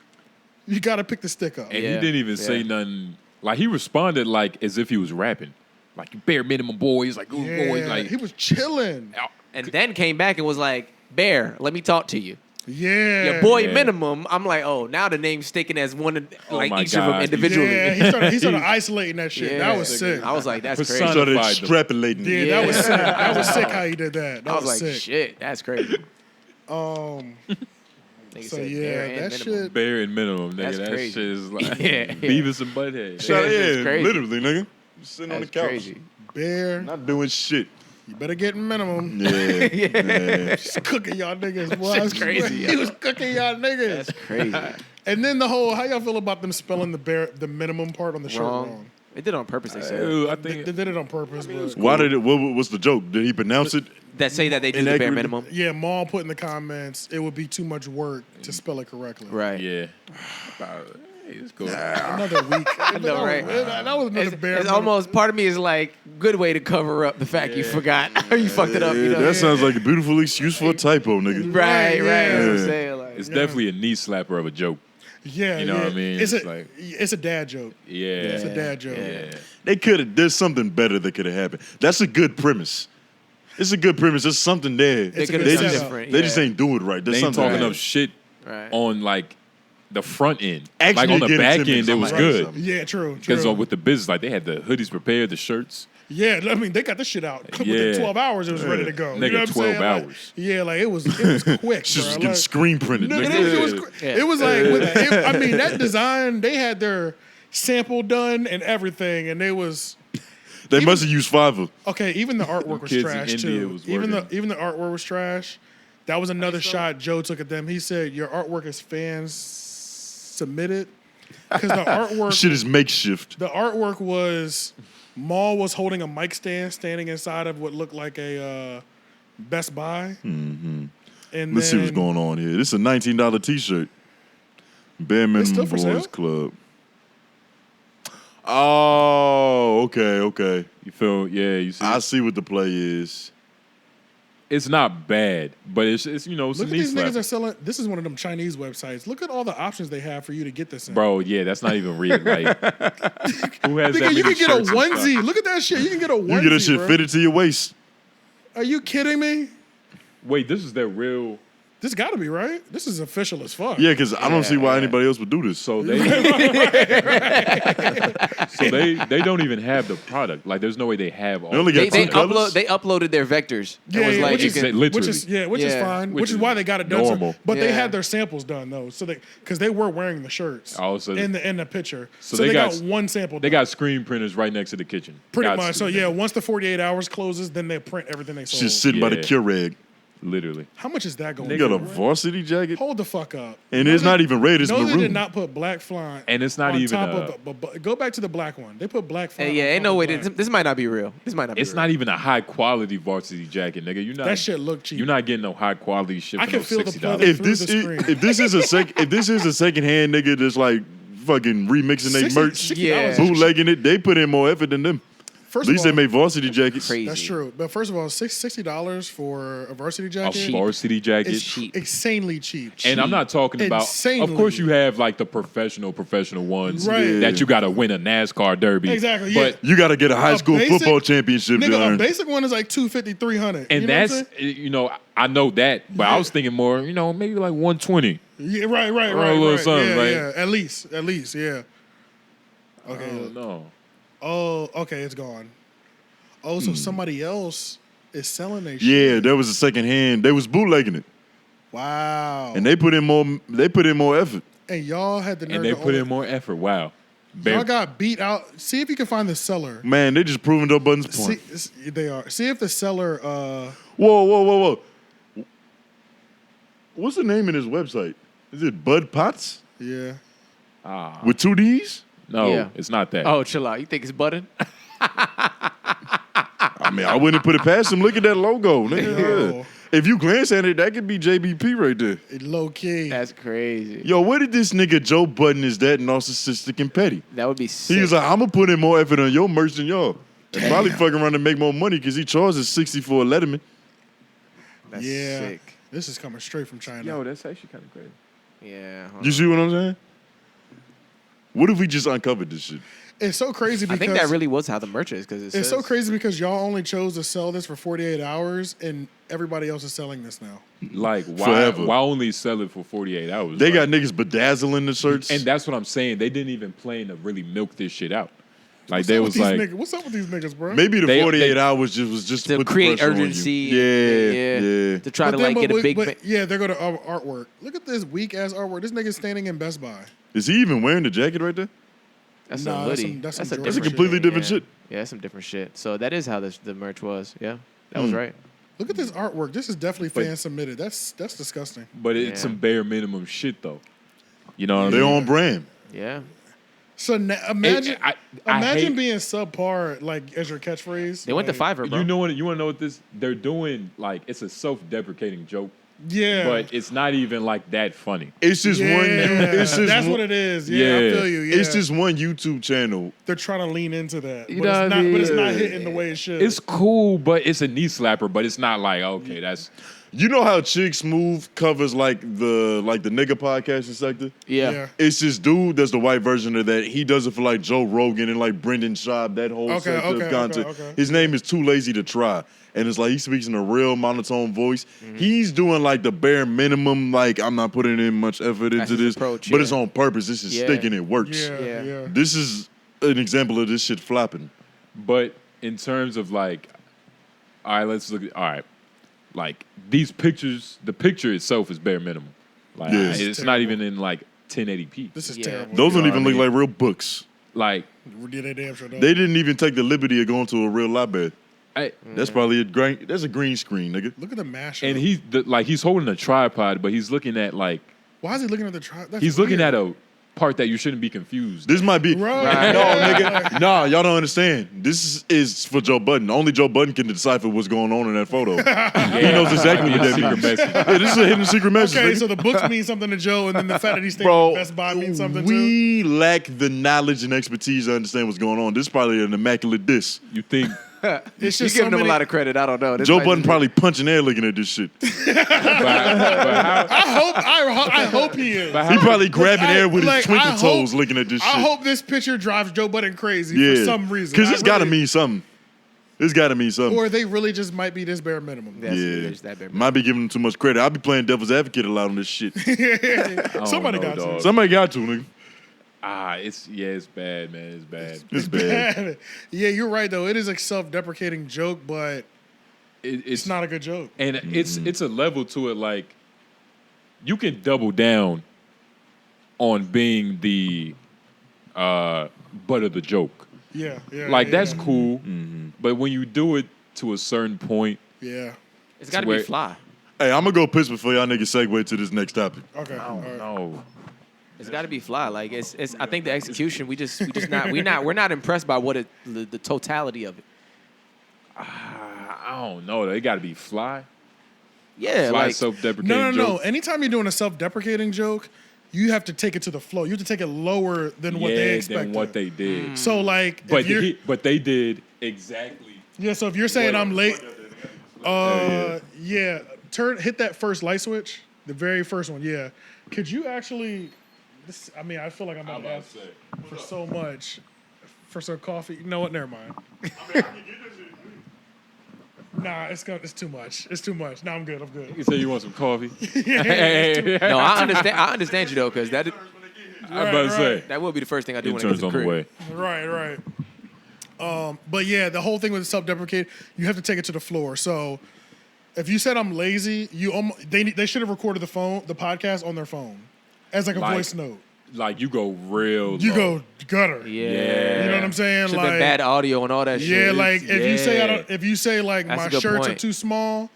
you gotta pick the stick up. And Yeah. he didn't even say nothing. Like, he responded like as if he was rapping. Like, you bare minimum boys. Like, ooh, boys. Like, he was chilling. And then came back and was like, Bear, let me talk to you. Yeah. Your boy Yeah. Minimum, I'm like, oh, now the name's sticking as one of like my each of them God. individually. Yeah, he started isolating that shit. Yeah. That was sick. I was like, that's crazy. Persona- Started Identified them. extrapolating. Yeah, Yeah. that was sick. That was sick how he did that. That I was like, sick. shit, that's crazy. Um, Nigga So, said yeah, Bear and that Minimum. shit- bare and minimum, nigga. That's that crazy. shit is like Yeah. Beavis and Butthead. Shout out, Yeah, it's yeah, crazy. literally, nigga. Just sitting on the That's couch. crazy. Bear, Not doing shit. you better get minimum. Yeah. He's cooking y'all niggas. Boy. Shit's crazy, He was cooking y'all niggas. That's crazy. And then the whole, how y'all feel about them spelling the minimum part on the shirt wrong? They did it on purpose, they said. Ooh, I They think did it on purpose, but Why did it? What was the joke? Did he pronounce it? That say that they do the bare Inaccurate. minimum. yeah, Maul put in the comments it would be too much work to spell it correctly. Right. yeah. It's cool. Another week. I know, right? That was another bare. It's almost part of me is like good way to cover up the fact you forgot or you fucked it up. You know? That sounds like a beautiful excuse for a typo, nigga. Right. Yeah. That's what I'm saying. Like, It's definitely a knee slapper of a joke. Yeah, You know what I mean? It's It's a dad joke. Yeah. It's a dad joke. Yeah. They could have. There's something better that could have happened. That's a good premise. It's a good premise. There's something there. It's a could good have done setup. different. They just ain't do it right. They There's ain't something talking right. enough shit Right. on like the front end. Actually like on the getting back 10 end, minutes, it I'm was like, good. something. Yeah, true. Because with the business, like they had the hoodies prepared, the shirts. Yeah, I mean, they got this shit out. Yeah. Within 12 hours, it was ready to go. Nigga, You know what I'm 12 saying? Like, hours. yeah, like it was quick. Shit was bro. getting Like, screen printed. no, nigga. it was like, I mean, that design, they had their sample done and everything, and they was They must have used Fiverr. okay. Even the artwork was kids in trash India too. was Even working. the artwork was trash. That was another shot Joe took at them. He said, "Your artwork is fans submitted," because the artwork Shit is makeshift. The artwork was Mal was holding a mic stand, standing inside of what looked like a Best Buy. Mm-hmm. And Let's see what's going on here. This is a $19 T-shirt. Bare still Minimum for Boys sale? Club. Oh, okay. You feel? Yeah, you see. I see what the play is. It's not bad, but it's it's Look a at knee these niggas slapper. are selling. This is one of them Chinese websites. Look at all the options they have for you to get this in. Bro, yeah, that's not even real. Like, who has that Nigga, many you can get a shirts and stuff? onesie. Look at that shit. You can get a onesie. You get that shit bro. fitted to your waist. Are you kidding me? Wait, this is their real. This got to be right. This is official as fuck. Yeah, because I don't see why anybody else would do this. So they, they don't even have the product. Like, there's no way they have all. They only got They two colors. uploaded their vectors. Yeah, It was yeah, like which you is can- literally. which is Yeah. fine. Which Which is is why they got it done. normal. But they Yeah. had their samples done though, so because they were wearing the shirts. Oh, so in the picture, so they they got got- one sample. They done. got screen printers right next to the kitchen. pretty Got much. So screen yeah, printers. once the 48 hours closes, then they print everything they sold. Shit sitting by the Yeah. Keurig. Literally. How much is that going? You got a for? varsity jacket, Hold the fuck up. and it's not even red. It's No, they maroon. did not put black font. And it's not on even, top of the, go back to the black one. They put black font. yeah, on ain't top no of way. black. This might not be real. This might not be It's real. not even a high quality varsity jacket, nigga. You're not. That shit look cheap. You're not getting no high quality shit I for can no feel the $60. pleather. If through this the screen. if this is a second hand nigga that's like fucking remixing their 60 merch, $60 Yeah. is bootlegging it, they put in more effort than them. First At least of they all, make varsity jackets. Crazy. that's true. But first of all, $60 for a varsity jacket A varsity jacket. is cheap. insanely cheap. And I'm not talking about. Insanely. Of course, you have like the professional ones Right. that you got to win a NASCAR derby. Exactly, yeah. But You got to get a high school basic- football championship to Nigga, a earn. basic one is like $250, $300. and you know what I'm that's saying? I know that, but I was thinking more. Maybe like 120. Yeah, right, a little something, yeah, right? yeah. At least, yeah. Okay. No. Oh, okay, it's gone. Oh, so somebody else is selling their shit. Yeah, that was a second hand. They was bootlegging it, Wow. and they put in more. They put in more effort. And y'all had the nerve And they to put only- in more effort. Wow. Y'all got beat out. See if you can find the seller. Man, they just proving Joe Budden's point. See, they are. See if the seller. Whoa. What's the name of his website? Is it 𝙿𝙾𝚃𝚃 Yeah. with two D's? No, Yeah. it's not that. Oh, chill out. You think it's Budden? I mean, I wouldn't put it past him. Look at that logo. Nigga. Yo. Yeah. If you glance at it, that could be JBP right there. Low key. That's crazy. Yo, where did this nigga Joe Budden is that narcissistic and petty? That would be sick. He was like, I'm gonna put in more effort on your merch than y'all. And probably fucking around to make more money because he charges 60 for a Letterman. That's Yeah. sick. This is coming straight from China. Yo, that's actually kind of crazy. Yeah. You see what I'm saying? What if we just uncovered this shit? It's so crazy I because think that really was how the merch is because it's so crazy because y'all only chose to sell this for 48 hours and everybody else is selling this now. Like, why Forever. why only sell it for 48 hours? They Like, got niggas bedazzling the shirts. and that's what I'm saying. They didn't even plan to really milk this shit out. Like, What's they up was with these like, niggas? What's up with these niggas, bro? maybe the They- 48 hours was just to to put create the pressure urgency. on you. Yeah. To try to But then- like get a but- big. but yeah, they're going to artwork. Look at this weak ass artwork. This nigga's standing in Best Buy. Is he even wearing the jacket right there? That's Nah, a that's hoodie. some- that's That's some a Jordan That's a different completely shit. different yeah. shit. Yeah, that's some different shit. So that is how the merch was. Yeah, that was right. Look at this artwork. This is definitely But- fan submitted. That's disgusting. but it's Yeah. some bare minimum shit though. You know what They're I mean? on brand. Yeah. So imagine I imagine hate- being subpar like as your catchphrase. They went to Like, Fiverr, bro. You know what? You want to know what this? They're doing like it's a self-deprecating joke. Yeah. but it's not even like that funny. It's just one. It's just that's one, what it is. Yeah, I Yeah. feel you. Yeah. It's just one YouTube channel. They're trying to lean into that. You But, know it's what I not, mean? but it's not hitting the way it should. It's cool, but it's a knee slapper. But it's not like okay, that's You know how 𝔓𝔦𝔑 covers like the nigga podcasting sector? Yeah. It's this dude that's the white version of that. He does it for like Joe Rogan and like Brendan Schaub, that whole sector of content. Okay. His name is Too Lazy to Try. And it's like he speaks in a real monotone voice. He's doing like the bare minimum, like I'm not putting in much effort That's into his this, approach, but yeah. it's on purpose. This is Yeah. sticking, it works. Yeah. This is an example of this shit flopping. But in terms of like, all right, let's look at all right, like these pictures. The picture itself is bare minimum. Like Yeah. it's not even in like 1080p. This is Yeah. terrible. Those don't know even what I look mean? like real books. Like Yeah, they damn sure don't. They didn't even take the liberty of going to a real library. I, That's probably that's a green screen, nigga. Look at the mashup. and he's holding a tripod, but he's looking at like Why is he looking at the trial? he's looking at a part that you shouldn't be confused. This might be Right. no, nigga. Nah, y'all don't understand. This is for Joe Budden. Only Joe Budden can decipher what's going on in that photo. He knows exactly what that secret means. message. Yeah, this is a hidden secret message. Okay, nigga. so the books mean something to Joe, and then the fact that he's staying Bro, at Best Buy means something too. we lack the knowledge and expertise to understand what's going on. This is probably an immaculate diss. You think It's You just giving so them a many. lot of credit. I don't know. This Joe might Budden just- probably punching air looking at this shit. He but how, I hope he is. but how, probably grabbing I- air with like, his twinkle I hope- toes looking at this shit. I hope this picture drives Joe Budden crazy yeah, for some reason. Because I it's got to really- mean something. It's got to mean something. Or they really just might be this bare minimum. That's- Yeah, there's that bare might be giving them too much credit. I'll be playing devil's advocate a lot on this shit. Somebody know, got dog. to. Somebody got to, nigga. it's bad, man. It's bad. It's bad. Yeah, you're right though. It is a self-deprecating joke, but it's not a good joke. and it's a level to it. Like you can double down on being the butt of the joke. Yeah. Like yeah, that's cool, but when you do it to a certain point, Yeah. It's got to Where- be fly. Hey, I'm gonna go piss before y'all niggas segue to this next topic. Okay. all right. no. It's got to be fly. Like it's. I think the execution. We just not. We're not impressed by what the totality of it. I don't know. It got to be fly. Yeah. Fly Like self-deprecating No. joke. Anytime you're doing a self-deprecating joke, you have to take it to the flow. You have to take it lower than what they expect. than what they did. So like, But if you're, but they did exactly. yeah. So if you're saying I'm late, yeah, hit that first light switch, the very first one. Yeah. Could you actually? I mean, I feel like I'm about to ask for so much, for some coffee. You know what? Never mind. Nah, it's too much. It's too much. Nah, I'm good. I'm good. You say you want some coffee? no, I understand. I understand you though, because I'm about to say. that would be the first thing I do when I get Interns to the on the crib. way. Right. But yeah, the whole thing with self-deprecate, you have to take it to the floor. So if you said I'm lazy, they should have recorded the podcast on their phone as like a voice note. Like you go real. You low. go gutter. Yeah. You know what I'm saying? Should've Like been bad audio and all that shit. yeah, like Yeah. if you say like That's my a good shirts are point. too small,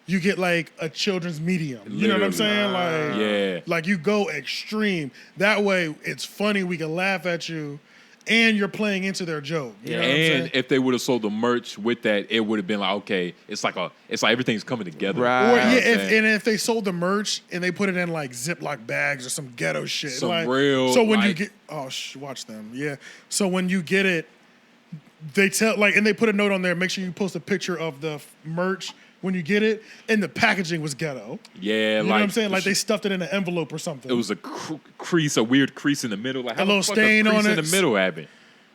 you get like a children's medium. You know what I'm saying? Like Yeah. like you go extreme. That way it's funny. We can laugh at you, and you're playing into their joke. You know what I'm saying? And if they would have sold the merch with that, it would have been like, okay, it's like everything's coming together. Right. Or You know yeah, what I'm if they sold the merch and they put it in like Ziploc bags or some ghetto shit, Some like, real, So when you like- get watch them, yeah. So when you get it, they tell like and they put a note on there. Make sure you post a picture of the merch when you get it, and the packaging was ghetto. Yeah, You know like what I'm saying? Like they stuffed it in an envelope or something. it was a crease, a weird crease in the middle. Like how A little the fuck stain crease on in it. the middle happened?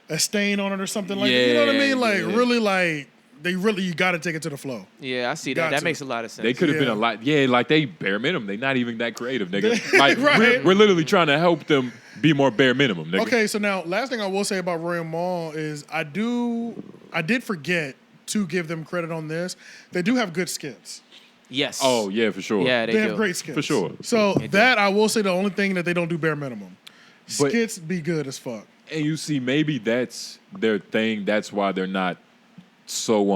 a stain on it or something like that. You know what I mean? Like Yeah. really, like you got to take it to the flow. Yeah, I see that. Got That to. makes a lot of sense. They could have been Yeah. a lot. Yeah, like they bare minimum. They not even that creative, nigga. Like Right. we're literally trying to help them be more bare minimum, nigga. Okay, so now last thing I will say about Rory and Mal is I did forget to give them credit on this. They do have good skits. Yes. Oh yeah, for sure. Yeah, They do. have great skits. For sure. So They do. that I will say the only thing that they don't do bare minimum. But- Skits be good as fuck. And you see, maybe that's their thing. That's why they're not so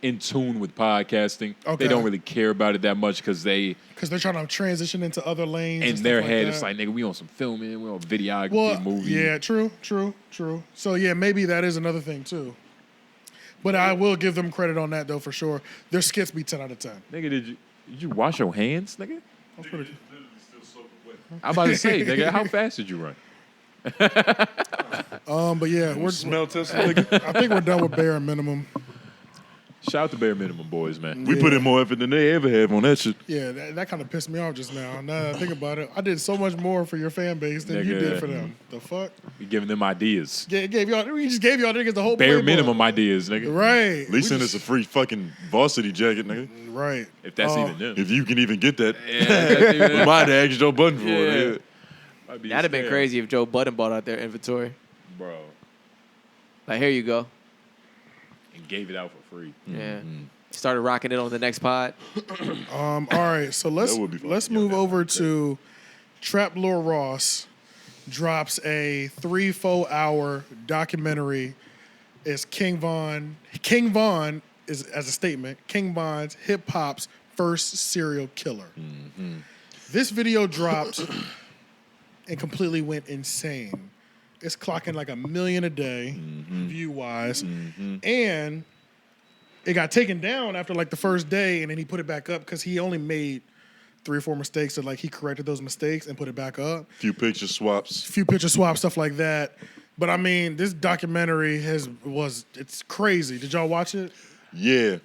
in tune with podcasting. Okay. They don't really care about it that much because they Because they're trying to transition into other lanes. in and their stuff head like it's that. like, nigga, we on some filming, we on videography, well, movie. yeah, true. So yeah, maybe that is another thing too. But I will give them credit on that though for sure. Their skits be 10 out of 10. Nigga, did you wash your hands, nigga? That's pretty. I'm about to say, nigga, how fast did you run? But yeah, we're Smell test, nigga. I think we're done with bare minimum. Shout out to bare minimum boys, man. We put in more effort than they ever have on that shit. Yeah, that kind of pissed me off just now. Now that I think about it, I did so much more for your fan base than you Nigga. did for them. The fuck? We giving them ideas. We just gave y'all niggas the whole Bare playbook. minimum ideas, nigga. Right. At least We send us a free fucking varsity jacket, nigga. Right. If that's even them. If you can even get that. Yeah, We might have asked Joe Budden for it. That'd have been crazy if Joe Budden bought out their inventory. Bro. Like, here you go. And gave it out for free. Yeah. Started rocking it on the next pod. All right, so let's That would be fun. let's move over to Trap Lord Ross drops a 3-4 hour documentary. It's King Von is, as a statement, King Von's hip hop's first serial killer. This video dropped and completely went insane. It's clocking like 1 million a day, view wise, and it got taken down after like the first day, and then he put it back up because he only made 3 or 4 mistakes. So like he corrected those mistakes and put it back up. Few picture swaps. Few picture swaps, stuff like that. But I mean, this documentary it's crazy. Did y'all watch it? Yeah.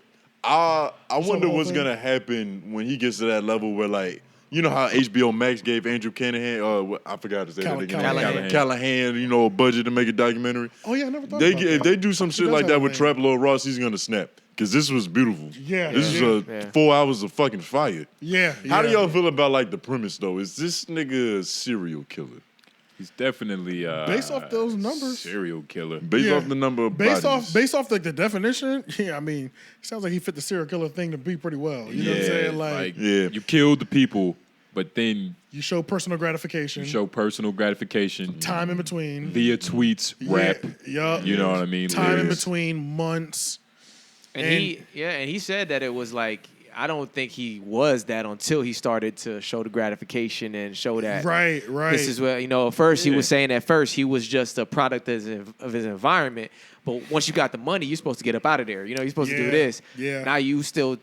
I wonder whole what's thing? gonna happen when he gets to that level where, like, you know how HBO Max gave Andrew Canahan, I forgot to say that again. Callahan. Callahan, you know, a budget to make a documentary. Oh yeah, I never thought If about that. they do some shit does like have that a with name. Trap Lord Ross, he's gonna snap. Cause this was beautiful. Yeah, This yeah. is 4 hours of fucking fire. Yeah. How do yeah. y'all feel about like the premise though? Is this nigga a serial killer? He's definitely Based off those numbers. serial killer. Based Yeah. off the number of Based bodies. off like the definition, yeah, I mean, it sounds like he fit the serial killer thing to be pretty well. You know what I'm saying? Like Yeah. You killed the people, but then you show personal gratification, you show personal gratification time in between, via tweets, rap. yeah, You know what I mean? time in Lyrics. between months. And he said that it was like, I don't think he was that until he started to show the gratification and show that Right. this is where, at first he was saying at first he was just a product of his environment. But once you got the money, you're supposed to get up out of there. You're supposed to do Yeah, this. yeah. Now you still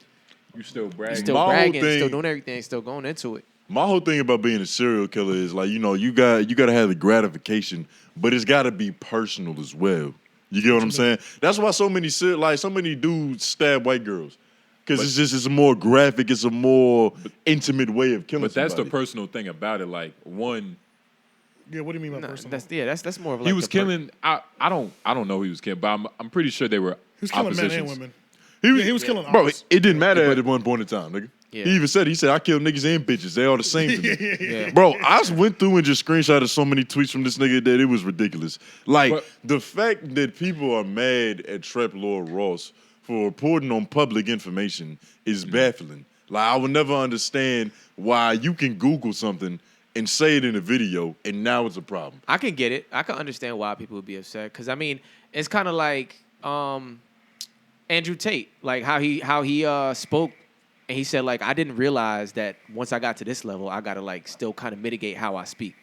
You still bragging. still My whole bragging, thing- still doing everything, still going into it. My whole thing about being a serial killer is like, you gotta have the gratification, but it's gotta be personal as well. You get what I'm saying? That's why so many dudes stab white girls. Because it's a more graphic, it's a more intimate way of killing But that's the somebody. personal thing about it. Like, one, Yeah, what do you mean by No, personal? that's more of like he was the killing. I don't know who he was killing, but I'm pretty sure they were He was killing men and oppositions. women. He was killing Bro, ops. it didn't matter at one point in time, nigga. Yeah. He even said, I killed niggas and bitches. They all the same to me. Yeah. Bro, I went through and just screenshotted so many tweets from this nigga that it was ridiculous. Like, But- the fact that people are mad at Trap Lord Ross for reporting on public information is baffling. Like, I would never understand why you can Google something and say it in a video, and now it's a problem. I can get it. I can understand why people would be upset. Because, I mean, it's kind of like Andrew Tate, like how he spoke, and he said, like, I didn't realize that once I got to this level, I got to, like, still kind of mitigate how I speak.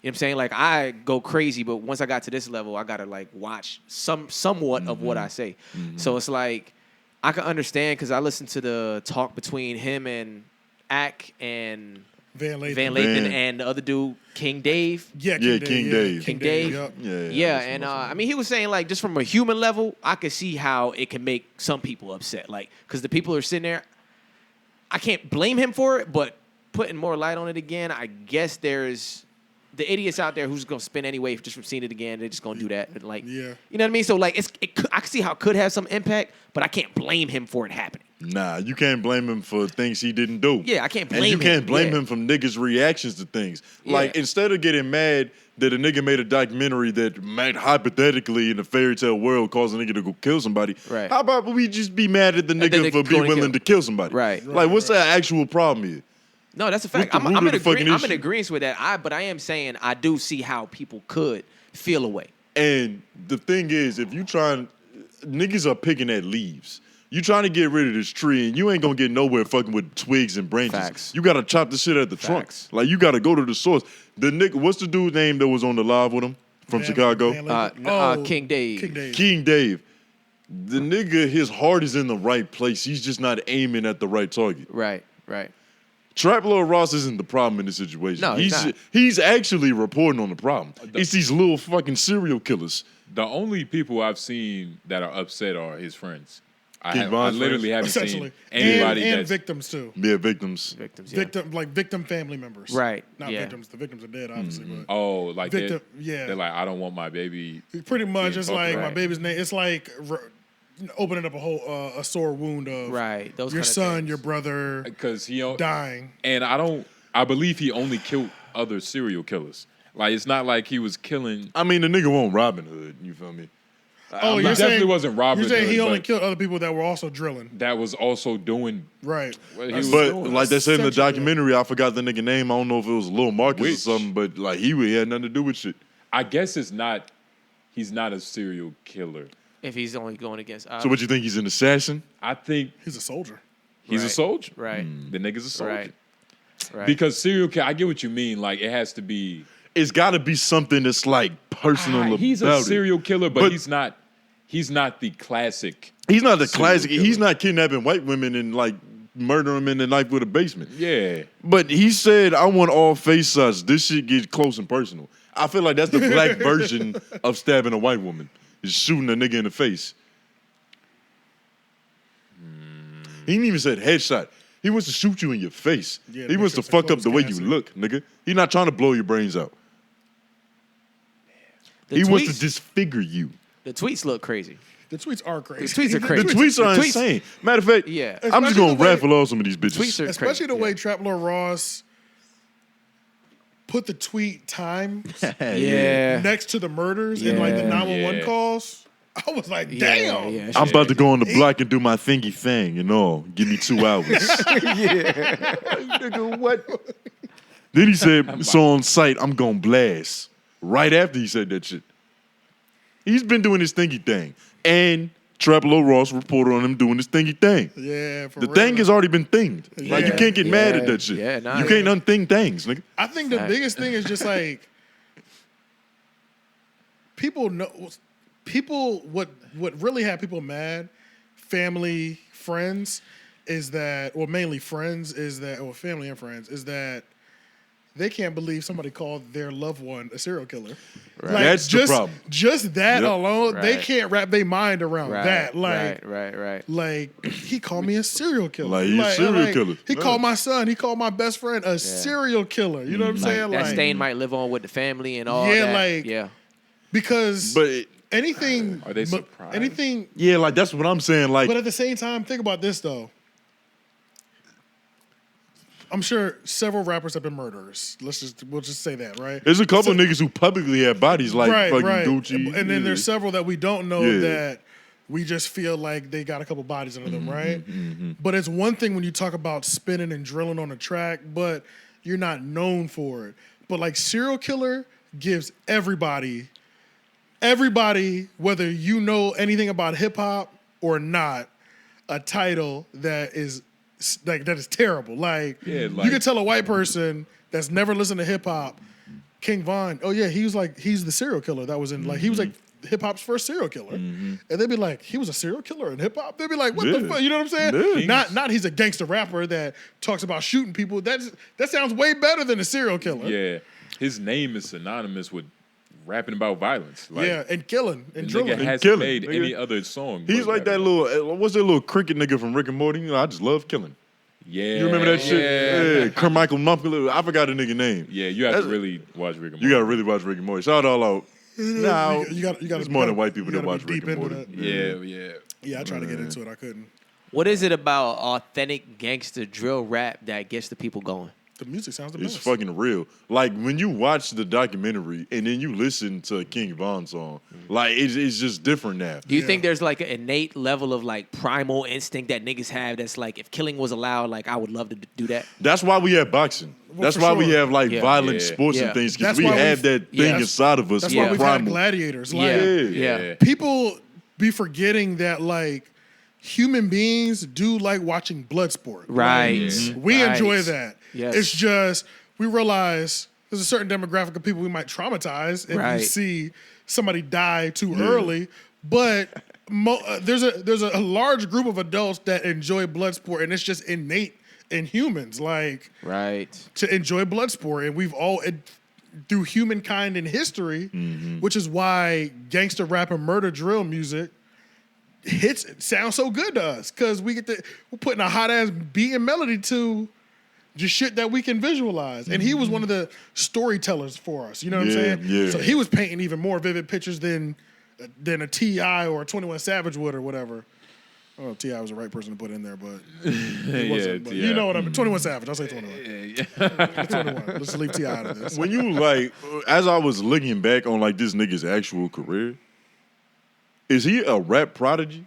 You know what I'm saying? Like, I go crazy, but once I got to this level, I got to, like, watch somewhat of what I say. So it's like, I can understand because I listened to the talk between him and Ack and Van Lathan. Van Lathan Van. and the other dude, King Dave. Yeah, Yeah, King Dave. King Dave. Yup. Yeah, and I mean, he was saying like just from a human level, I could see how it can make some people upset, like because the people are sitting there. I can't blame him for it, but putting more light on it again, I guess there's the idiots out there who's gonna spin anyway just from seeing it again. They're just gonna do that, and like, Yeah. you know what I mean. So like, I can see how it could have some impact, but I can't blame him for it happening. Nah, you can't blame him for things he didn't do. Yeah, I can't And blame you can't him. blame Yeah. him from niggas' reactions to things. Like, Yeah. instead of getting mad that a nigga made a documentary that might hypothetically in a fairy tale world cause a nigga to go kill somebody, Right. how about we just be mad at the then nigga they for go being and willing kill. to kill somebody? Right. Like, what's the actual problem here? No, that's a fact. What's the I'm root in of the fucking I'm in issue? agreement with that. But I am saying I do see how people could feel away. And the thing is, if you trying, niggas are picking at leaves. You trying to get rid of this tree, and you ain't gonna get nowhere fucking with twigs and branches. Facts. You gotta chop the shit at the trunk. Facts. Like, you gotta go to the source. The nigga, what's the dude's name that was on the live with him from Chicago? Van Lathan. King Dave. King Dave. King Dave. The nigga, his heart is in the right place. He's just not aiming at the right target. Right. Trap Lord Ross isn't the problem in this situation. No, he's not. He's actually reporting on the problem. It's these little fucking serial killers. The only people I've seen that are upset are his friends. I Von's literally haven't Essentially. seen anybody and that's victims too. Yeah, victims. Victim family members. Right. Not victims. The victims are dead, obviously. But like victim, they're like, I don't want my baby. pretty much it's like my right. baby's name. It's like opening up a whole a sore wound of Those your kind of son, things. your brother Because he dying. And I believe he only killed other serial killers. Like, it's not like he was killing. I mean, the nigga won't Robin Hood. You feel me? Oh, He you're definitely saying, wasn't Robin You're saying Hood, he only but killed other people that were also drilling. that was also doing Right. what he was But doing. like they said in the Essentially, documentary, I forgot the nigga name. I don't know if it was Lil Marcus or Which? something, but like he had nothing to do with shit. I guess he's not a serial killer. If he's only going against. So what you think? He's an assassin? I think He's a soldier. he's a Right. soldier. Right. The nigga's a soldier. Right. Because serial killer, I get what you mean. Like, it has to be. It's got to be something that's like personal. He's about a serial killer, but But- he's not. He's not the classic. He's not the serial classic. killer. He's not kidnapping white women and like murdering them in the knife with a basement. Yeah. But he said, "I want all face shots. This shit gets close and personal." I feel like that's the black version of stabbing a white woman. Is shooting a nigga in the face. He didn't even said headshot. He wants to shoot you in your face. Yeah, He make wants sure to it's a fuck up closed the way you casket. look, nigga. He's not trying to blow your brains out. The He wants to tweets- disfigure you. The tweets look crazy. The tweets are crazy. The tweets are The crazy. tweets are The tweets- insane. Matter of fact, Yeah. I'm just Especially gonna the way- raffle off some of these bitches. Tweets are Especially the crazy. way Trap Lord Ross put the tweet time Yeah. next to the murders and like the Yeah. 911 Yeah. calls. I was like, Yeah, damn. yeah, I'm shit. about to go on the block and do my thingy thing, you know. Give me 2 hours. Nigga, what? Then he said, so on site, I'm gonna blast. Right after he said that shit. He's been doing his thingy thing. And Trap Lord Ross reported on him doing his thingy thing. Yeah, for The real. thing has already been thinged. Like, you Yeah. can't get mad at Yeah. that shit. Yeah, nah, you can't unthing things, nigga. I think the Fact. biggest thing is just like people know what really had people mad, family, friends, is that, or mainly friends, is that, or family and friends, is that they can't believe somebody called their loved one a serial killer. Like, That's the problem. Just that Yep. alone, they Right. can't wrap their mind around that. Like, right. like he called me a serial killer. Like, he's a serial killer. He Yeah. called my son. He called my best friend a serial killer. You know what I'm saying? That Like, stain might live on with the family and all Yeah, that. like- Yeah. because But, anything. Are they but surprised? anything. yeah, like, that's what I'm saying. Like, But at the same time, think about this though. I'm sure several rappers have been murderers. We'll just say that, right? there's a couple niggas who publicly have bodies like right, fucking right. Gucci. And then Yeah. there's several that we don't know Yeah. that we just feel like they got a couple bodies under Mm-hmm, them, right? But it's one thing when you talk about spinning and drilling on a track, but you're not known for it. But like serial killer gives everybody, whether you know anything about hip hop or not, a title that is terrible. Like, Yeah, you like- can tell a white person that's never listened to hip hop, King Von, oh yeah, he's the serial killer that was in, like, he was like hip hop's first serial killer. And they'd be like, he was a serial killer in hip hop? They'd be like, what the Yeah. fuck? You know what I'm saying? Yeah. Not he's a gangster rapper that talks about shooting people. That sounds way better than a serial killer. Yeah. His name is synonymous with rapping about violence. Like, Yeah, and killing and the drilling. nigga hasn't killing, made nigga. any other song. He's but like that little, what's that little cricket nigga from Rick and Morty? You know, I just love killing. Yeah. You remember that shit? Yeah. Yeah, Carmichael Mumpkin. I forgot the nigga name. Yeah, you have That's- to really watch Rick and You Morty. gotta really watch Rick and Morty. Shout all out. No, you got there's more than white people that watch deep Rick and into Morty. that. Yeah. Yeah, I tried to get into it. I couldn't. What is it about authentic gangster drill rap that gets the people going? The music sounds the It's best. fucking real. Like when you watch the documentary and then you listen to a King Von song, like it's just different now. Do you Yeah. think there's like an innate level of like primal instinct that niggas have that's like, if killing was allowed, like I would love to do that? That's why we have boxing. That's for why we sure. have like Yeah. violent Yeah. sports Yeah. and things because That's we why have we've- that thing Yeah. inside of us. That's We're why we've had primal. gladiators. Yeah. Like, Yeah. people be forgetting that like human beings do like watching blood sport. Right. Like, we Right. enjoy that. Yes. It's just we realize there's a certain demographic of people we might traumatize if Right. you see somebody die too early. But there's a large group of adults that enjoy blood sport, and it's just innate in humans, like Right. to enjoy blood sport, and we've all through humankind in history, which is why gangster rap and murder drill music sounds so good to us, because we're putting a hot ass beat and melody to just shit that we can visualize. And he was one of the storytellers for us. You know what I'm saying? Yeah. So he was painting even more vivid pictures than a T.I. or a 21 Savage would or whatever. I don't know if T.I. was the right person to put in there, but he wasn't. But T.I. you know what I mean. 21 Savage. I'll say 21. 21. Let's leave T.I. out of this. When you like, as I was looking back on like this nigga's actual career, is he a rap prodigy?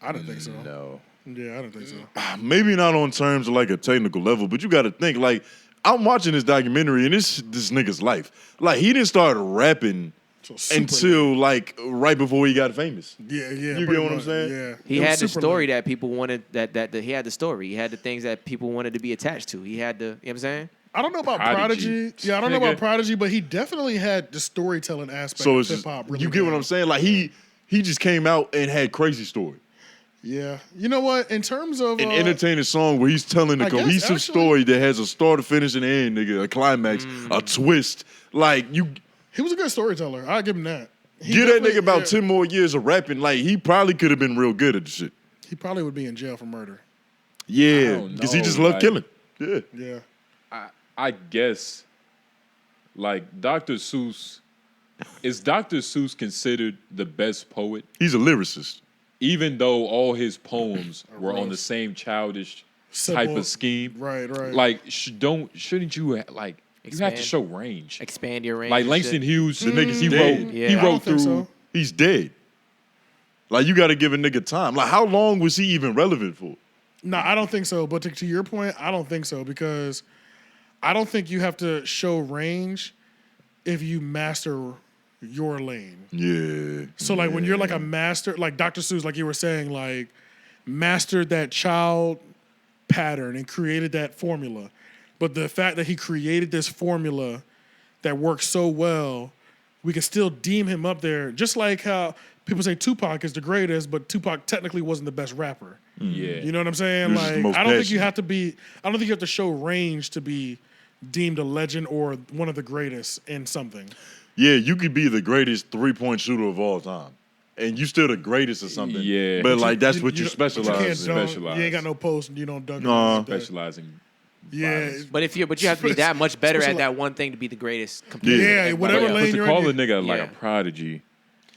I don't think so. No. Yeah, I don't think so. Maybe not on terms of like a technical level, but you got to think like I'm watching this documentary and this nigga's life. Like he didn't start rapping So super until like right before he got famous. Yeah. You pretty get what I'm much, saying? Yeah. He It was had the super story late. that people wanted. That he had the story. He had the things that people wanted to be attached to. He had the. You know what I'm saying? I don't know about Prodigy. Prodigy. Yeah, I don't know Nigga. about Prodigy, but he definitely had the storytelling aspect So of it's hip just, hop. Really you get what down. I'm saying? Like he just came out and had crazy story. Yeah. You know what? In terms of An entertaining song where he's telling a I guess, cohesive actually- story that has a start, a finish, and an end, nigga, a climax, a twist. Like you he was a good storyteller. I'll give him that. He give that definitely- nigga about yeah, 10 more years of rapping, like he probably could have been real good at the shit. He probably would be in jail for murder. Yeah, don't because he know, just loved like- killing. Yeah. Yeah. I guess, like Dr. Seuss, is Dr. Seuss considered the best poet? He's a lyricist. Even though all his poems were on the roast. same childish type Simple. of scheme. Right. Like, shouldn't you like? You have to Expand. show range. Expand your range. Like and Langston shit. Hughes, The nigga's he dead. wrote. Yeah. He I don't wrote think through. so. He's dead. Like you got to give a nigga time. Like how long was he even relevant for? No, I don't think so. But to your point, I don't think so, because I don't think you have to show range if you master your lane. Yeah. So like when you're like a master, like Dr. Seuss, like you were saying, like mastered that child pattern and created that formula. But the fact that he created this formula that works so well, we can still deem him up there. Just like how people say Tupac is the greatest, but Tupac technically wasn't the best rapper. Yeah. You know what I'm saying? He was just the Like most I don't think you passionate. have to be. I don't think you have to show range to be deemed a legend or one of the greatest in something. Yeah, you could be the greatest 3-point shooter of all time. And you still the greatest or something. Yeah. But like that's what but you you specialize can't in. dunk. Specialize. You ain't got no post and you don't dunk. Nah. like that. Specializing. Yeah, violence. But you have to be that much better Especially at like- that one thing to be the greatest. Compared to Yeah, everybody whatever else. lane But to you're call a in, nigga like Yeah. a prodigy,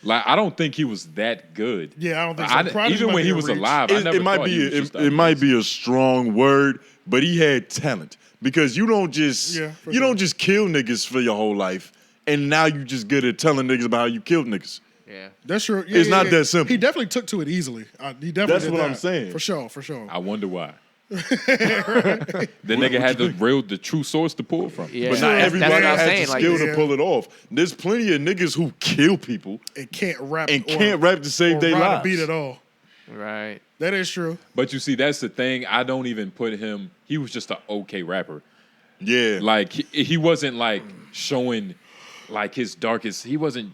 like I don't think he was that good. Yeah, I don't think so. I, Prodigy even might when be he a was reach. alive, I It, never it might thought he was be just it might be a strong word, but he had talent because you don't just Yeah, for you sure. don't just kill niggas for your whole life, and now you just good at telling niggas about how you killed niggas. Yeah. That's true. Yeah, It's not that simple. He definitely took to it easily. He definitely. That's did what I'm that. saying. For sure. For sure. I wonder why. The nigga had the true source to pull from. Yeah. But That's- not that's everybody what I'm has saying, the like- skill Yeah. to pull it off. There's plenty of niggas who kill people It can't rap and or- can't rap to save or their ride a lives. beat at all. Right. That is true. But you see, that's the thing. I don't even put him. He was just an okay rapper. Yeah, Like he wasn't like showing like his darkest. He wasn't.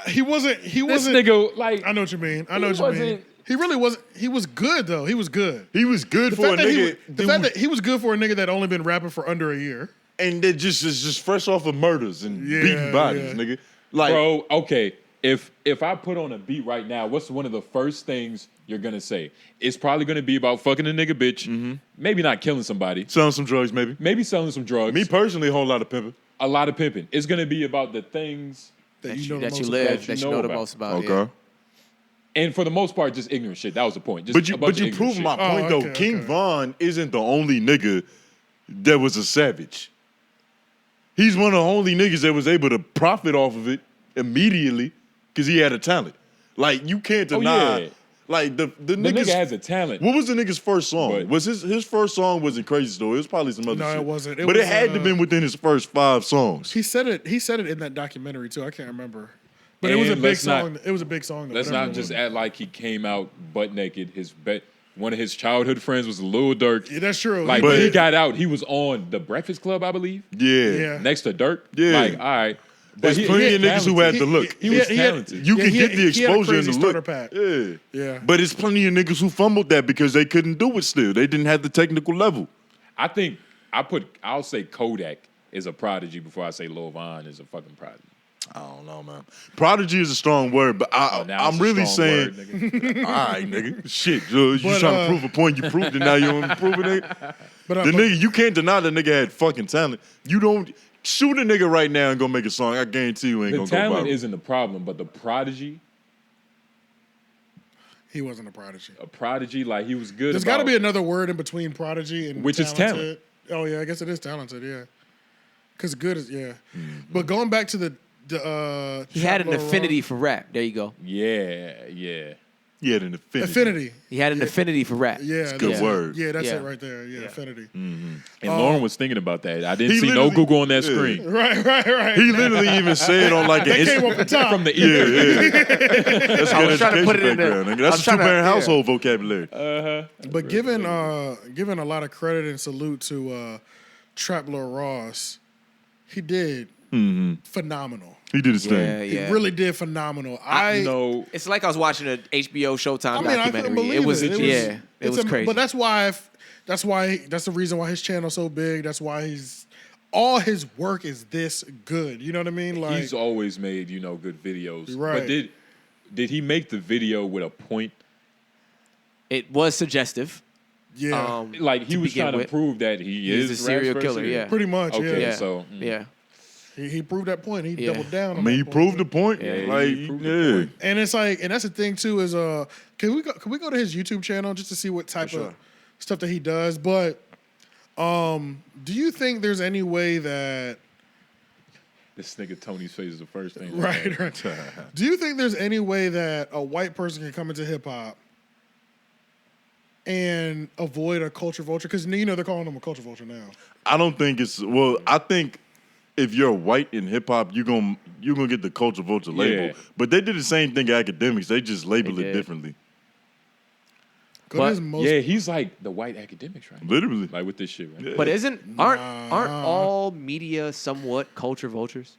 He wasn't. He This wasn't. nigga like I know what you mean. I know He what you mean. wasn't- He really wasn't. He was good though. He was good. he was good The for a fact, that he, nigga, the fact that he was good for a nigga that only been rapping for under a year. and that just is just fresh off of murders and Yeah, beating bodies, yeah. nigga. Like, bro. Okay, if I put on a beat right now, what's one of the first things you're gonna say? It's probably gonna be about fucking a nigga bitch. Maybe not killing somebody. selling some drugs, maybe. Maybe selling some drugs. Me personally, a whole lot of pimping. a lot of pimping. It's gonna be about the things. That you know the that most you about. live, that you that you know the know most about. Okay. Yeah. And for the most part, just ignorant shit. That was the point. Just But you a bunch of prove ignorant my shit. point Oh, though. okay, King okay. Von isn't the only nigga that was a savage. He's one of the only niggas that was able to profit off of it immediately because he had a talent. Like you can't Oh, deny. yeah. Like the The niggas. nigga has a talent. What was the nigga's first song? But- was his first song wasn't Crazy Story. It was probably some other No, shit. it wasn't. It but was, it had to have been within his first 5 songs. He said it. He said it in that documentary too. I can't remember. But it was a And big let's not- song. It was a big song. Though, Let's whatever not it just was. act like he came out butt naked. One of his childhood friends was Lil Durk. Yeah, that's true. Like But- when he got out, he was on The Breakfast Club, I believe, Yeah. Yeah. next to Durk. Yeah. Like, all right. There's plenty of niggas who had the look. He was talented. You can get the he had a exposure and crazy the starter look. pack. Yeah. Yeah. But it's plenty of niggas who fumbled that because they couldn't do it still. They didn't have the technical level. I think I'll say Kodak is a prodigy before I say Lil Von is a fucking prodigy. I don't know, man. Prodigy is a strong word, but Now I'm it's a really strong saying, word, nigga. all right, nigga. Shit, you But, trying to prove a point, you proved it, now you don't prove it, nigga. But, The nigga, you can't deny the nigga had fucking talent. You don't shoot a nigga right now and go make a song. I guarantee you ain't The gonna go talent viral. isn't the problem, but the prodigy, he wasn't a prodigy. like he was good. There's got to be another word in between prodigy and Which is talented. Oh yeah, I guess it is talented. Yeah, because good is But going back to the He had an Trap Lil affinity Ron- for rap. There you go. Yeah. He had an affinity. Affinity. He had an affinity for rap. Yeah, Good that's word. Yeah, that's Yeah. it right there. Yeah, affinity. And Lauren was thinking about that. I didn't He see no literally- Google on that yeah. screen. Right. He literally even said on like an That came off the top. From the Yeah, ether. yeah. That's I good was trying to education put it in background, there. nigga. That's I'm a trying to- two-parent yeah. household vocabulary. But given a lot of credit and salute to Trap Lil Ross, he did phenomenal. He did his Yeah, thing. yeah. He really did phenomenal. No, It's like I was watching a HBO Showtime I mean, I documentary. couldn't believe It was it. it was crazy. But that's the reason why his channel's so big. That's why all his work is this good. You know what I mean? Like he's always made, good videos. Right. But did he make the video with a point? It was suggestive. yeah, Like he to was begin trying to with. prove that he He's is a serial Raps killer, person? yeah. pretty much. Okay, Yeah, Yeah. so Yeah. he proved that point. He Yeah. doubled down. I On mean, he that proved the point. point. Yeah, Like, he proved the yeah. point. And it's like, and that's the thing too is can we go to his YouTube channel just to see what type of stuff that he does? But do you think there's any way that this nigga Tony's face is the first thing. right? Do you think there's any way that a white person can come into hip hop and avoid a culture vulture? Because they're calling him a culture vulture now. I don't think it's I think if you're white in hip hop, you're gonna get the culture vulture label. Yeah. But they did the same thing at academics. They just labeled They it did. differently. Go But- to his most Yeah, he's like the white academics, right? Literally. Like with this shit, right? Yeah. But aren't all media somewhat culture vultures?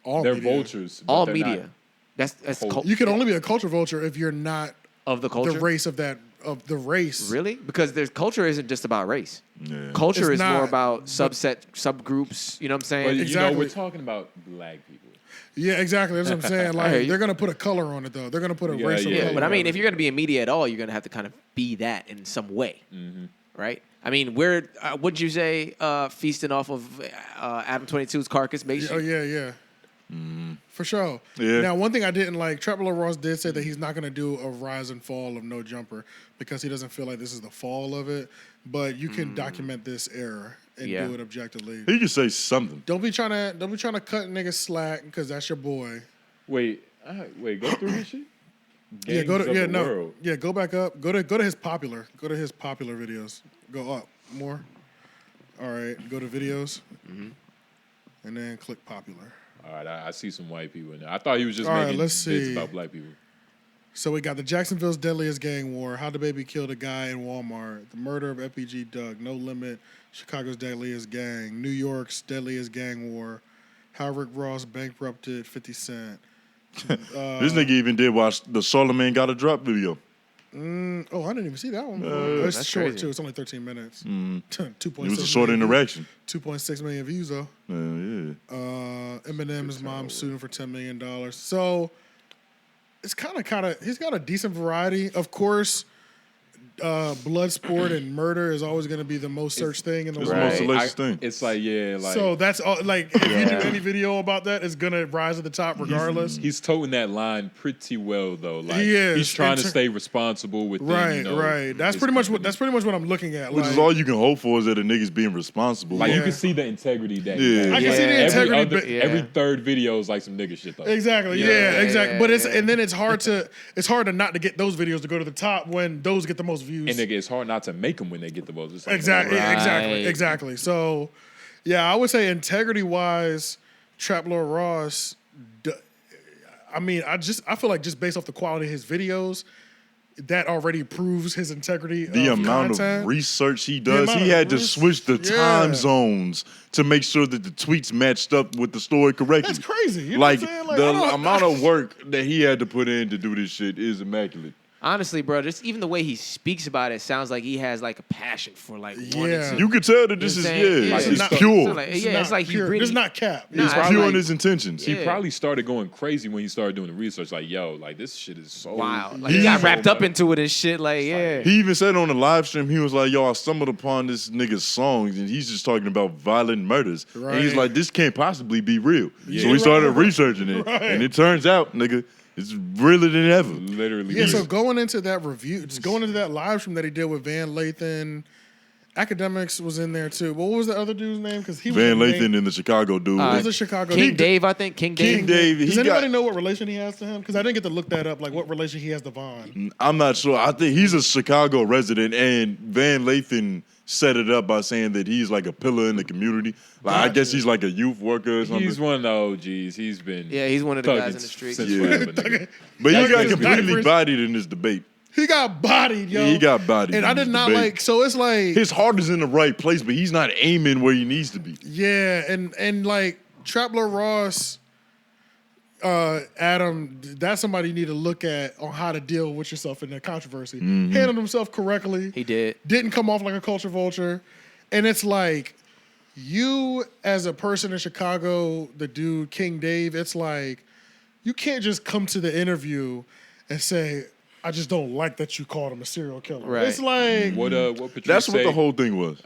all They're media. vultures. but All they're media. not. That's Whole- cult- You can only be a culture vulture if you're not of the culture. the race of the race. Really? Because there's culture isn't just about race. Yeah. Culture It's is more not, about subgroups. You know what I'm But saying? Exactly. we're talking about black people. Yeah, exactly. That's what I'm saying. hear Like you. they're gonna put a color on it though. They're gonna put a Yeah, racial yeah. color. But I mean, on it. if you're going to be in media at all, you're going to have to kind of be that in some way, right? I mean, we're what'd you say? Feasting off of Adam22's carcass, maybe. Oh yeah. For sure. Yeah. Now, one thing I didn't like, Trap Lil Ross did say that he's not going to do a rise and fall of No Jumper because he doesn't feel like this is the fall of it. But you can document this era and Yeah. do it objectively. He could say something. Don't be trying to cut niggas slack because that's your boy. Wait, go through this shit? Yeah, go Gangs to of yeah the no world. yeah go back up. Go to his popular. Go to his popular videos. Go up more. All right, go to videos, and then click popular. All right, I see some white people in there. I thought he was just All right, making let's bits see. about black people. So we got the Jacksonville's deadliest gang war, how the baby killed a guy in Walmart, the murder of FPG Doug, No Limit, Chicago's deadliest gang, New York's deadliest gang war, how Rick Ross bankrupted 50 Cent. This nigga even did watch the Charlamagne Got a Drop video. Oh, I didn't even see that one. It's That's short crazy. too. It's only 13 minutes. 2.6 It was a short million- interaction. 2.6 million views though. Yeah. Eminem's mom sued him for $10 million. So it's kind of he's got a decent variety. Of course, blood sport and murder is always going to be the most searched thing in the It's world. the most salacious thing. It's like, yeah, like So that's all. Like, if you do any video about that, it's gonna rise to the top regardless. he's toting that line pretty well though. Like He is. he's trying In to ter- stay responsible with Right. That's pretty much what I'm looking at. Which like, is all you can hope for is that a nigga's being responsible. Like you Yeah. can see the integrity that Yeah. I can see the integrity, Every, but- every third video is like some nigga shit though. Exactly. Yeah. Yeah. Exactly. yeah, But it's yeah. and then it's hard to not to get those videos to go to the top when those get the most views. And nigga, it's hard not to make them when they get the votes. It's like, Exactly. Right. Exactly. So, yeah, I would say integrity wise, Trap Lil Ross. I mean, I feel like just based off the quality of his videos, that already proves his integrity. The of amount content. of research he does, amount he of had to switch the yeah. time zones to make sure that the tweets matched up with the story correctly. That's crazy. You know Like, what I'm saying? Like, the amount of work that he had to put in to do this shit is immaculate. Honestly, bro, just even the way he speaks about it sounds like he has like a passion for like wanting Yeah. to. You could tell that this You is know what I'm saying? it's It's not- pure. So like, It's yeah, not it's like pure. you really. It's not cap. Nah, It's it's pure like- in his intentions. He Yeah. probably started going crazy when he started doing the research. Like, yo, like this shit is so Wow, like He he got so wrapped up much. into it and shit. Like, yeah, He even said on the live stream, he was like, yo, I stumbled upon this nigga's songs and he's just talking about violent murders. And he's Right. like, this can't possibly be real. Yeah. So he started Right. researching it. Right. And it turns out, nigga, it's realer than ever. literally. Yeah, so going into that review, just going into that live stream that he did with Van Lathan, Academics was in there too. But what was the other dude's name? Because he was Van the main- Lathan and the Chicago dude. What was the Chicago King dude? Dave, I think King Dave. King Dave, Does he anybody got, know what relation he has to him? Because I didn't get to look that up. Like what relation he has to Vaughn. I'm not sure. I think he's a Chicago resident, and Van Lathan set it up by saying that he's like a pillar in the community. Like I guess Gotcha. he's like a youth worker or something. He's one of the OGs. He's been Yeah, he's one of the thugging guys in the streets. since Yeah. forever, nigga. But he Like got his completely diapers. bodied in this debate. He got bodied, yo. Yeah, he got bodied And in I did this not debate. like. So it's like, His heart is in the right place, but he's not aiming where he needs to be. yeah, and like Trapler Ross, Adam, that's somebody you need to look at on how to deal with yourself in that controversy. Handled himself correctly. He did. Didn't come off like a culture vulture. And it's like, you as a person in Chicago, the dude, King Dave, it's like, you can't just come to the interview and say, I just don't like that you called him a serial killer. Right. It's like, What Patrice That's what say, the whole thing was.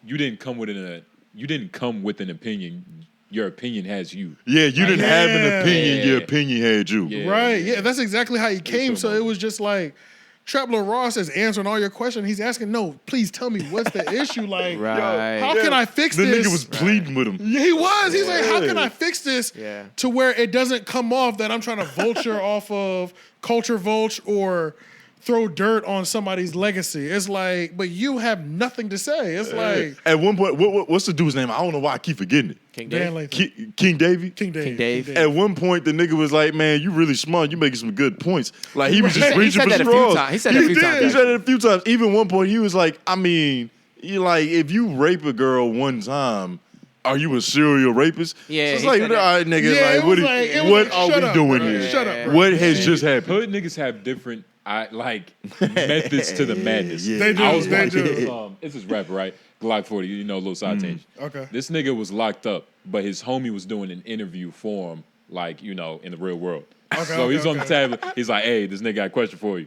you didn't come with an opinion. Your opinion has you. Yeah, you didn't have an yeah. opinion. Your Yeah. opinion had you. Yeah. right, yeah, that's exactly how he came. so So it was just like, Trapler Ross is answering all your questions. He's asking, no, please tell me what's the issue. Like, Right. how can I fix The this? nigga was pleading with him. Yeah, he was. He's like, how can Yeah. I fix this Yeah. to where it doesn't come off that I'm trying to vulture off of culture vulture or throw dirt on somebody's legacy. It's like, but you have nothing to say. It's like At one point, what's the dude's name? I don't know why I keep forgetting it. King Dan Dave. Lathan. King Davey? King Dave. King Dave. At one point, the nigga was like, man, you really smart. You making some good points. Like, he was just He reaching said for that a few straws. times. He said that a few times, He said it a few times. Even one point, he was like, I mean, you like, if you rape a girl one time, are you a serial rapist? Yeah, So it's he like, said that. all right, nigga, Yeah, like, it was like- it was what like, are shut we up, doing bro. here? Shut up, bro. What has just happened? Hood niggas have different methods to the madness. Yeah. They do. I was They watching do. this is rapper, right? Glock 40, you know, little side tangent. Okay. This nigga was locked up, but his homie was doing an interview for him, like, you know, in the real world. So he's on the tablet. He's like, hey, this nigga got a question for you.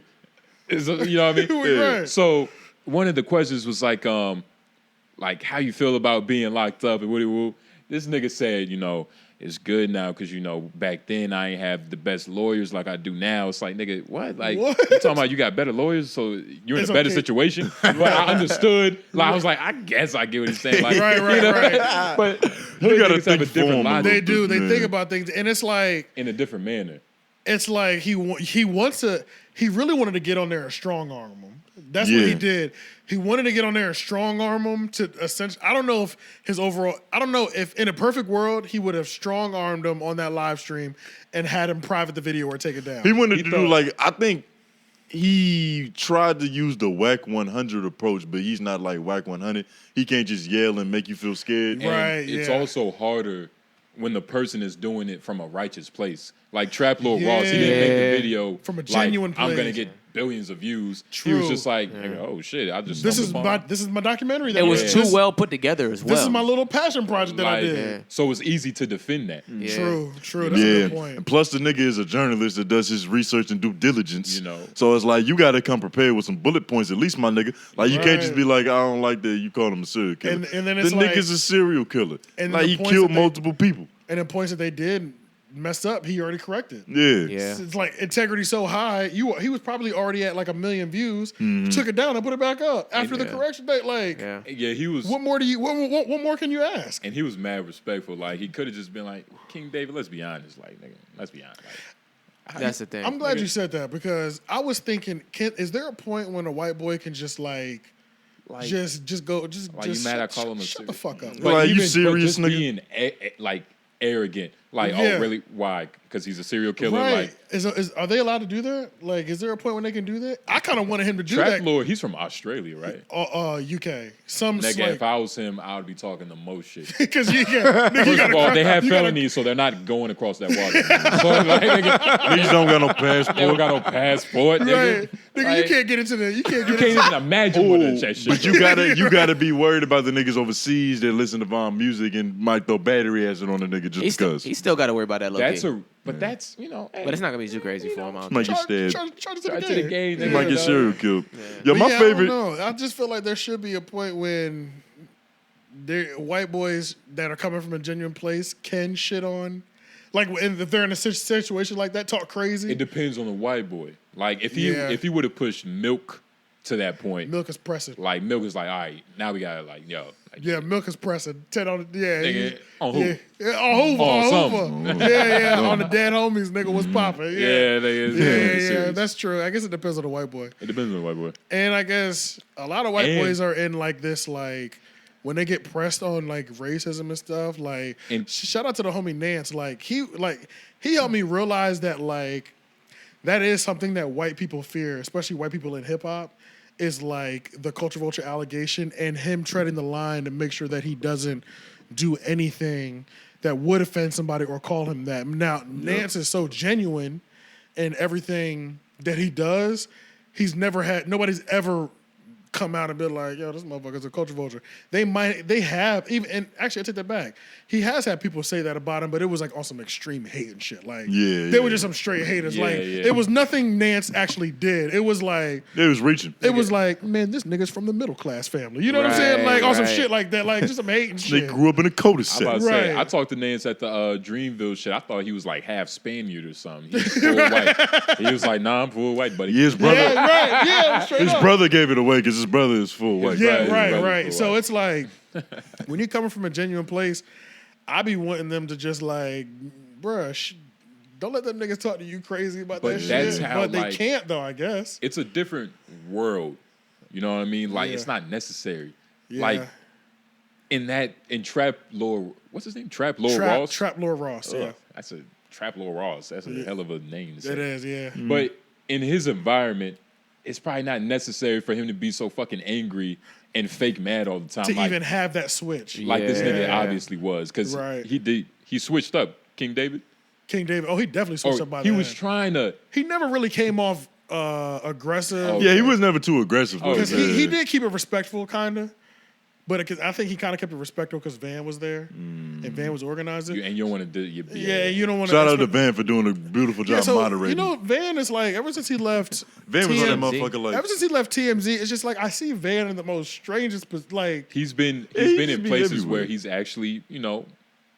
You know what I mean? Right. So one of the questions was like how you feel about being locked up and what this nigga said, you know, it's good now because, you know, back then I ain't have the best lawyers like I do now. It's like, nigga, what? Like, What? you talking about you got better lawyers, so you're in It's a better okay. situation? But I understood. Like, I was like, I guess I get what he's saying. Like, Right, right, you know? right. But You gotta niggas have a think different form a logic They do. They Man. think about things, and it's like in a different manner. he wants to. He really wanted to get on there and strong arm him. That's what he Yeah. did. He wanted to get on there and strong arm him to essentially. I don't know if in a perfect world he would have strong armed him on that live stream and had him private the video or take it down. He wanted He to thought- do, like, I think he tried to use the whack 100 approach, but he's not like whack 100. He can't just yell and make you feel scared. And Right, it's yeah. also harder when the person is doing it from a righteous place. Like Trap Lil Ross, he didn't make Yeah. the video From a genuine like, I'm gonna place. get billions of views. He True. was just like, nigga, oh shit, I just This is stumbled my upon documentary. That It I was did. too This- well put together as well. This is my little passion project that I like, did. so it's easy to defend that. Yeah. True. That's a Yeah, good point. and plus the nigga is a journalist that does his research and due diligence. You know. So it's like, you got to come prepared with some bullet points, at least, my nigga. Like, you can't just Right. be like, I don't like that you called him a serial killer. And then it's the like- nigga's a serial killer. And like, the he points killed that they- multiple people. And the points that they did messed up, he already corrected. Yeah. Yeah. It's like integrity so high. He was probably already at like 1 million views. Took it down and put it back up after the Yeah. correction date. Like, Yeah. Yeah, he was, what more do you? What more can you ask? and he was mad respectful. Like he could have just been like, King David, let's be honest, like nigga, let's be honest. Like, That's the thing. I'm glad you said that because I was thinking, is there a point when a white boy can just like just go just Why you just mad I shut, call him a shut serial- the fuck up? Like, you but serious, just nigga? being like arrogant. Like, Yeah. oh, really? Why? Because he's a serial killer. Right. Like, Are they allowed to do that? Like, is there a point when they can do that? I kind of wanted him to do Trap that. Lord, he's from Australia, right? UK. Some Nigga, like, if I was him, I would be talking the most shit. because you got First of all, they have felonies, so they're not going across that water. So, like, nigga, Niggas don't got no they don't passport. got no passport, nigga. Right, nigga, Like, you can't get into the. You can't You get can't into. even imagine what that shit. But you gotta be worried about the niggas overseas that listen to Von music and might throw battery acid on the nigga just because. He still got to worry about that. That's but that's hey, But it's not gonna be too crazy for him. I don't Might think. get stabbed. Charge try to the game. He might get serial killed. Yo, But my yeah, favorite. I don't know. I just feel like there should be a point when white boys that are coming from a genuine place can shit on, like if they're in a situation like that, talk crazy. It depends on the white boy. Like if Yeah. he would have pushed Milk to that point, Milk is pressing. like Milk is like, all right, now we gotta like, Yeah, Milk is pressing. 10 on the Nigga, on who? Yeah, on Hoover. On On something. Hoover. yeah, on the dead homies, nigga, what's popping? yeah, nigga, Yeah, serious. that's true. I guess it depends on the white boy. It depends on the white boy. And I guess a lot of white And- boys are in like this, like when they get pressed on like racism and stuff. Like, And- shout out to the homie Nance. Like he helped me realize that like that is something that white people fear, especially white people in hip hop. Is like the culture vulture allegation and him treading the line to make sure that he doesn't do anything that would offend somebody or call him that. Now, Nance is so genuine in everything that he does. Nobody's ever come out and been like, yo, this motherfucker's a culture vulture. They have, even, and actually I take that back. He has had people say that about him, but it was like on some extreme hate and shit. Like, they were just some straight haters. Yeah, like, yeah. it was nothing Nance actually did. It was like, It was reaching. it was like, man, this nigga's from the middle class family. You know what I'm saying? Like, on some Right. shit like that. Like, just some hate and They shit. grew up in a I'm cul-de-sac. about to say, Right. I talked to Nance at the Dreamville shit. I thought he was like half Spaniard or something. He was full white. He was like, nah, I'm full white, buddy. Yeah, his brother. Yeah, right. Yeah, straight His up. brother gave it away because his brother is full white. Yeah, Right, right, right, right. right. So it's like when you're coming from a genuine place, I be wanting them to just like, bruh, don't let them niggas talk to you crazy about But that that's shit. how, But they like- can't though, I guess. It's a different world. You know what I mean? Like, Yeah. it's not necessary. Yeah. Like, in Trap Lord, what's his name? Trap Lord Ross? Trap Lord Ross, Ugh, yeah. That's a Trap Lord Ross. That's a hell of a name to say. It is, yeah. But in his environment, it's probably not necessary for him to be so fucking angry and fake mad all the time. To like, even have that switch. like this nigga Yeah. obviously was. Because Right. he switched up. King David? King David, he definitely switched Or up by he then. was trying to... He never really came off aggressive. Oh, Yeah, he was never too aggressive. Oh, Because yeah. he did keep it respectful, kind of. But I think he kind of kept it respectful because Van was there and Van was organizing. And you don't want to do your... Yeah, you don't want to. Shout out to Van for doing a beautiful job moderating. You know, Van is like, ever since he left Van was on that TMZ. motherfucker like. ever since he left TMZ, it's just like I see Van in the most strangest, like, He's been he in just be places everywhere. where he's actually,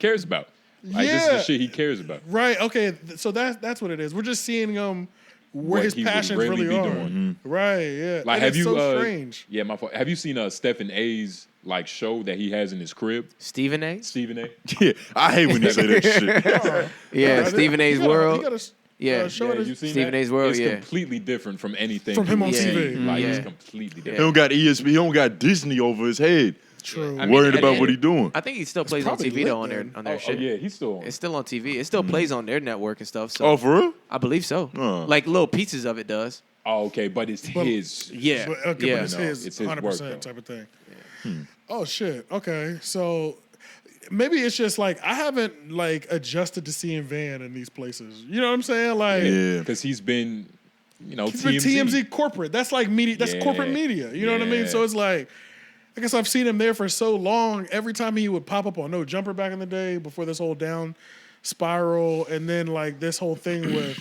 cares about. Like, this is Yeah. the shit he cares about. right, okay, so that's what it is. We're just seeing him where What his he would passions really really be are. doing. Right, yeah. Like, And have it's you... so strange. Yeah, my fault. Have you seen Stephen A's, like, show that he has in his crib? Stephen A. Stephen A? Yeah, I hate when you say that shit. Yeah, I Stephen think- A's he got a- World. he got a, Yeah. show Yeah, in his- you seen Stephen that? A's World, It's yeah. completely different from anything From him on people TV. see. Like, it's Yeah. completely He different. don't got ESP. He don't got Disney over his head. True. I mean, Worried and- about and- what he doing. I think he still plays on probably TV though lit on their then. on their Oh, shit. yeah, he's still on. It's still on TV. It still plays on their network and stuff. So Oh, for real? I believe so. Like little pieces of it does. Oh, okay, but it's his. Yeah. But, okay, yeah. but it's No, his it's his 100% work, type of thing. Oh shit. Okay, so maybe it's just like I haven't like adjusted to seeing Van in these places. You know what I'm saying? Like Yeah. Because he's been, he's been TMZ corporate. That's like media. That's Yeah. corporate media. You know what I mean? Yeah. So it's like. I guess I've seen him there for so long. Every time he would pop up on No Jumper back in the day, before this whole down spiral, and then like this whole thing with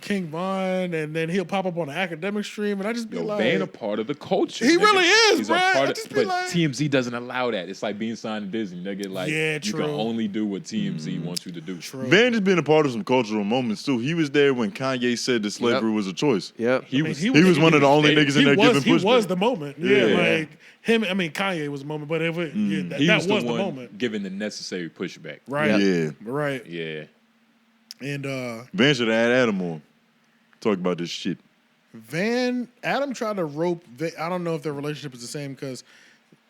King Von, and then he'll pop up on an academic stream, and I just be like, Van a part of the culture. He nigga. really is, He's bruh. a I part of, just be but like- TMZ doesn't allow that. It's like being signed to Disney, nigga. Like, Yeah, you true. can only do what TMZ wants you to do. True. Van has been a part of some cultural moments too. He was there when Kanye said that slavery was a choice. Yep. He was he He was one of the only niggas in there giving he pushback. was the moment. Yeah, Yeah. like him. I mean, Kanye was the moment, but that He that was was the the one moment. giving the necessary pushback. Right. Yeah. Right. Yeah. And Van should have had Adam on. Talk about this shit. Adam tried to rope. I don't know if their relationship is the same because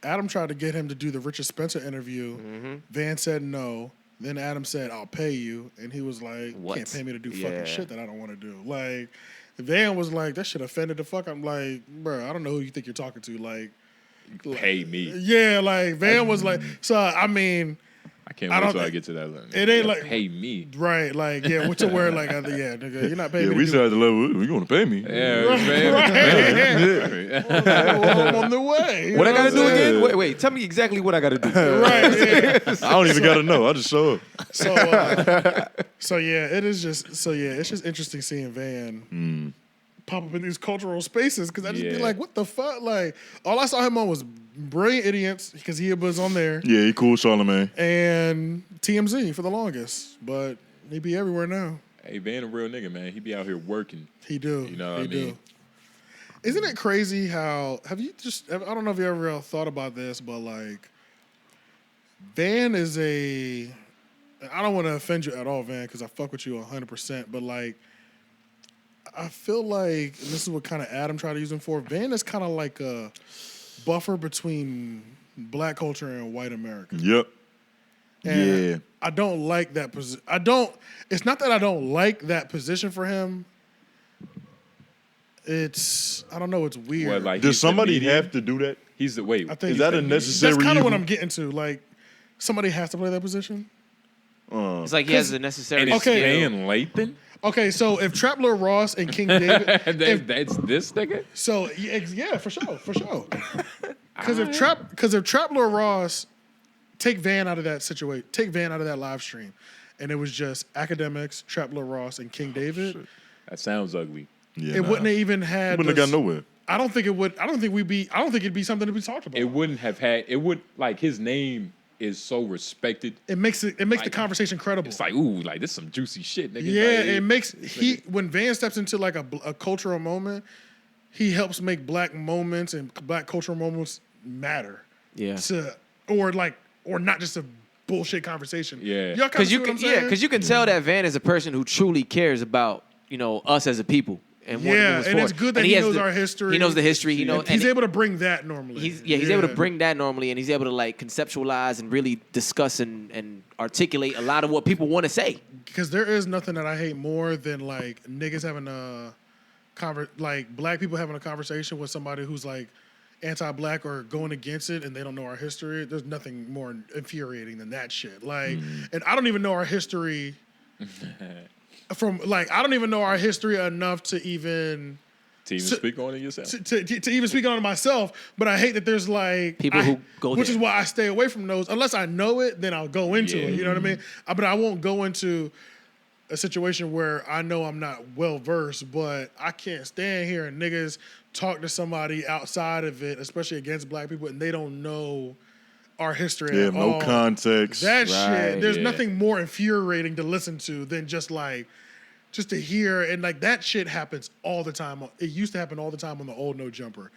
Adam tried to get him to do the Richard Spencer interview. Van said no. Then Adam said, "I'll pay you," and he was like, What? "Can't pay me to do Yeah. fucking shit that I don't want to do." Like, Van was like, "That shit offended the fuck." I'm like, bro, I don't know who you think you're talking to. Like, Pay me. yeah, like Van was like, so I mean, I can't I wait don't till I think- get to that level. it ain't like- pay me. right? Like, yeah, what's your word? Like, yeah, nigga, you're not paying Yeah, me. we to started the level. We gonna pay me. Yeah, Right. Well, I'm on the way. You What I know gotta do I'm saying? again? Wait. Tell me exactly what I gotta do. Right. Yeah. I don't even gotta know. I just show up. So yeah, it is just it's just interesting seeing Van pop up in these cultural spaces because I just be Yeah. like, what the fuck? Like, all I saw him on was Brilliant Idiots because he was on there Yeah, he cool, Charlamagne. and TMZ for the longest, but he be everywhere now. Hey, Van a real nigga, man. He be out here working. He do. You know what he I do. mean? Isn't it crazy how I don't know if you ever thought about this, but like Van is I don't want to offend you at all, Van, because I fuck with you 100%, but like I feel like, and this is what kind of Adam tried to use him for, Van is kind of like a buffer between black culture and white America. Yep. And Yeah. I don't like that position. It's not that I don't like that position for him. I don't know, it's weird. What, like, Does he's the somebody median? have to do that? He's the wait. I think Is that a necessary That's kind of what evil? I'm getting to. Like, somebody has to play that position. It's like he has the necessary. And it's Okay. Van Lathan? Okay, so if Trap Lord Ross and King David, That's this nigga? so yeah, for sure. Because if Trap Lord Ross take Van out of that situation, take Van out of that live stream, and it was just academics, Trap Lord Ross, and King David, That sounds ugly. Yeah, it wouldn't have even had. Wouldn't have got nowhere. I don't think it would. I don't think it'd be something to be talked about. It wouldn't have had. It would like his name is so respected. It makes the conversation credible. It's like ooh, like this some juicy shit, nigga. Yeah, like, it makes when Van steps into like a cultural moment, he helps make black moments and black cultural moments matter. Yeah. Or not just a bullshit conversation. Yeah. Y'all Because you what I'm can, saying? because you can tell that Van is a person who truly cares about us as a people. And what Yeah, moves and forward. it's good that And he has knows our history. He knows the history. He knows. he's and able to bring that normally. He's able to bring that normally, and he's able to like conceptualize and really discuss and articulate a lot of what people want to say. Because there is nothing that I hate more than like niggas having like black people having a conversation with somebody who's like anti-black or going against it and they don't know our history. There's nothing more infuriating than that shit. Like, and I don't even know our history I don't even know our history enough to even to even speak on it yourself. to even speak on it myself. But I hate that there's like People who go which there. is why I stay away from those. Unless I know it, then I'll go into it. You know what I mean? But I won't go into a situation where I know I'm not well versed, but I can't stand here and niggas talk to somebody outside of it, especially against black people, and they don't know our history Yeah, at no all. context. That shit, there's yeah. nothing more infuriating to listen to than just to hear, and like that shit happens all the time. It used to happen all the time on the old No Jumper.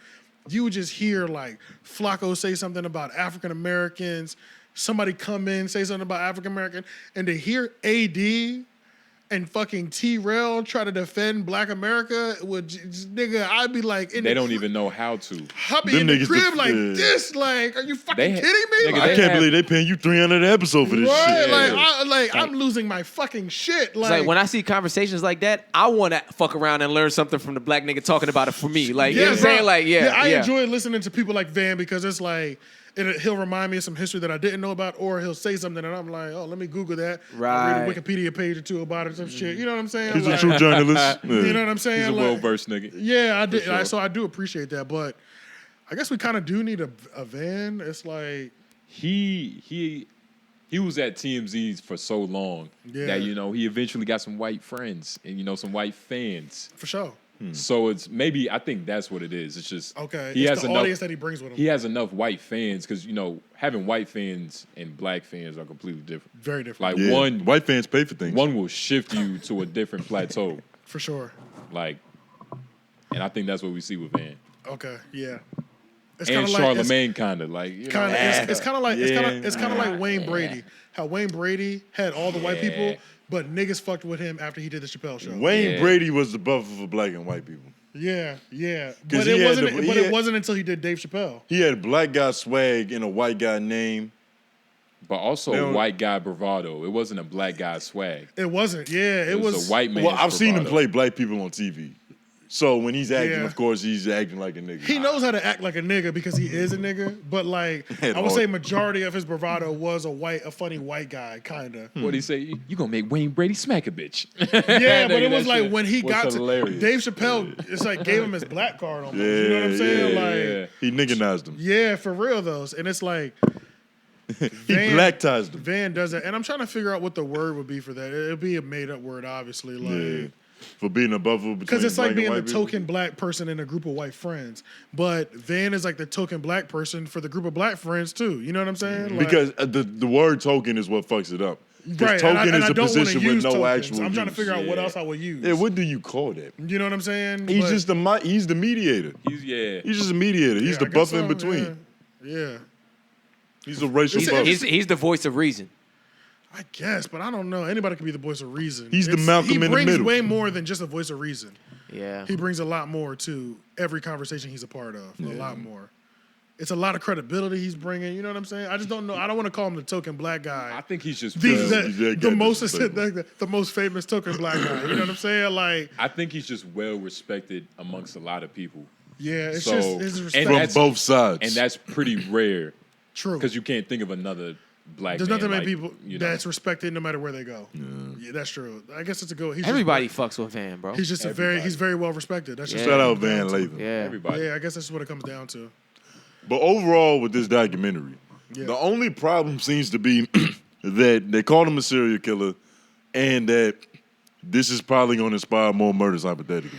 You would just hear like Flacco say something about African Americans, somebody come in, say something about African American, and to hear AD and fucking T-Rell try to defend Black America, nigga, I'd be like, They don't even know how to. I'd be Them in the niggas crib like yeah. this, like, are you fucking They- kidding me? nigga, Like, I they can't have- believe they paying you $300 an episode for this right, shit. I'm losing my fucking shit. It's like when I see conversations like that, I want to fuck around and learn something from the black nigga talking about it for me. Like, you know what I'm bro. saying? Like, I enjoy listening to people like Van because it's like he'll remind me of some history that I didn't know about, or he'll say something and I'm like, oh, let me Google that. I'll read a Right. Wikipedia page or two about it, some shit. You know what I'm saying? He's Like, a true journalist. you know what I'm saying? He's a Like, well-versed nigga. yeah, I did. sure. So I do appreciate that, but I guess we kind of do need a Van. It's like, He was at TMZ for so long Yeah. that he eventually got some white friends and some white fans. for sure. So it's maybe I think that's what it is. It's just Okay, He it's has the enough. audience that he brings with him. He has enough white fans because having white fans and black fans are completely different. Very different. Like Yeah. one White fans pay for things. one will shift you to a different plateau. For sure. Like, and I think that's what we see with Van Okay, yeah. It's and kinda like- it's- Charlamagne. Kind of like It's kind of like Yeah. it's kind of like Wayne Brady. How Wayne Brady had all the white people, but niggas fucked with him after he did the Chappelle show. Wayne Yeah. Brady was the buffer for black and white people. Yeah. But 'Cause it he had wasn't. the- But he it had- wasn't until he did Dave Chappelle. He had black guy swag and a white guy name. But also They don't- white guy bravado. It wasn't a black guy swag. It wasn't. Yeah, it was a white man. Well, I've seen him play black people on TV. So when he's acting, Yeah. of course, he's acting like a nigga. He knows how to act like a nigga because he is a nigga. But like, At I would all. say majority of his bravado was a funny white guy, kind of. What'd he say? You gonna make Wayne Brady smack a bitch. Yeah, but it That was like shit when he was got hilarious. to Dave Chappelle, it's like gave him his black card almost. Yeah, You know what I'm saying? yeah, Like, He nigganized him. yeah, for real though. And it's like He blacktized him. Van does it, and I'm trying to figure out what the word would be for that. It'd be a made up word, obviously, Yeah. like For being a buffer between because it's black like and being the white people. token black person in a group of white friends. But Van is like the token black person for the group of black friends too. You know what I'm saying? Like, Because the word token is what fucks it up. Because right, token and is I a don't want to position with use no tokens. actual I'm trying to use. figure out what Yeah. else I would use. Yeah, what do you call that? You know what I'm saying? He's But- just he's the mediator. He's He's just a mediator. He's Yeah, the I guess buffer in so, between. Yeah. He's a racial He's- buffer. He's the voice of reason. I guess, but I don't know. Anybody can be the voice of reason. He's the Malcolm in the He brings middle. way more than just a voice of reason. Yeah. He brings a lot more to every conversation he's a part of. A lot more. It's a lot of credibility he's bringing. You know what I'm saying? I just don't know. I don't want to call him the token black guy. I think he's just. The most famous token black guy. You know what I'm saying? Like, I think he's just well respected amongst a lot of people. yeah, it's So- just it's and respect. From that's- both sides. And that's pretty rare True. because you can't think of another black. There's man not that many like, people you know. that's respected no matter where they go. Yeah, that's true. I guess it's a good. He's Everybody Just, fucks with Van, bro. he's just he's very well respected. That's just Yeah. what Shout it out comes Van down to. Lathan. Yeah. Everybody. Yeah, I guess that's what it comes down to. But overall, with this documentary, Yeah. the only problem seems to be that they called him a serial killer and that this is probably going to inspire more murders, hypothetically.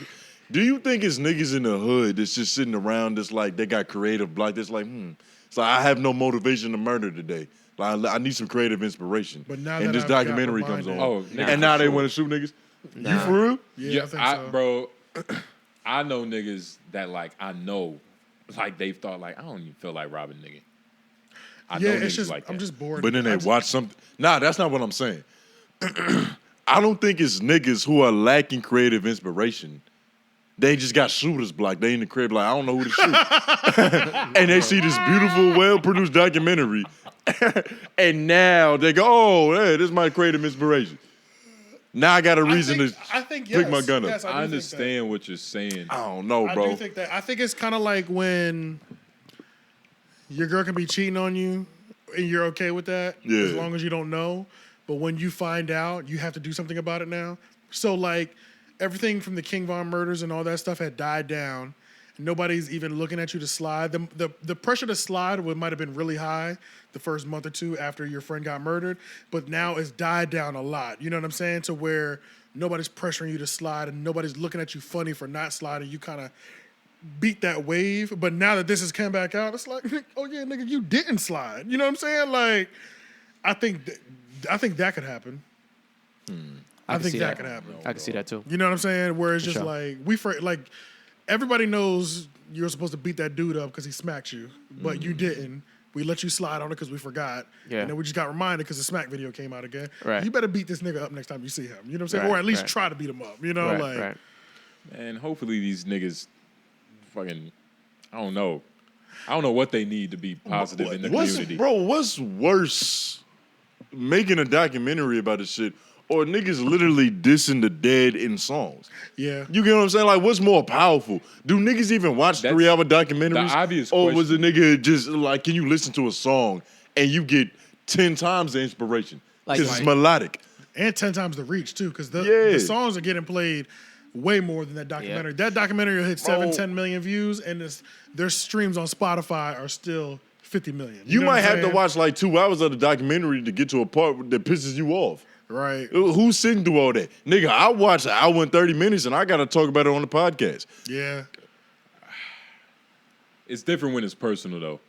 Do you think it's niggas in the hood that's just sitting around that's like, they got creative block that's like, it's like, I have no motivation to murder today. Like, I need some creative inspiration. But now and that this I've got documentary comes on. reminded- Oh, nigga, and now for they sure. want to shoot niggas? You Nah. for real? Yeah, I think so. Bro, I know niggas that like I know, like they've thought like I don't even feel like robbing nigga. I know Yeah, niggas it's just like that. I'm just bored. But then I they just- watch something. Nah, that's not what I'm saying. I don't think it's niggas who are lacking creative inspiration. They just got shooter's block. They in the crib like, I don't know who to shoot. And they see this beautiful, well-produced documentary. And now they go, oh, hey, this is my creative inspiration. Now I got a reason I think pick my yes, gun up. yes, I do think understand what you're saying. I don't know, that. bro. I do think that. I think it's kind of like when your girl can be cheating on you and you're okay with that Yeah. as long as you don't know. But when you find out, you have to do something about it now. So like everything from the King Von murders and all that stuff had died down. Nobody's even looking at you to slide. The pressure to slide might have been really high the first month or two after your friend got murdered, but now it's died down a lot. You know what I'm saying? To where nobody's pressuring you to slide and nobody's looking at you funny for not sliding. You kind of beat that wave. But now that this has come back out, it's like, oh yeah, nigga, you didn't slide. You know what I'm saying? Like, I think that could happen. I can think see that could happen. I can see that too. You know what I'm saying? Where it's just sure. like everybody knows you're supposed to beat that dude up because he smacked you, but you didn't. We let you slide on it because we forgot. Yeah. And then we just got reminded because the smack video came out again. Right. You better beat this nigga up next time you see him. You know what I'm saying? Right, Or at least right. try to beat him up. You know, Right, like right. And hopefully these niggas fucking I don't know what they need to be positive in the community. What's worse, making a documentary about this shit or niggas literally dissing the dead in songs? yeah. You get what I'm saying? Like, what's more powerful? Do niggas even watch That's 3-hour documentaries? the obvious or was a question. nigga just like, can you listen to a song and you get 10 times the inspiration? Like- Because it's melodic. And 10 times the reach too, because Yeah. the songs are getting played way more than that documentary. That documentary will hit 10 million views, and their streams on Spotify are still 50 million. You know might what I'm have to saying? watch like 2 hours of the documentary to get to a part that pisses you off. Right. Who's sitting through all that? Nigga, I watch an hour and 30 minutes and I got to talk about it on the podcast. Yeah. It's different when it's personal though.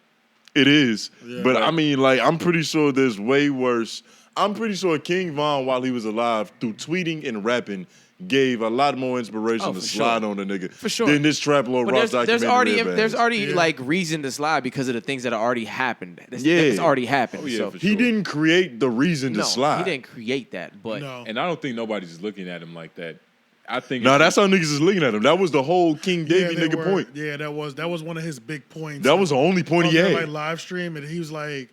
It is. Yeah. But I mean, like, I'm pretty sure there's way worse. I'm pretty sure King Von, while he was alive, through tweeting and rapping, gave a lot more inspiration Oh, to for slide sure. on the nigga For sure. than this Trap Lord But Ross there's documentary. there's already Yeah. like reason to slide because of the things that already happened. Yeah. It's already happened. Oh, yeah, so for He sure. didn't create the reason to no, slide. he didn't create that. But No. And I don't think nobody's looking at him like that. I think No, it's- that's how niggas is looking at him. That was the whole King Davey they nigga were- point. Yeah, that was one of his big points. That was the only point on he their, had. like live stream, and he was like,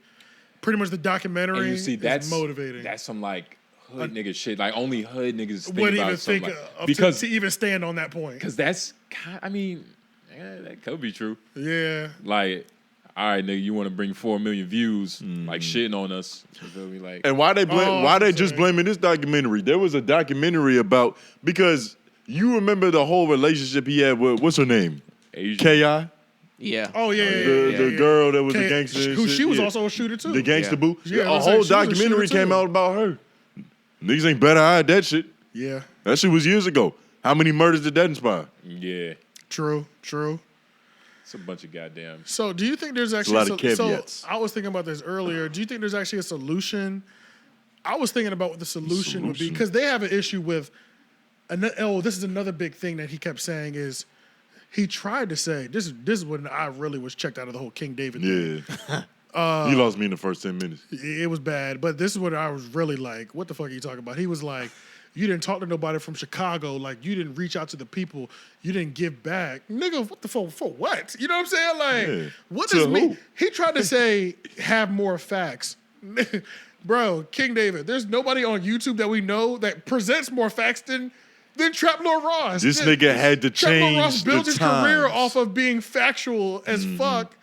pretty much the documentary. And you see, that's motivating. That's some like hood nigga shit. Like only hood niggas think Wouldn't about even something think like, of because to even stand on that point. because that's I mean, that could be true. Yeah. Like, all right, nigga, you want to bring 4 million views, like shitting on us? You feel me? Like, And why they why they just sorry. blaming this documentary? There was a documentary about because you remember the whole relationship he had with what's her name? Asian. Ki. Yeah. Oh yeah. The girl that was a K- gangster. and Who shit, she was yeah. also a shooter too. The gangster Yeah. boo. Yeah, a I was whole saying she was a documentary shooter, came too. out about her. Niggas ain't better hide that shit. Yeah. That shit was years ago. How many murders did that inspire? yeah, True. it's a bunch of goddamn. So, do you think there's actually lot of caveats. So, I was thinking about this earlier. Do you think there's actually a solution? I was thinking about what the solution would be because they have an issue with. This is another big thing that he kept saying is he tried to say this is when I really was checked out of the whole King David thing. Yeah. He lost me in the first 10 minutes. It was bad, but this is what I was really like. What the fuck are you talking about? He was like, you didn't talk to nobody from Chicago. Like, you didn't reach out to the people. You didn't give back. Nigga, what the fuck? For what? You know what I'm saying? Like, Yeah. what To does who? mean? He tried to say, have more facts. Bro, King David, there's nobody on YouTube that we know that presents more facts than Trap Lord Ross. This nigga had to Trap Lord Ross change built the his career times. off of being factual as fuck.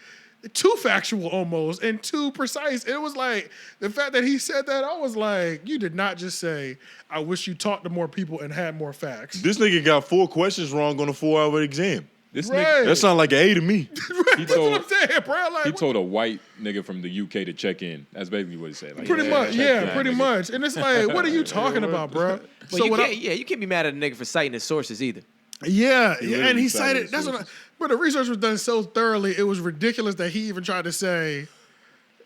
Too factual almost and too precise. It was like the fact that he said that, I was like, you did not just say, I wish you talked to more people and had more facts. This nigga got 4 questions wrong on a 4-hour exam. This Right. nigga, That sound like an A to me. That's what I'm saying, bro. Like, he told a white nigga from the UK to check in. That's basically what he said. Like, pretty much, check yeah, in, pretty nigga. much. And it's like, what are you talking about, bro? But you can't be mad at a nigga for citing his sources either. Yeah, literally and he cited cited. That's what. sources. But the research was done so thoroughly, it was ridiculous that he even tried to say,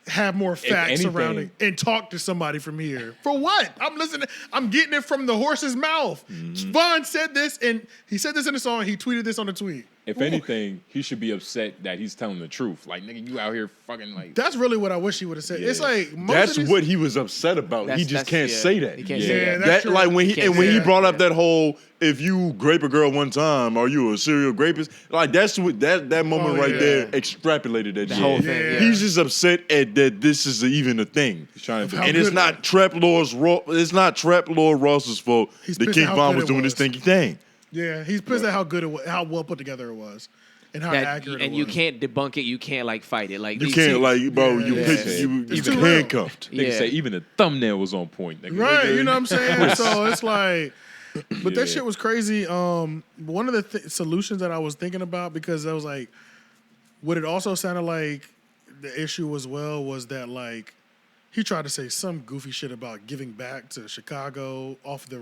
have more facts anything- surrounding and talk to somebody from here. For what? I'm listening. I'm getting it from the horse's mouth. Vaughn said this, and he said this in the song. He tweeted this on the tweet. If anything, he should be upset that he's telling the truth. Like, nigga, you out here fucking like. That's really what I wish he would have said. It's Yeah. like most That's of these, what he was upset about. He just can't say that. He can't Yeah. say Yeah, that. that's That true. like when He he can't and when say he that. brought up that whole if you grape a girl one time are you a serial rapist, like that's what that moment Oh, right yeah. there extrapolated that The shit. whole thing. Yeah. He's just upset at that this is even a thing. He's trying to. How And it's good- not Trap Lord Ross's fault He's that pissed King at how Von good was it doing was. this thinky thing. Yeah, he's pissed at how good it was, how well put together it was, and how That, accurate and it you was. can't debunk it. You can't like fight it. Like You these can't two- like, bro. Yeah, you yeah. picked, It's you too real. handcuffed. Nigga Yeah. say even the thumbnail was on point. Nigga. Right, Nigga. you know what I'm saying? So it's like, but Yeah. that shit was crazy. One of the solutions that I was thinking about, because I was like, what it also sounded like the issue as well was that like he tried to say some goofy shit about giving back to Chicago off the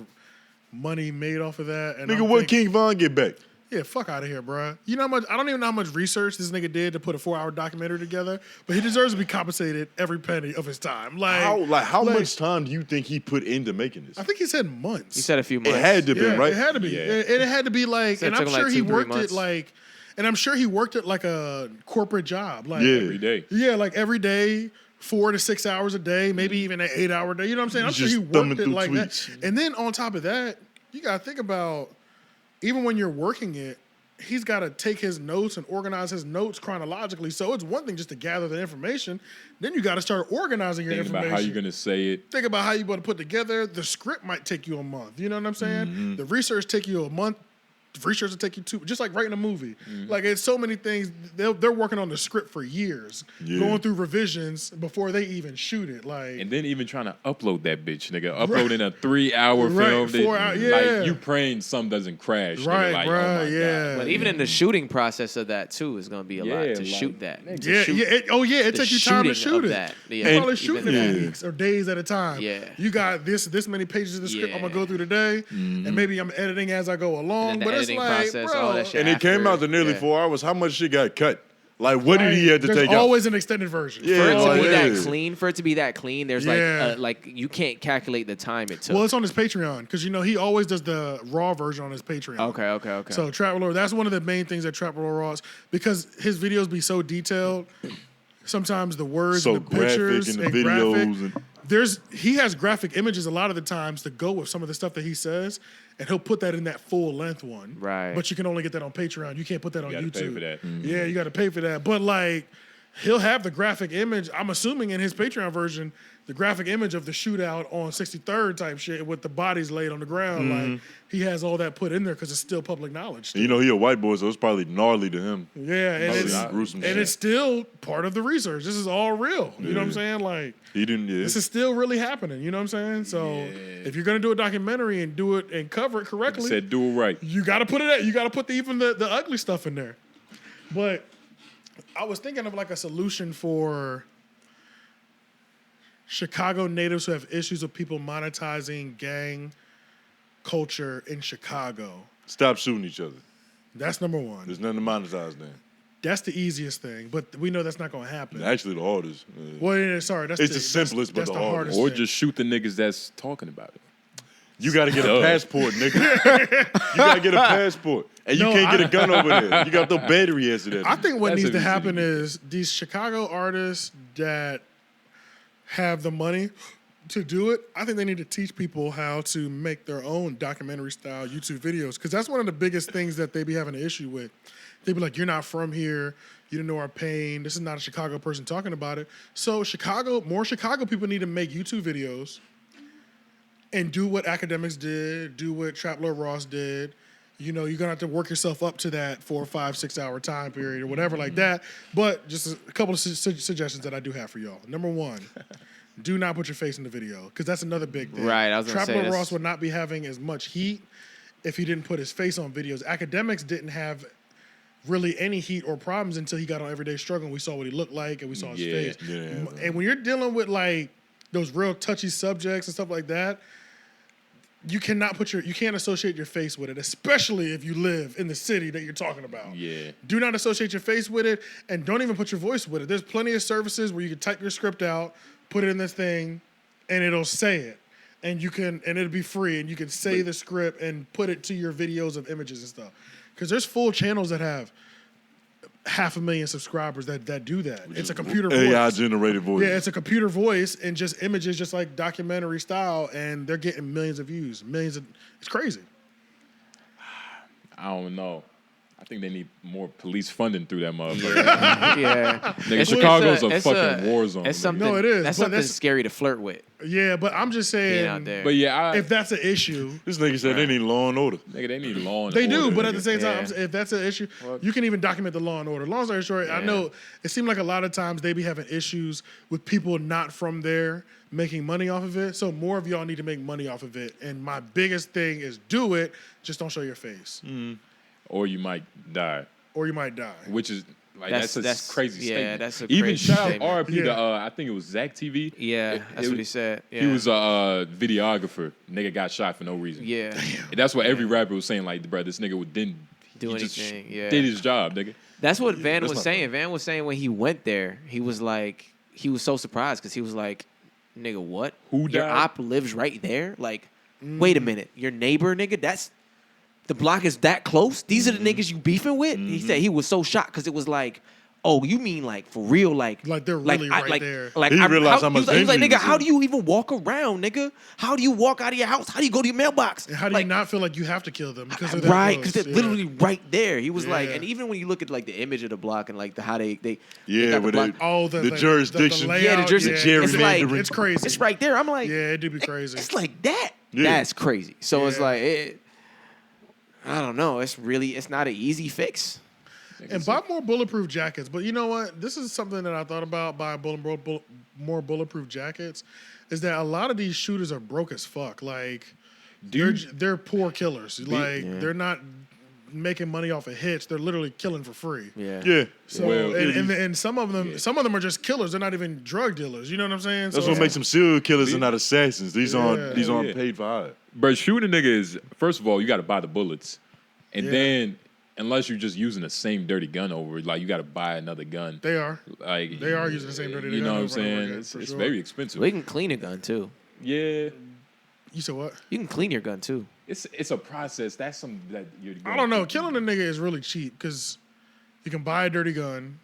money made off of that. And Nigga, I'm what thinking, King Von get back? yeah, fuck out of here, bro. You know how much? I don't even know how much research this nigga did to put a 4-hour documentary together, but he deserves to be compensated every penny of his time. How Like, much time do you think he put into making this? I think he said months. He said a few months. It had to be, Yeah, right? it had to be. Yeah. And it had to be like, Said and it I'm took him sure like he 2-3 worked it months. like, and I'm sure he worked it like a corporate job. Like, Yeah. Every day. yeah, like every day, 4 to 6 hours a day, maybe even an 8-hour day. You know what I'm saying? I'm He's sure he just thumbing worked it through like tweets. that. And then on top of that, you got to think about, even when you're working it, he's got to take his notes and organize his notes chronologically. So it's one thing just to gather the information. Then you got to start organizing your Think information. about how you're gonna say it. Think about how you're going to put together. The script might take you a month. You know what I'm saying? Mm-hmm. The research take you a month. The research will take you 2. Just like writing a movie. Mm-hmm. Like it's so many things. They're working on the script for years, Yeah. going through revisions before they even shoot it. Like And then even trying to upload that bitch, nigga. Uploading a 3-hour Right, film. 4 hours, yeah. Like, you praying something doesn't crash. right, nigga. Like, bro. oh my Yeah. But even in the shooting process of that too is going to be a lot Yeah, to like, shoot that. nigga. To Yeah, shoot- yeah. It the takes you time to shooting shoot of it. that. Yeah. You And probably shooting even it that. weeks or days at a time. Yeah. You got this many pages of the script I'm gonna Yeah. go through today, and maybe I'm editing as I go along. And then the but it's editing like, process, bro, all that shit. And it came after, out to nearly yeah. 4 hours. How much shit got cut? Like, what did he have to There's take out? always an extended version. Yeah, For it to like, be yeah. that clean, there's Yeah. like you can't calculate the time it took. Well, it's on his Patreon because he always does the raw version on his Patreon. Okay. So Trap Lord, that's one of the main things that Trap Lord Raws, because his videos be so detailed. Sometimes the words, So and the pictures, graphic and the videos and- he has graphic images a lot of the times to go with some of the stuff that he says, and he'll put that in that full length one. Right. But you can only get that on Patreon. You can't put that on You gotta YouTube. pay for that. Yeah, you got to pay for that. But like he'll have the graphic image. I'm assuming in his Patreon version, the graphic image of the shootout on 63rd type shit with the bodies laid on the ground. Like he has all that put in there because it's still public knowledge. And, you know, he a white boy, so it's probably gnarly to him. Yeah, and Probably it's gruesome and shit. it's still part of the research. This is all real. You know what I'm saying? Like He didn't. Yeah. this is still really happening. You know what I'm saying? So if you're gonna do a documentary and do it and cover it correctly, Said do it right. you got to put it. You got to put even the ugly stuff in there. But I was thinking of like a solution for Chicago natives who have issues with people monetizing gang culture in Chicago. Stop shooting each other. That's number one. There's nothing to monetize then. That's the easiest thing, but we know that's not going to happen. Actually, the hardest. Well, yeah, sorry, that's It's the simplest, but that's the hardest. Or thing. just shoot the niggas that's talking about it. You got to get a passport, nigga. You got to get a passport. And you No, can't get a gun over there. You got the battery answer that. I think what That's needs to a easy happen to do. is these Chicago artists that have the money to do it, I think they need to teach people how to make their own documentary style YouTube videos, because that's one of the biggest things that they be having an issue with. They be like, you're not from here. You don't know our pain. This is not a Chicago person talking about it. So more Chicago people need to make YouTube videos and do what Academics did, do what Trap Lord Ross did. You know, you're going to have to work yourself up to that 4, 5, 6 hour time period or whatever like that. But just a couple of suggestions that I do have for y'all. Number one, do not put your face in the video, because that's another big thing. Right, I was gonna Trap say Lord that's- Ross would not be having as much heat if he didn't put his face on videos. Academics didn't have really any heat or problems until he got on Everyday Struggle and we saw what he looked like and we saw his face. Yeah. And when you're dealing with like those real touchy subjects and stuff like that, you can't associate your face with it, especially if you live in the city that you're talking about. Yeah. Do not associate your face with it, and don't even put your voice with it. There's plenty of services where you can type your script out, put it in this thing, and it'll say it. And it'll be free, and you can say the script and put it to your videos of images and stuff. Because there's full channels that have 500,000 subscribers that do that. It's a computer voice. AI generated voice. Yeah, it's a computer voice and just images, just like documentary style, and they're getting millions of views. It's crazy. I don't know. I think they need more police funding through that motherfucker. Yeah. Nigga, Chicago's a fucking war zone. It's nigga. something, No, it is, That's but something that's- scary to flirt with, Yeah, but I'm just being saying, out there. But yeah, if that's an issue, This nigga said they need law and order. nigga, they need law and they order. do. But at nigga. the same time, Yeah. if that's an issue, you can even document the law and order. Long story short, I know it seemed like a lot of times they be having issues with people not from there making money off of it. So more of y'all need to make money off of it. And my biggest thing is do it. Just don't show your face, Or you might die, or you might die. which is like That's- that's a that's- crazy yeah, statement. that's a Even crazy shout out statement. RIP to Yeah. I think it was Zach TV. yeah, that's what he said. Yeah. He was a videographer. Nigga got shot for no reason. Yeah. And that's what every rapper was saying. Like, bro, this nigga didn't Do he just anything, yeah. did his job, nigga. That's what Van that's was not saying. Van was saying when he went there, he was like, he was so surprised because he was like, nigga, what? Who Your died? op lives right there? Like, wait a minute. Your neighbor, nigga? The block is that close? These are the niggas you beefing with? He said he was so shocked because it was like, oh, you mean like for real? Like they're really right there. Like, He realized how he was much like, danger he nigga, was how in. do you even walk around, nigga? How do you walk out of your house? How do you go to your mailbox? And how do Like, you not feel like you have to kill them because they're that right, close? because they're literally right there. He was like, Yeah. and even when you look at like the image of the block and like how they Yeah, got the with block, it. Oh, The jurisdiction. layout, yeah, the jersey, Yeah, it's like gerrymandering. it's crazy. It's right there. I'm like, Yeah, it do be crazy. It's like that. Yeah. That's crazy. So it's Yeah. like, I don't know. It's not an easy fix. And buy more bulletproof jackets. But you know what? This is something that I thought about buying more bulletproof jackets. Is that a lot of these shooters are broke as fuck. Like they're poor killers. Like they're not making money off of hits. They're literally killing for free. Yeah. Yeah. So Well, and some of them are just killers. They're not even drug dealers. You know what I'm saying? That's So what makes them serial killers and not assassins. These Yeah. aren't Yeah. paid for hire. But shooting a nigga is, first of all, you got to buy the bullets. And Yeah. then, unless you're just using the same dirty gun over it, like you got to buy another gun. They are. Like They are using the same dirty You gun know what I'm over and over saying? again, It's for sure. very expensive. We can clean a gun too. Yeah. You said what? You can clean your gun too. It's a process. That's something that you're I don't know. Killing a nigga is really cheap because you can buy a dirty gun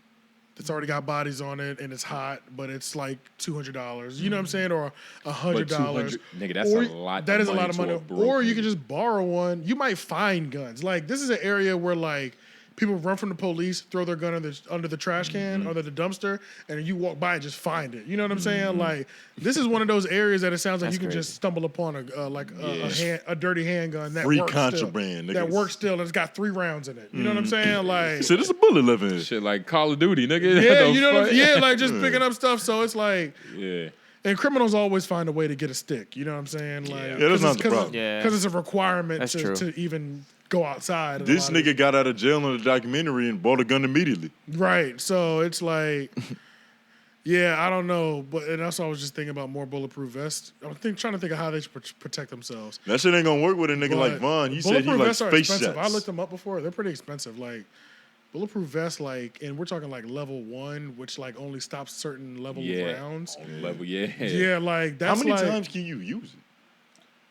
that's already got bodies on it and it's hot, but it's like $200. You know what I'm saying? Or $100. $200, nigga, that's Or- a lot. That of is a money lot of to money. a broke Or you nigga. can just borrow one. You might find guns. Like this is an area where like people run from the police, throw their gun under the trash can, under the dumpster, and you walk by and just find it. You know what I'm saying? Like, this is one of those areas that it sounds like you can just stumble upon a dirty handgun that Free works contraband, still. That niggas. works still, and it's got 3 rounds in it. You know what I'm saying? Like, Shit, it's a bullet left in it. Shit like Call of Duty, nigga. yeah, you know what I'm saying? Yeah, like just picking up stuff. So it's like, Yeah. and criminals always find a way to get a stick. You know what I'm saying? Like, Yeah, that's not the problem. Yeah. Because it's a requirement That's true. to even go outside. a This lot of nigga got out of jail in the documentary and bought a gun immediately. Right. So it's like, yeah, I don't know. But and that's why I was just thinking about more bulletproof vests. I'm trying to think of how they should protect themselves. That shit ain't gonna work with a nigga like Vaughn. He said he bulletproof likes vests are face expensive. shots. I looked them up before. They're pretty expensive. Like, bulletproof vests, like, and we're talking like level 1, which like only stops certain level of rounds. Level, yeah. Yeah, like How that's many like, times can you use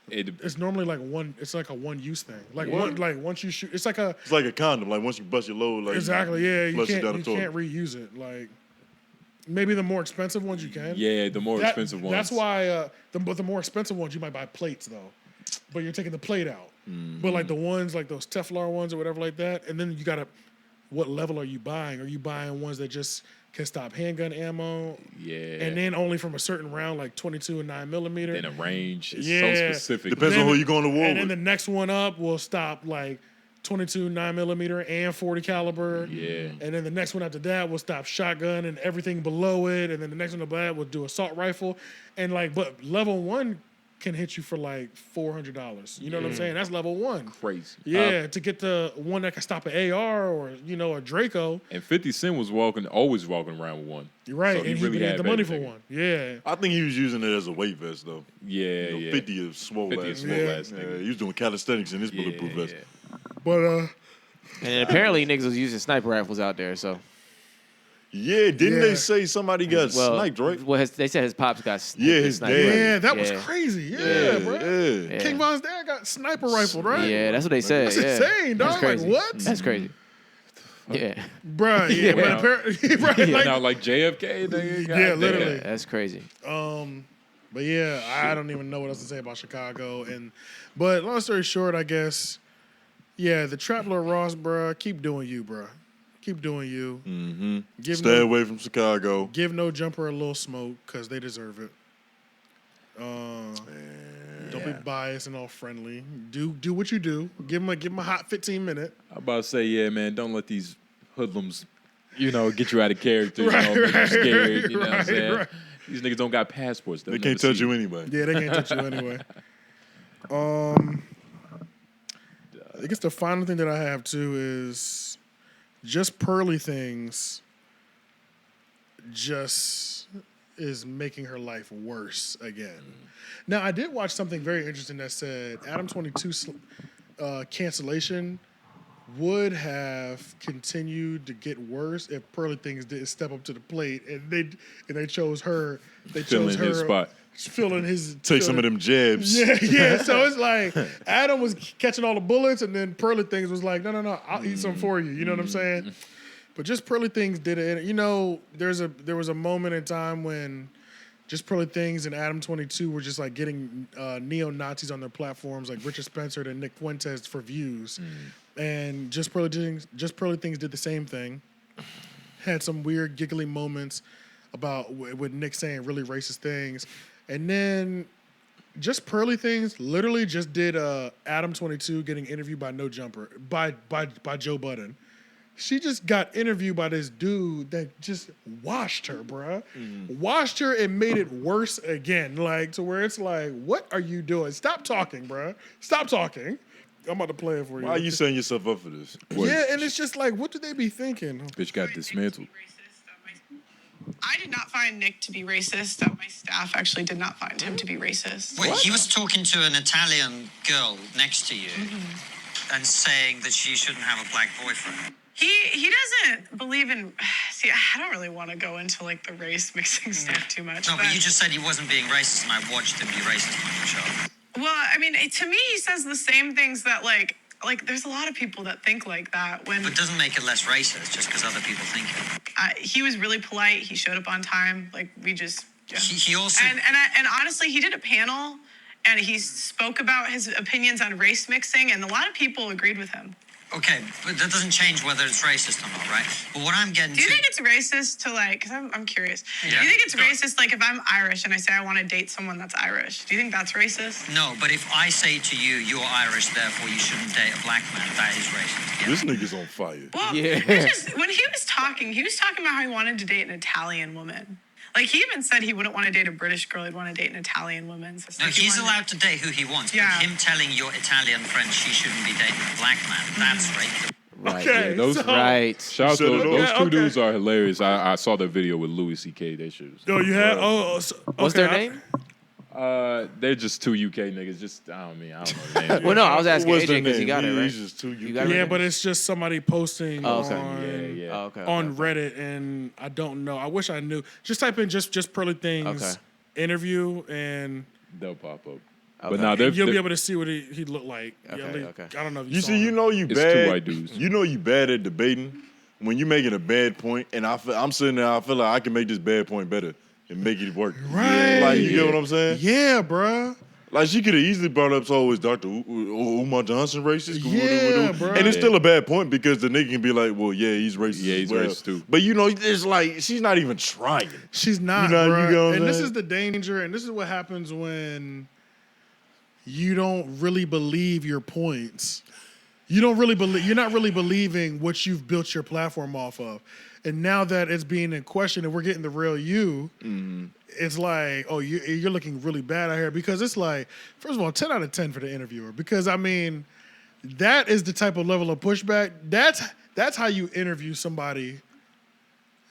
it? it's normally like one. It's like a one-use thing. Like What? once you shoot, it's like a It's like a condom. Like once you bust your load, like exactly. Yeah, you flush it down the can't toilet. reuse it. Like maybe the more expensive ones you can. Yeah, the more expensive ones. That's why. But the more expensive ones you might buy plates though. But you're taking the plate out. But like the ones like those Teflon ones or whatever like that, and then you gotta. What level are you buying? Are you buying ones that just can stop handgun ammo? Yeah. And then only from a certain round, like 22 and 9mm. And a range is Yeah. so specific. Depends on who you going to war And then with. the next one up will stop like 22 9mm and 40 caliber. Yeah. And then the next one after that will stop shotgun and everything below it. And then the next one after that will do assault rifle. And like, but level 1 can hit you for like $400. You know what I'm saying? That's level 1. Crazy. Yeah, to get the one that can stop an AR or a Draco. And 50 Cent was always walking around with one. You're right, So and he really had the had money for everything. one. Yeah, I think he was using it as a weight vest though. Yeah, You know, yeah. 50 is swole 50 ass. is swole ass Yeah, nigga. he was doing calisthenics in his Yeah, bulletproof vest. yeah. but And apparently niggas was using sniper rifles out there, so. Yeah, didn't Yeah. they say somebody got Well, sniped, right? they said his pops got Yeah, his his sniper dad. rifle. yeah, that was crazy. Yeah, bro. Yeah. King Von's dad got sniper rifled, right? Yeah, that's what they said. That's yeah. insane, That's dog. Like, crazy. what? That's crazy. Yeah. Bruh, yeah, Yeah. but apparently, right, Yeah, like, now like JFK, nigga. Yeah, goddamn. literally. That's crazy. but yeah, I don't even know what else to say about Chicago. But long story short, I guess, yeah, the Trap Lord Ross, bruh, keep doing you, bruh. Keep doing you. Mm-hmm. Stay away from Chicago. Give No Jumper a little smoke because they deserve it. Don't be biased and all friendly. Do what you do. Give him a hot 15-minute. I'm about to say, yeah, man, don't let these hoodlums, get you out of character, Right, make you right, scared, you know what I'm right, saying? right. These niggas don't got passports. They can't touch you anyway. Yeah, they can't touch you anyway. I guess the final thing that I have too is JustPearlyThings just is making her life worse again. Now, I did watch something very interesting that said Adam22 cancellation would have continued to get worse if Pearly Things didn't step up to the plate and they chose her. They chose Filling her his spot. filling his Take some of them jabs. yeah. So it's like Adam was catching all the bullets, and then Pearly Things was like, no, I'll eat some for you. You know what I'm saying? But Just Pearly Things did it. And, there was a moment in time when Just Pearly Things and Adam22 were just like getting neo-Nazis on their platforms, like Richard Spencer and Nick Fuentes for views. And Just Pearly Things did the same thing. Had some weird giggly moments about with Nick saying really racist things. And then Just Pearly Things literally just did Adam22 getting interviewed by No Jumper by Joe Budden. She just got interviewed by this dude that just washed her, bruh. Washed her and made it worse again. Like, to where it's like, what are you doing? Stop talking, bruh. Stop talking. I'm about to play it for you. Why are you setting yourself up for this? Yeah, and it's just like, what do they be thinking? Bitch got dismantled. I did not find Nick to be racist. My staff actually did not find him to be racist. Wait, he was talking to an Italian girl next to you and saying that she shouldn't have a black boyfriend. He doesn't believe in. See, I don't really want to go into like the race mixing stuff too much. No, but you just said he wasn't being racist, and I watched him be racist on your show. Well, I mean, to me, he says the same things that like there's a lot of people that think like that. When But it doesn't make it less racist just because other people think it. he was really polite, he showed up on time. Like we just. Yeah. He also... And honestly, he did a panel, and he spoke about his opinions on race mixing, and a lot of people agreed with him. Okay, but that doesn't change whether it's racist or not, right? But what I'm getting Do you to... think it's racist to like? Because I'm curious. Yeah. Do you think it's racist like if I'm Irish and I say I want to date someone that's Irish? Do you think that's racist? No, but if I say to you, you're Irish, therefore you shouldn't date a black man, that is racist. Yeah. This nigga's on fire. Well, Yeah. when he was talking about how he wanted to date an Italian woman. Like he even said he wouldn't want to date a British girl; he'd want to date an Italian woman. So it's No, like he he's wanted- allowed to date who he wants, Yeah. but him telling your Italian friend she shouldn't be dating a black man, that's racist. Right. Okay, Yeah, those- so, Right. Shout out Set to it those off. two Okay. dudes are hilarious. I saw their video with Louis C.K. That shit was. Oh, you had? Oh, so, What's okay, their name? They're just two UK niggas. Just I don't know the name. Well, no, I was asking What's AJ their because he name? got it, right? He's just too You got it? Yeah, but it's just somebody posting Oh, okay. on, Yeah. Oh, okay. on Reddit, and I don't know. I wish I knew. Just type in just Pearly Things Okay. interview, and They'll pop up. Okay. But now they're you'll be able to see what he looked like. Okay, Yeah, at least- okay. I don't know if You saw see, you him. know you It's bad. two white dudes. You know you bad at debating when you making a bad point, and I'm sitting there. I feel like I can make this bad point better and make it work. Right. Like you get what I'm saying? Yeah, bruh. Like she could have easily brought up, so is Dr. Umar Johnson racist? Yeah, bro. And it's still a bad point because the nigga can be like, well, yeah, he's racist. Yeah, he's as well. racist too. But you know, it's like she's not even trying. She's not, You know- bruh. you know what I'm And this saying? is the danger, and this is what happens when you don't really believe your points. You don't really believe. You're not really believing what you've built your platform off of. And now that it's being in question, and we're getting the real you, it's like, oh, you're looking really bad out here because it's like, first of all, 10 out of 10 for the interviewer because I mean, that is the type of level of pushback. That's how you interview somebody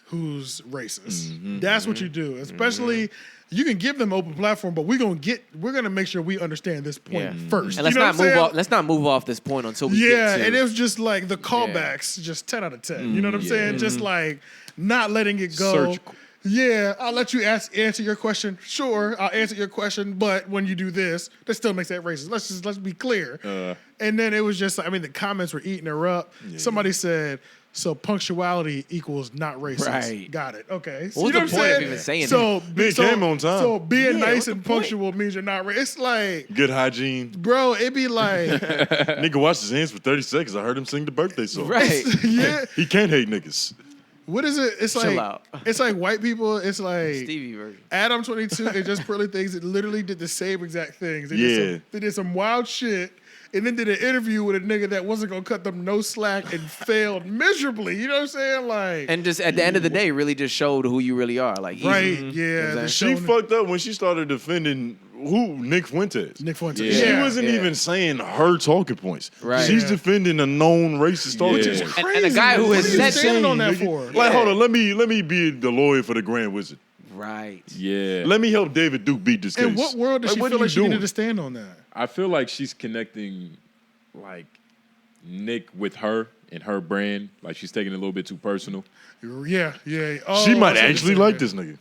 who's racist. That's what you do. Especially, you can give them open platform, but we're gonna make sure we understand this point Yeah. first. And let's You know not what I'm move saying? off. Let's not move off this point until we Yeah, get to. and it was just like the callbacks, just 10 out of 10. You know what I'm saying? Just like not letting it go. Surgical. Yeah, I'll let you answer your question. Sure, I'll answer your question, but when you do this, that still makes that racist. Let's be clear. And then it was just, I mean, the comments were eating her up. Somebody said, so punctuality equals not racist. Right. Got it. Okay. So What was you know the what point I'm of saying? even saying so, Big came on time. So being Yeah, nice what's and the point? punctual means you're not racist. It's like, Good hygiene. bro, it'd be like, Nigga washed his hands for 30 seconds. I heard him sing the birthday song. Right. yeah. He can't hate niggas. What is it? It's Chill like out. it's like white people. It's like Stevie version. Adam22 and Just Pearly Things. It literally did the same exact things. Yeah. They did some wild shit, and then did an interview with a nigga that wasn't gonna cut them no slack and failed miserably. You know what I'm saying? Like, And just at the end of the day, really just showed who you really are. Like, right? easy. Yeah. the She show- fucked up when she started defending Nick Fuentes. Nick Fuentes. Yeah. She wasn't Yeah. even saying her talking points. Right. She's Yeah. defending a known racist talking Yeah. point. And- Crazy. and a guy who What has are you said standing on that nigga. for? Like, Yeah. hold on, let me be the lawyer for the Grand Wizard. Right. Yeah. Let me help David Duke beat this case. In what world does Like, she what feel are like you she doing? needed to stand on that? I feel like she's connecting like Nick with her and her brand. Like she's taking it a little bit too personal. Yeah. Oh, She might I see what actually you're like saying. this nigga.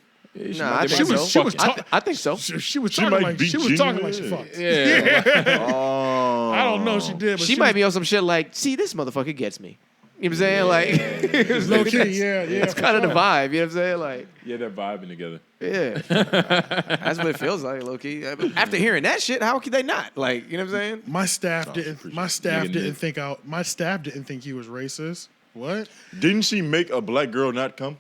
Nah, I They think might so. be she was fucking. talk- I think so. She was She talking might like beat she was Gina. talking like she fucked. Yeah. Oh. I don't know if she did, but She might be on some shit like, see, this motherfucker gets me. You know what I'm saying? Like, it's low key. Yeah. It's for kind of the sure. vibe. You know what I'm saying? Like, Yeah, they're vibing together. yeah. That's what it feels like, low key. After hearing that shit, how could they not? Like, you know what I'm saying? My staff didn't. My staff Nigga didn't Nick. think out. My staff didn't think he was racist. What? Didn't she make a black girl not come?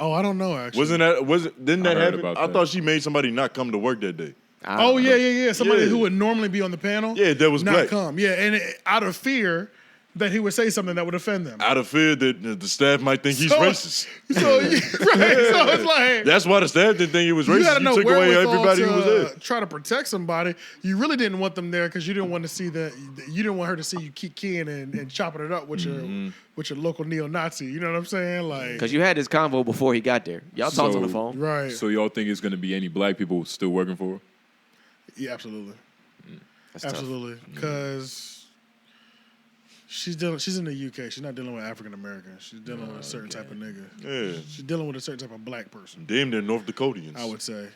Oh, I don't know. Actually, Didn't that I heard happen? about I that. thought she made somebody not come to work that day. Oh yeah. Somebody Yeah. who would normally be on the panel. Yeah, that was not black. come. Yeah, and out of fear that he would say something that would offend them. Out of fear that the staff might think he's So- racist. So right. So it's like That's why the staff didn't think he was you racist. gotta know You took away wherewithal everybody who was to there. try to protect somebody. You really didn't want them there because you didn't want to see that. You didn't want her to see you keep keying and chopping it up with your local neo-Nazi. You know what I'm saying? Like, Because you had this convo before he got there. Y'all talked on the phone. right? So y'all think it's gonna be any black people still working for her? Yeah, absolutely. That's tough. Absolutely, because she's in the UK. She's not dealing with African Americans. She's dealing with a certain type of nigga. Yeah. She's dealing with a certain type of black person. Damn, they're North Dakotians. I would say.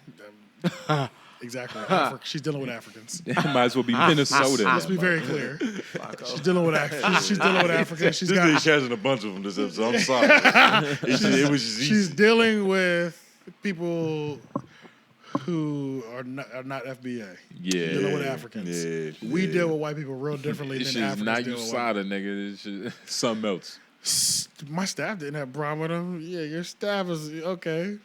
Exactly. She's dealing with Africans. Might as well be Minnesota. Let's be very clear. She's dealing with She's dealing with Africans. She's This got. nigga catching a bunch of them this episode. I'm sorry. It was just She's easy. dealing with people who are not FBA. Yeah. Dealing with Africans. Yeah. We deal with white people real differently This than shit's Africans not deal with white USADA, nigga. This shit something else. people. My staff didn't have a problem with them. Yeah, your staff is okay.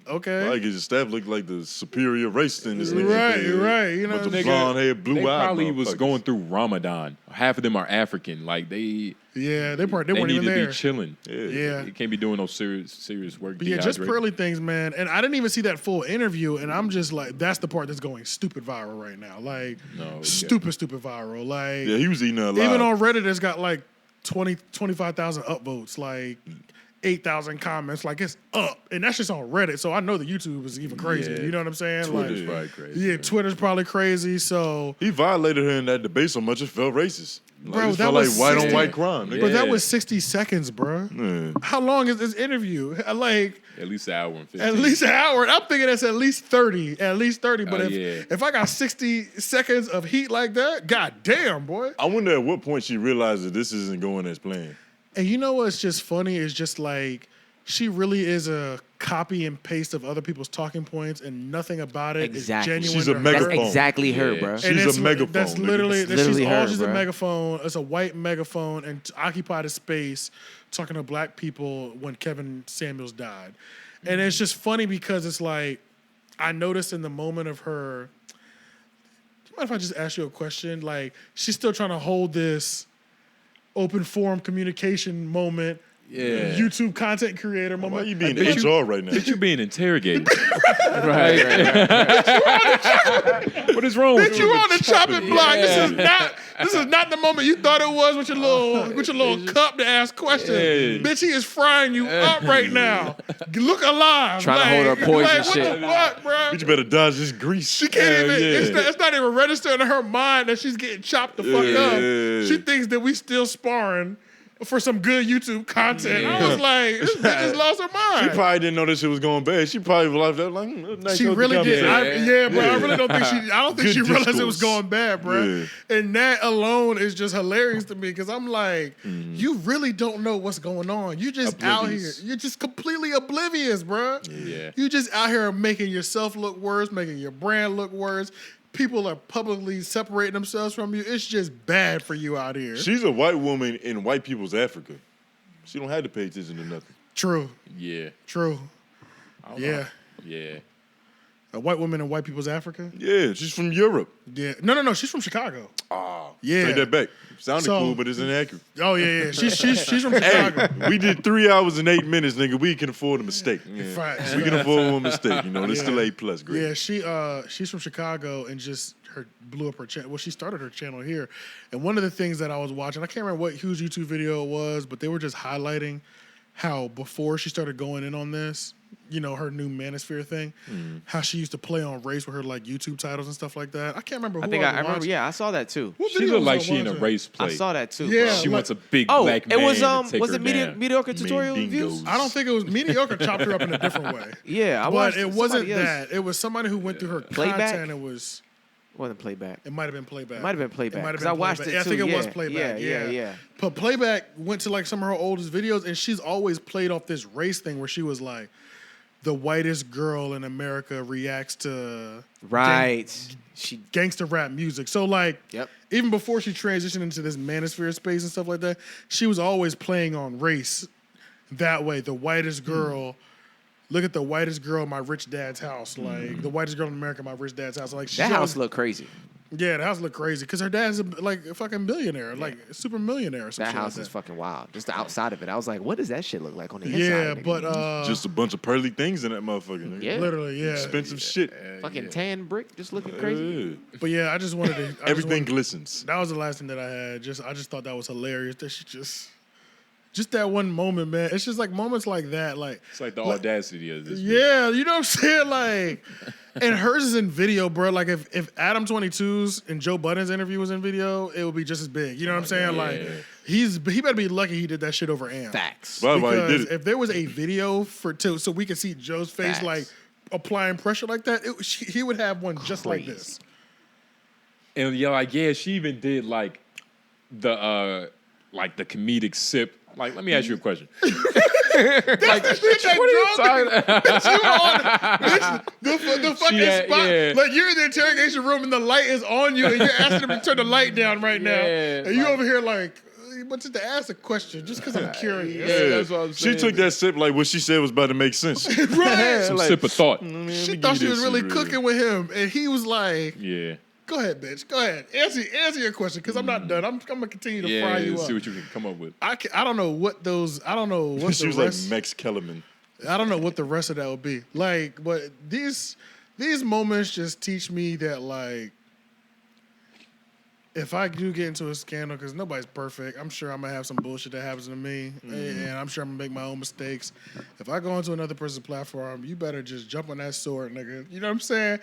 Okay. Like his staff looked like the superior race in this nigga. Right. You know, Bunch of nigga, blonde hair, blue They eyed. probably was going through Ramadan. Half of them are African. Like they yeah, they weren't need even to there. be chilling. Yeah. You can't be doing no serious work. But yeah, just dehydrated. pearly things, man. And I didn't even see that full interview, and I'm just like, that's the part that's going stupid viral right now. Like, stupid viral. Like, Yeah, he was eating a lot. even on Reddit, it's got like 25,000 upvotes, like 8,000 comments. Like, it's up, and that's just on Reddit. So I know the YouTube is even crazier. Yeah. You know what I'm saying? Twitter's like, probably crazy. yeah, man. Twitter's probably crazy. So, He violated her in that debate so much it felt racist. Like, Bro, it that felt like was white on 60 white crime. Nigga. but that Yeah. was 60 seconds, bro. Yeah. How long is this interview? Like, At least an hour and 15. at least an hour. I'm thinking that's at least 30. At least 30. But Oh, if I got 60 seconds of heat like that, god damn, boy. I wonder at what point she realized that this isn't going as planned. And you know what's just funny is just like she really is a copy and paste of other people's talking points, and nothing about it is Exactly. genuine. She's to a her. megaphone. That's exactly her, Yeah. bro. And She's it's- a megaphone. That's nigga. literally It's literally her, she's a bro. megaphone. It's a white megaphone and occupied a space talking to black people when Kevin Samuels died. And it's just funny because it's like I noticed in the moment of her. Do you mind if I just ask you a question? Like she's still trying to hold this open forum communication moment. Yeah. YouTube content creator moment. Why are you being bet you- HR right now? Bitch, you being interrogated. Right. What is wrong with Bitch, you on the chopping block. Yeah. This is not the moment you thought it was with your little cup to ask questions. Yeah. Bitch, he is frying you up right now. Look alive. Trying to hold her poison like, shit. What the fuck, bro? Bitch, you better dodge this grease. She can't Hell even. yeah. It's not even registering in her mind that she's getting chopped the fuck up. She thinks that we still sparring for some good YouTube content. I was like, this bitch just lost her She mind. probably didn't know this shit was going bad. She probably was like, nice She healthy really did. conversation. Bro. I really don't think she. I don't think Good she realized it was discourse. going bad, bro. Yeah. And that alone is just hilarious to me because I'm like, you really don't know what's going on. You just out here. Oblivious. You're just completely oblivious, bro. Yeah. You just out here making yourself look worse, making your brand look worse. People are publicly separating themselves from you. It's just bad for you out here. She's a white woman in white people's Africa. She don't have to pay attention to nothing. True. Yeah. True. I don't Yeah. know. Yeah. A white woman in white people's Africa? Yeah, she's from Europe. Yeah. No. She's from Chicago. Yeah. Take that back. Sounded So- cool, but it's inaccurate. Oh, yeah. She's from Chicago. We did 3 hours and 8 minutes, nigga. We can afford a mistake. Yeah. Facts. We can afford one mistake. You know, there's still A+. Great. Yeah, she's from Chicago and just blew up her channel. Well, she started her channel here. And one of the things that I was watching, I can't remember what huge YouTube video it was, but they were just highlighting how before she started going in on this, you know, her new Manosphere thing, how she used to play on race with her like YouTube titles and stuff like that. I can't remember who I think I was remember. watching. Yeah, I saw that too. What She video looked was like I she in a watching? race play. I saw that too. Yeah. She like- wants a big Oh, black it man was to take was her it down. mediocre tutorial dingoes. reviews? I don't think it was Mediocre chopped her up in a different way. Yeah, I But watched it wasn't somebody else. that. It was somebody who went through her Playback? content. It Wasn't playback. might have been playback. It might have been playback. It might have 'cause been I watched playback. it Yeah, too. I think it was yeah, playback. Yeah. But playback went to like some of her oldest videos, and she's always played off this race thing where she was like, the whitest girl in America reacts to Right. She. gangster rap music. So like, Yep. even before she transitioned into this manosphere space and stuff like that, she was always playing on race that way. The whitest girl. Look at the whitest girl in my rich dad's house. Like the whitest girl in America, in my rich dad's house. Like she's That always- house looked crazy. Yeah, the house looked crazy because her dad's like a fucking billionaire, like a super millionaire. Or some That shit house like is fucking wild. Just the outside of it. I was like, what does that shit look like on the inside? Yeah, nigga? but Just a bunch of pearly things in that motherfucker. Nigga. Yeah. literally, yeah. Expensive shit. fucking tan brick, just looking crazy. Yeah. But yeah, I just wanted to. Everything glistens. That was the last thing that I had. I just thought that was hilarious. That she just that one moment, man. It's just like moments like that, like It's like the audacity of this. yeah, you know what I'm saying, like. And hers is in video, bro. Like if Adam22's and Joe Budden's interview was in video, it would be just as big. You know what I'm saying? Like he better be lucky he did that shit over AMP. Facts. By the way, he did Because it. if there was a video so we could see Joe's face Facts. like applying pressure like that, he would have one just like this. And yeah, like she even did like the comedic sip Like, let me ask you a question. That's the shit that drove the fucking spot. Yeah. Like you're in the interrogation room and the light is on you and you're asking them to turn the light down right now. Yeah, And you over here like, but just to ask a question, just because I'm curious. Yeah, that's what I'm saying. She took that sip like what she said was about to make sense. Right. Some sip of thought. She thought she was really cooking with him. And he was like, Yeah. go ahead, bitch. Go ahead. Answer your question because I'm not done. I'm going to continue to fry you up. See what you can come up with. I don't know what She was rest, like Max Kellerman. I don't know what the rest of that would be. Like, but these moments just teach me that, like, if I do get into a scandal, because nobody's perfect, I'm sure I'm going to have some bullshit that happens to me, and I'm sure I'm going to make my own mistakes. If I go into another person's platform, you better just jump on that sword, nigga. You know what I'm saying?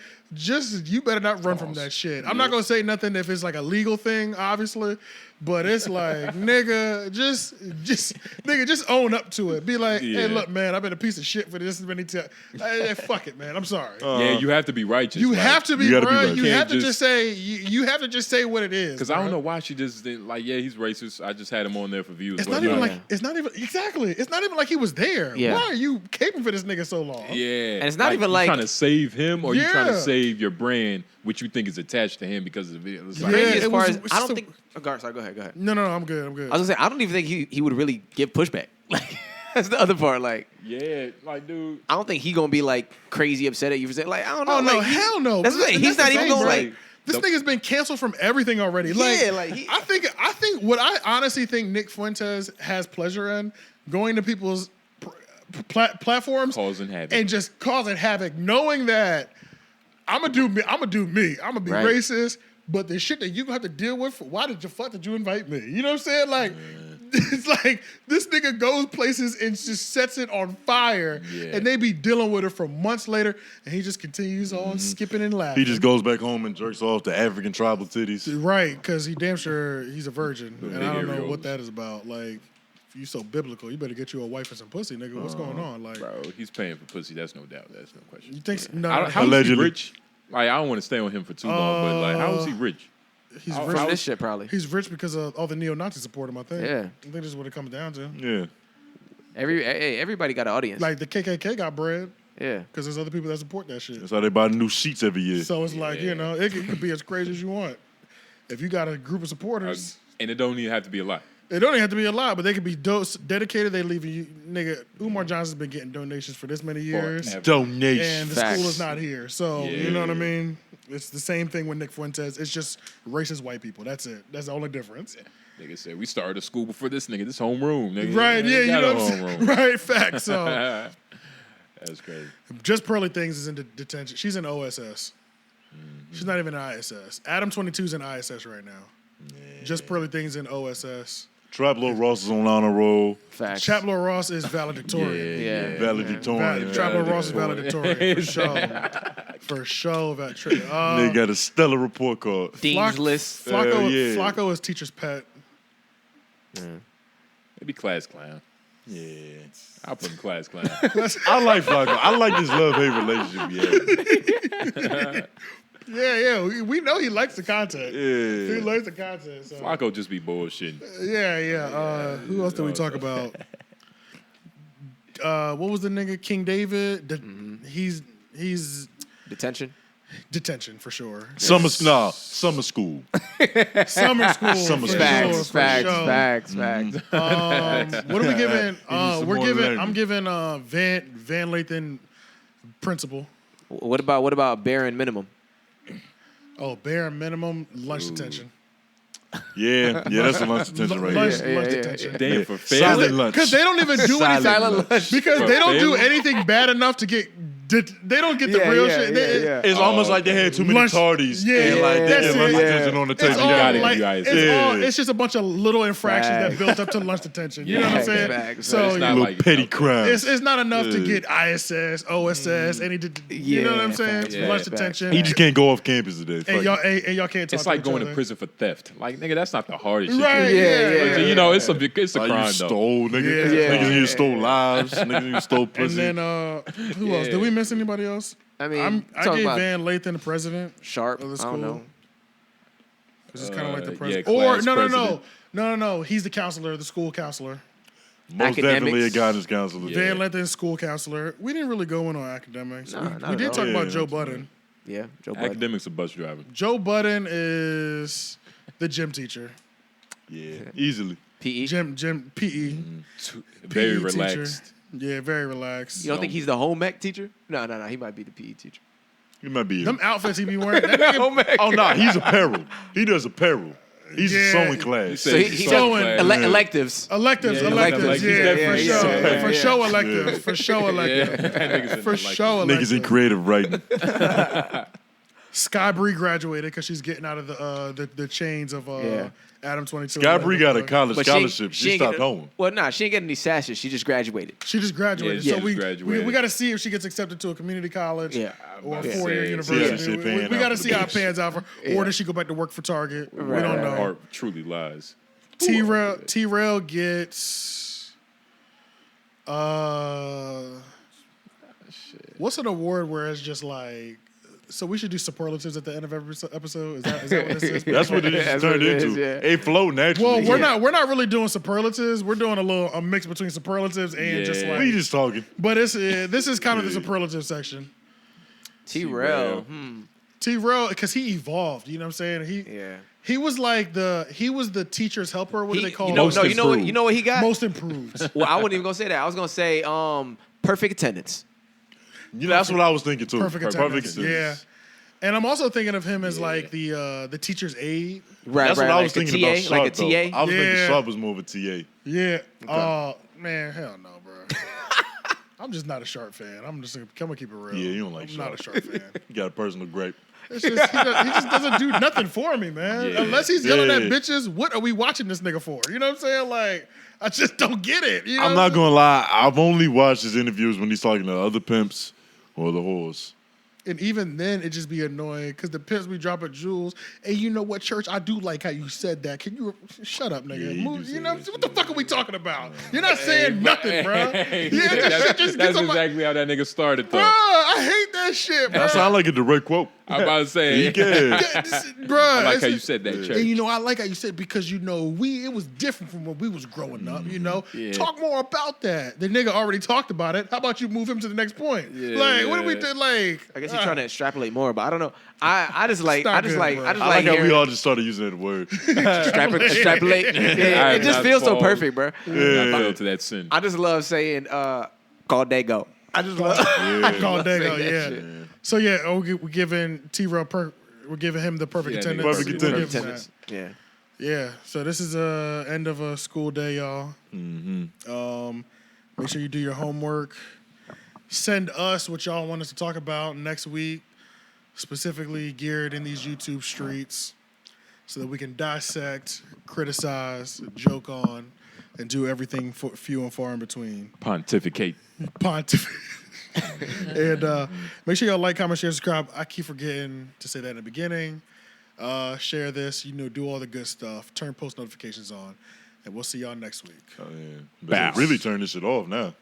You better not run from that shit. I'm not going to say nothing if it's like a legal thing, obviously, but it's like, nigga, just own up to it. Be like, hey, look, man, I've been a piece of shit for this many times. Hey, fuck it, man. I'm sorry. Yeah, you have to be righteous. You have to be right. You have to just just say. You have to just say what it is. Because I don't know why she just didn't, like, yeah, he's racist. I just had him on there for views. It's but not even like. It's not even exactly. It's not even like he was there. Yeah. Why are you caping for this nigga so long? Yeah. And it's not even you like- trying to save him or you trying to Yeah. save your brand, which you think is attached to him because of the video. It's like, Yeah, Crazy as it far was- as it's I don't so- think. Oh, sorry, go ahead. No, I'm good. I'm good. I was gonna say I don't even think he would really give pushback. Like that's the other part. Like yeah, like, dude. I don't think he gonna be like crazy upset at you for saying like I don't know. Oh no, like, hell no. That's what I'm saying. He's the not even thing, gonna bro. like. This nigga's been canceled from everything already. Like, Yeah, like he- I think what I honestly think Nick Fuentes has pleasure in going to people's platforms Causing havoc. and just causing havoc, knowing that I'm gonna do me. I'm gonna be Right. racist. But the shit that you gonna have to deal with, why the fuck did you invite me? You know what I'm saying? Like, it's like this nigga goes places and just sets it on fire, and they be dealing with it for months later, and he just continues on skipping and laughing. He just goes back home and jerks off the African tribal titties. Right, because he damn sure he's a virgin, and I don't know areolas. what that is about. Like, if you so biblical, you better get you a wife and some pussy, nigga. What's going on? Like, Bro, he's paying for pussy. That's no doubt. That's no question. you think? No, How is he Allegedly. rich? Like, I don't want to stay on him for too long, but like, how is he rich? he's From rich. this shit probably. He's rich because of all the neo-Nazis support him. I think. Yeah. I think this is what it comes down to. Yeah. Everybody got an audience. Like the KKK got bread yeah. because there's other people that support that shit. That's how they buy new sheets every year. So it's like, you know, it could be as crazy as you want. If you got a group of supporters, And it don't even have to be a lot. it don't even have to be a lot, but they could be dedicated. They leave you, nigga. 𝙼𝚾 Johnson's been getting donations for this many years, Forever. Donation. and the Facts. school is not here. So you know what I mean. It's the same thing with Nick Fuentes. It's just racist white people. That's it. That's the only difference. Nigga said, we started a school before this nigga. This homeroom, nigga. Right? Yeah, Ain't you got know a what I'm saying. homeroom. Right? Fact. So That's crazy. JustPearlyThings is in detention. She's in OSS. She's not even in ISS. Adam22's in ISS right now. JustPearlyThings in OSS. Traplo Ross is on honor roll. Facts. Chaplo Ross is valedictorian. Yeah. Valedictorian. Chaplo Ross is valedictorian for sure. For sure. They got a stellar report card. Dean's list. Hell yeah. Flacco is teacher's pet. Maybe class clown. Yeah. I'll put him class clown. I like Flacco. I like this love-hate relationship he has. Yeah. We know he likes the content. Yeah. He likes the content. So. Flacco just be bullshitting. Yeah. Who else did we talk about? What was the nigga? King David. He's Detention. detention for sure. Summer school. Summer school. Summer for school. sure, Facts. for Facts. sure. Facts. Facts. What are we giving? some more learning. I'm giving Van Lathan principal. What about bare minimum? Oh, bare minimum lunch detention. Yeah, that's a lunch detention right Lunch, here. lunch yeah. detention. Damn, for Silent fair. lunch. Because they don't even do Silent anything. lunch. Because For they don't do fail? anything bad enough to get. They don't get the real shit. It's almost like they had too many Lunch- tardies. yeah, and like that's they get lunch it. detention on the It's table. all You got it, like you guys. it's just a bunch of little infractions that Facts. built up to lunch detention. You know what I'm saying? Facts. So It's not little like- petty crimes. it's not enough to Yeah. get ISS, OSS, any. You know what I'm saying? facts, Lunch facts, detention. He just can't go off campus today. and y'all can't talk. It's like to each going other. to prison for theft. Like, nigga, that's not the hardest shit. Right? to do. Yeah. But, you know, it's a Like crime you though. stole, nigga. Yeah. Niggas you stole lives. Niggas you stole And pussy. then who else? Did we miss anybody else? I mean, I talk gave about Van Lathan the president. Sharp. of the I school. don't know. Because it's kind of like the yeah, president. class Or president. no. He's the counselor, the school counselor. Most definitely a Academics. guidance counselor. Van Lathan, school counselor. We didn't really go in on academics. Nah, not we at did all. talk about Yeah, Joe that's Budden. Yeah, Joe Budden. Academics a bus driver. Joe Budden is the gym teacher. Yeah, easily. PE. Gym PE. Very PE teacher. relaxed. Yeah, very relaxed. You don't think he's the home ec teacher? No. He might be the PE teacher. He might be. Them outfits he be wearing. That nigga, Home ec. Oh, no, he's apparel. He does apparel. He's a Yeah. sewing class. So he's Sewing. electives. Electives, Yeah, electives, yeah, for he's sure. definitely- For yeah. sure electives. For sure Yeah, electives. that nigga's in For like- sure Niggas in electives. creative writing. Sky Bree graduated because she's getting out of the chains of Yeah. Adam22. Sky Bree got a college But scholarship. She ain't stopped getting- home. Well, nah, she ain't getting any sashes. She just graduated. She just graduated. Yeah, So she we just graduated. we got to see if she gets accepted to a community college Yeah. or a about to four-year say, university. see how this shit pan We out got to for see the how it bitch. pans out for or does she go back to work for Target? We Right, don't right, know. Or truly lies. T-Rell gets what's an award where it's just like, so we should do superlatives at the end of every episode? Is that what this is? That's what it just That's turned what it into. is, yeah. A flow naturally. Well, we're not really doing superlatives. We're doing a mix between superlatives and just Yeah. like. We just talking. But this is kind of the superlative section. T-Rell. T-Rell, because he evolved. You know what I'm saying? Yeah. He was like the teacher's helper. What do they call you it? know, Most no, you know what? improved. You know what he got? Most improved. Well, I wasn't even gonna say that. I was gonna say perfect attendance. You know, that's what I was thinking too. Perfect attendance. Yeah. And I'm also thinking of him as like the teacher's aide. Right, That's right. what I like was the thinking TA, about Sharp, like a though. TA. I was thinking Yeah. Sharp was more of a TA. Yeah. Oh man, hell no, bro. I'm just not a Sharp fan. I'm gonna keep it real. Yeah, you don't like I'm Sharp. not a Sharp fan. You got a personal gripe. It's just, he just doesn't do nothing for me, man. Yeah. Unless he's yelling at Yeah. bitches, what are we watching this nigga for? You know what I'm saying? Like, I just don't get it. You know I'm what not saying? gonna lie. I've only watched his interviews when he's talking to other pimps or the whores. And even then, it just be annoying because the pimps be dropping jewels. Hey, you know what, Church? I do like how you said that. Can you shut up, nigga? Yeah, you Move, do you say know that what the fuck are we talking about? You're not saying nothing, bro. Hey, Yeah, this shit just that's gets on my. exactly how that nigga started, though. Bruh, I hate that shit, bro. That sound like a direct quote. I'm about to say. He can. Bruh, I like how it's- you said that, Church. And you know, I like how you said because you know it was different from when we was growing up. You know, Yeah. talk more about that. The nigga already talked about it. How about you move him to the next point? Yeah. Like, what do we do? Like, I guess he's trying to extrapolate more, but I don't know. I just like It's not good, bro. I like how we all just started using that word. extrapolate. I Yeah, have it just not feels so fallen. perfect, bro. I fell to that sin. I just love saying call day go. I just love call Dago, Say that yeah. shit. So yeah, we're giving T-Rell we're giving him the perfect Yeah, attendance. perfect We'll give attendance. him Tennis. Yeah. that. Yeah. So this is end of a school day, y'all. Make sure you do your homework. Send us what y'all want us to talk about next week, specifically geared in these YouTube streets, so that we can dissect, criticize, joke on, and do everything few and far in between. Pontificate. And make sure y'all like, comment, share, subscribe. I keep forgetting to say that in the beginning. Share this, do all the good stuff. Turn post notifications on. And we'll see y'all next week. Oh, yeah. Better really turn this shit off now.